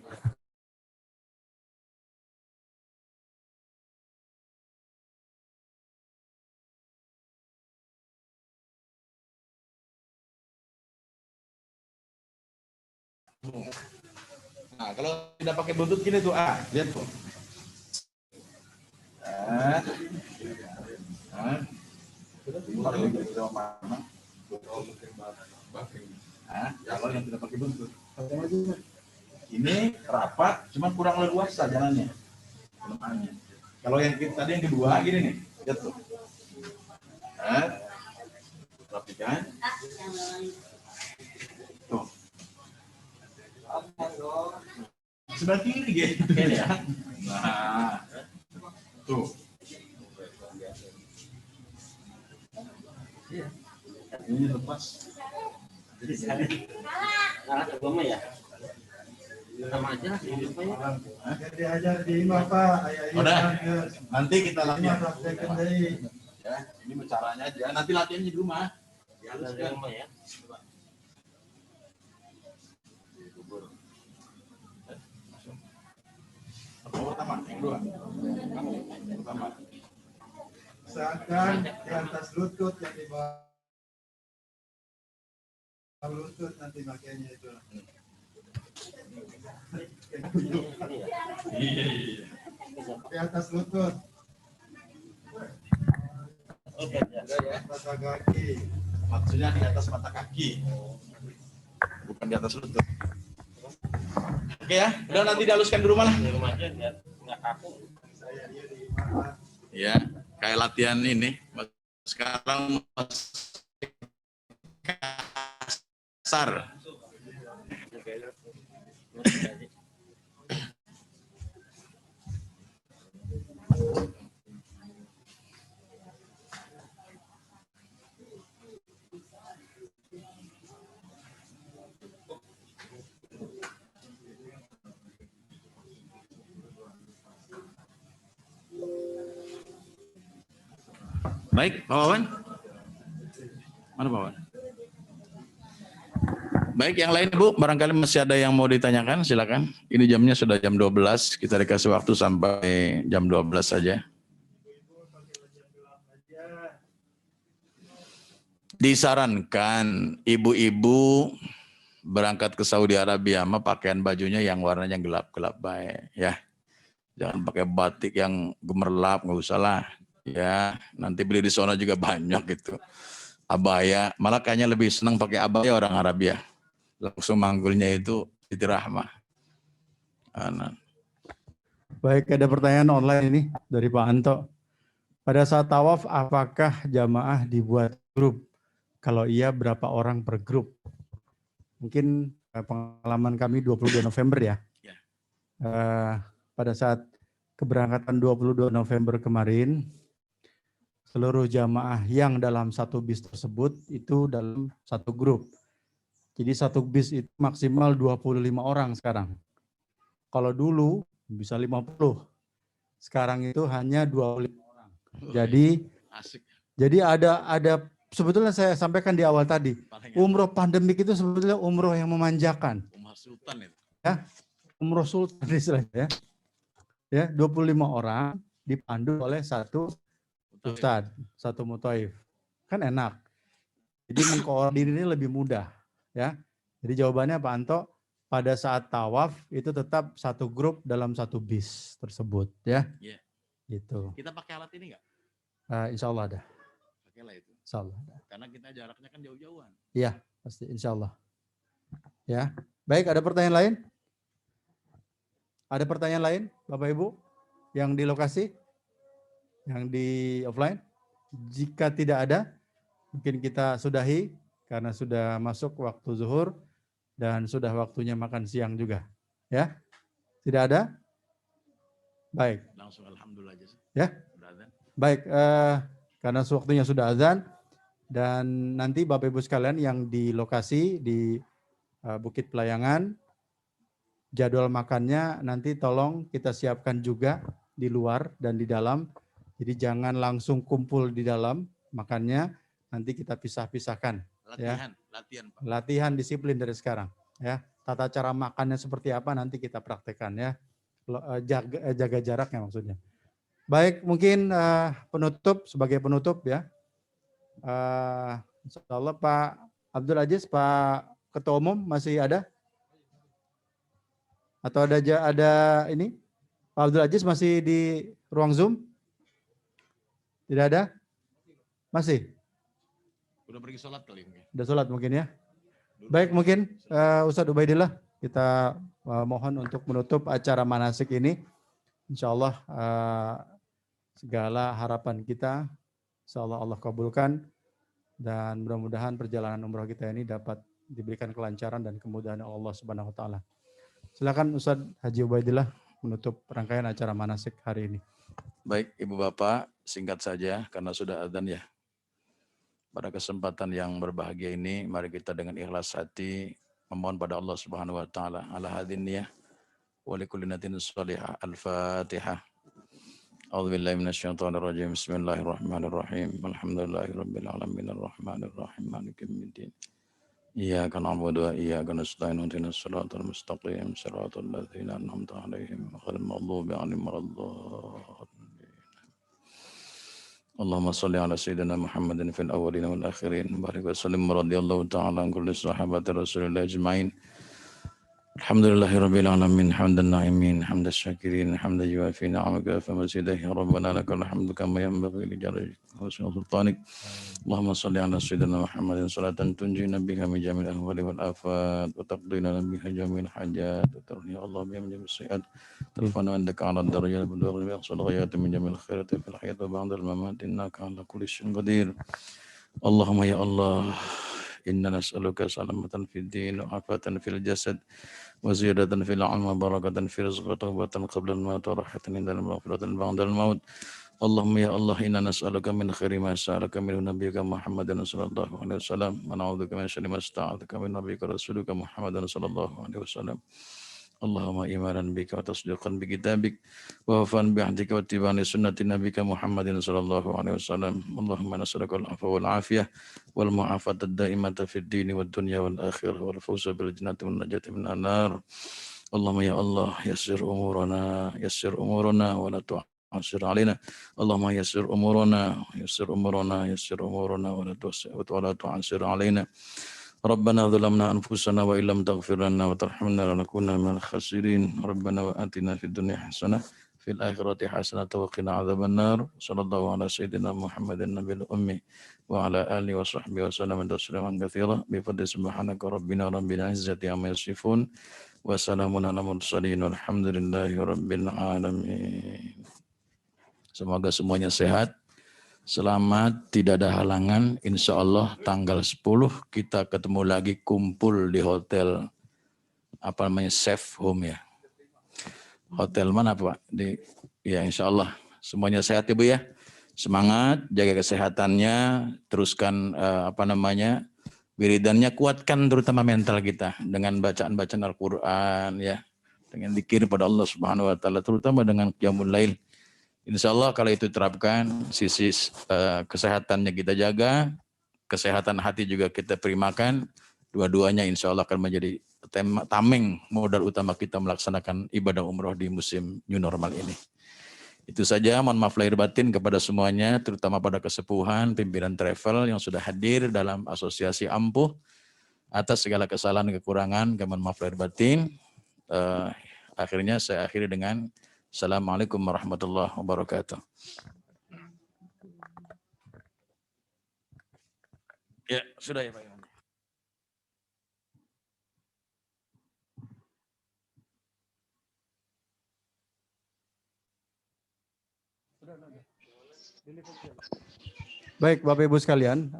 Nah, kalau tidak pakai buntut gini tuh, lihat tuh. Kalau yang tidak pakai buntut, ini rapat, cuma kurang leluasa jalannya. Kalau yang tadi yang kedua gini nih, lihat tuh. Rapikan. Tuh. Sebelah kiri gitu ya. Nah, tuh. Ini lepas. Jadi agama ya. Sama aja diajar di imam Pak. Udah. Nanti kita latihan. Ya, ini caranya aja. Nanti latihannya di rumah. Di rumah ya. Pertama, yang kedua. Pertama. Usahakan di atas lutut yang di bawah lutut nanti makanya itu. Iya. Di atas lutut. Mata kaki. Maksudnya di atas mata kaki. Bukan di atas lutut. Oke ya, udah nanti dihaluskan di rumah lah. Di rumah aja biar nggak kaku. Ya, kayak latihan ini. Sekarang kasar. Baik, Pak Wawan. Mana Pak Wawan? Baik, yang lain Bu, barangkali masih ada yang mau ditanyakan, silakan. Ini jamnya sudah jam 12, kita dikasih waktu sampai jam 12 saja. Disarankan ibu-ibu berangkat ke Saudi Arabia mah pakaian bajunya yang warnanya gelap-gelap baik ya. Jangan pakai batik yang gemerlap, nggak usah lah. Ya, nanti beli di sana juga banyak gitu. Abaya, malah kayaknya lebih senang pakai abaya orang Arabia. Langsung manggulnya itu Siti Rahmah. Baik, ada pertanyaan online ini dari Pak Anto. Pada saat tawaf, apakah jamaah dibuat grup? Kalau iya, berapa orang per grup? Mungkin pengalaman kami 22 November ya. Pada saat keberangkatan 22 November kemarin, seluruh jamaah yang dalam satu bis tersebut itu dalam satu grup. Jadi satu bis itu maksimal 25 orang sekarang. Kalau dulu bisa 50. Sekarang itu hanya 25 orang. Jadi ada sebetulnya saya sampaikan di awal tadi, umroh pandemik itu sebetulnya umroh yang memanjakan. Umroh Sultan itu. Ya, umroh Sultan istilahnya. Ya, 25 orang dipandu oleh satu ustadz, satu mutaif. Kan enak. Jadi mengkoordinir lebih mudah. Ya. Jadi jawabannya Pak Anto, pada saat tawaf itu tetap satu grup dalam satu bis tersebut. Ya. Yeah. Gitu. Kita pakai alat ini nggak? Insya Allah ada. Pakailah itu. Insya Allah ada. Karena kita jaraknya kan jauh-jauhan. Iya, pasti insya Allah. Ya. Baik, ada pertanyaan lain? Ada pertanyaan lain, Bapak Ibu, yang di lokasi? Yang di offline? Jika tidak ada, mungkin kita sudahi karena sudah masuk waktu zuhur dan sudah waktunya makan siang juga. Ya, tidak ada? Baik. Langsung alhamdulillah aja. Ya, baik. Karena waktunya sudah azan dan nanti Bapak Ibu sekalian yang di lokasi di Bukit Pelayangan, jadwal makannya nanti tolong kita siapkan juga di luar dan di dalam. Jadi jangan langsung kumpul di dalam makannya, nanti kita pisah-pisahkan. Latihan, ya. latihan Pak. Latihan disiplin dari sekarang. Ya, tata cara makannya seperti apa nanti kita praktekkan ya. Jaga jaraknya maksudnya. Baik, mungkin penutup sebagai penutup ya. Insya Allah Pak Abdul Aziz, Pak Ketua Umum masih ada? Atau ada ini? Pak Abdul Aziz masih di ruang Zoom? Tidak ada? Masih? Udah pergi sholat kali mungkin. Udah sholat mungkin ya? Baik, mungkin Ustadz Ubaidillah kita mohon untuk menutup acara manasik ini. Insya Allah segala harapan kita, insya Allah Allah kabulkan. Dan mudah-mudahan perjalanan umrah kita ini dapat diberikan kelancaran dan kemudahan Allah Subhanahu wa Ta'ala. Silakan Ustadz Haji Ubaidillah menutup rangkaian acara manasik hari ini. Baik, Ibu Bapak, singkat saja karena sudah adzan ya. Pada kesempatan yang berbahagia ini, mari kita dengan ikhlas hati memohon pada Allah Subhanahu wa taala ala hadin niyah wa likulli niyatin shalihah. Al-Fatihah. A'udzubillahi minasyaitonir rajim. Bismillahirrahmanirrahim. Alhamdulillahirabbil alamin arrahmanir rahim maliki yaumiddin. Iyyaka na'budu wa iyyaka nasta'in ihdinas siratal mustaqim siratal ladzina an'amta 'alaihim ghairil maghdubi 'alaihim waladdallin. Allahumma shalli ala sayyidina Muhammadin fil awwalin wal akhirin. Barik wa sallim radhiyallahu ta'ala an kulli sahabati Rasulillah ajma'in. Alhamdulillahirabbil alamin hamdan na'imin hamdas syakirin hamdan yuafi ni'amaka fa mazidah ya rabbana lakal hamdu kama yanbaghi li jalali husni sultanik. Allahumma shalli ala sayyidina Muhammadin salatan tunjina biha min jamil ahwali wal afat wa taqdina biha jamil hajat wa tarni Allah biha min jamil sayiat tarfana indaka ala darajat wa dughi bi aqsal ghayat min jamil khairati fil hayat wa ba'da al mamat innaka ala kulli syai'in qadir. Allahumma ya Allah inna nas'aluka salamatan fid din wa afatan fil jasad wa ziyadatan fil ilmi wa barakatan fil rizqi wa tawbatan qabla al-maut wa rahatan indal maghfiratan ba'da al-maut. Allahumma ya Allah inna nas'aluka min khairi ma sa'alaka min nabiyyika Muhammadin sallallahu alaihi wasallam wa na'udzubika min syarri ma sta'adzaka min nabiyyika rasulika Muhammadin sallallahu alaihi wasallam. Allahumma imanan bika wa tasdiqan bi kitabik wa wafan bi ahdika wa tibani sunnati nabika Muhammadin sallallahu alaihi wasallam. Allahumma nas'aluka al-'afwa wal 'afiyah wal mu'afata ad-da'imata fid dini wad dunya wal akhirah wal fawza bil jannati wan najati minan nar. Allahumma ya Allah yassir umurana wa la tu'assir alaina. Allahumma yassir umurana wa la tu'assir alaina. Rabbana zalamna anfusana wa illam taghfir lana wa tarhamna lanakunanna minal khasirin. Rabbana wa atina fid dunya hasanah fil akhirati hasanah wa qina adzabannar. Sallallahu ala sayyidina Muhammadin nabiyil ummi wa ala alihi wa sahbihi wa sallam tasliman katsira bi fadli subhanaka rabbina rabbil izzati amma yasifun wa salamun ala mursalin walhamdulillahi rabbil alamin. Semoga semuanya sehat. Selamat, tidak ada halangan. Insya Allah tanggal 10 kita ketemu lagi kumpul di hotel apa namanya Safe Home ya. Hotel mana Pak? Ya insya Allah semuanya sehat ya Bu ya. Semangat, jaga kesehatannya, teruskan wiridannya, kuatkan terutama mental kita dengan bacaan-bacaan Al-Quran ya, dengan zikir pada Allah Subhanahu Wa Taala, terutama dengan qiyamul lail. Insya Allah kalau itu terapkan, sisi kesehatannya kita jaga, kesehatan hati juga kita primakan, dua-duanya insya Allah akan menjadi tameng modal utama kita melaksanakan ibadah umroh di musim new normal ini. Itu saja, mohon maaf lahir batin kepada semuanya, terutama pada kesepuhan, pimpinan travel yang sudah hadir dalam asosiasi Ampuh, atas segala kesalahan dan kekurangan, mohon maaf lahir batin. Akhirnya saya akhiri dengan Assalamualaikum warahmatullahi wabarakatuh. Ya, sudah ya Pak. Baik, Bapak Ibu sekalian.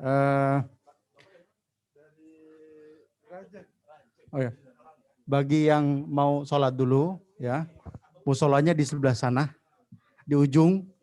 Bagi yang mau sholat dulu, ya, musolanya di sebelah sana, di ujung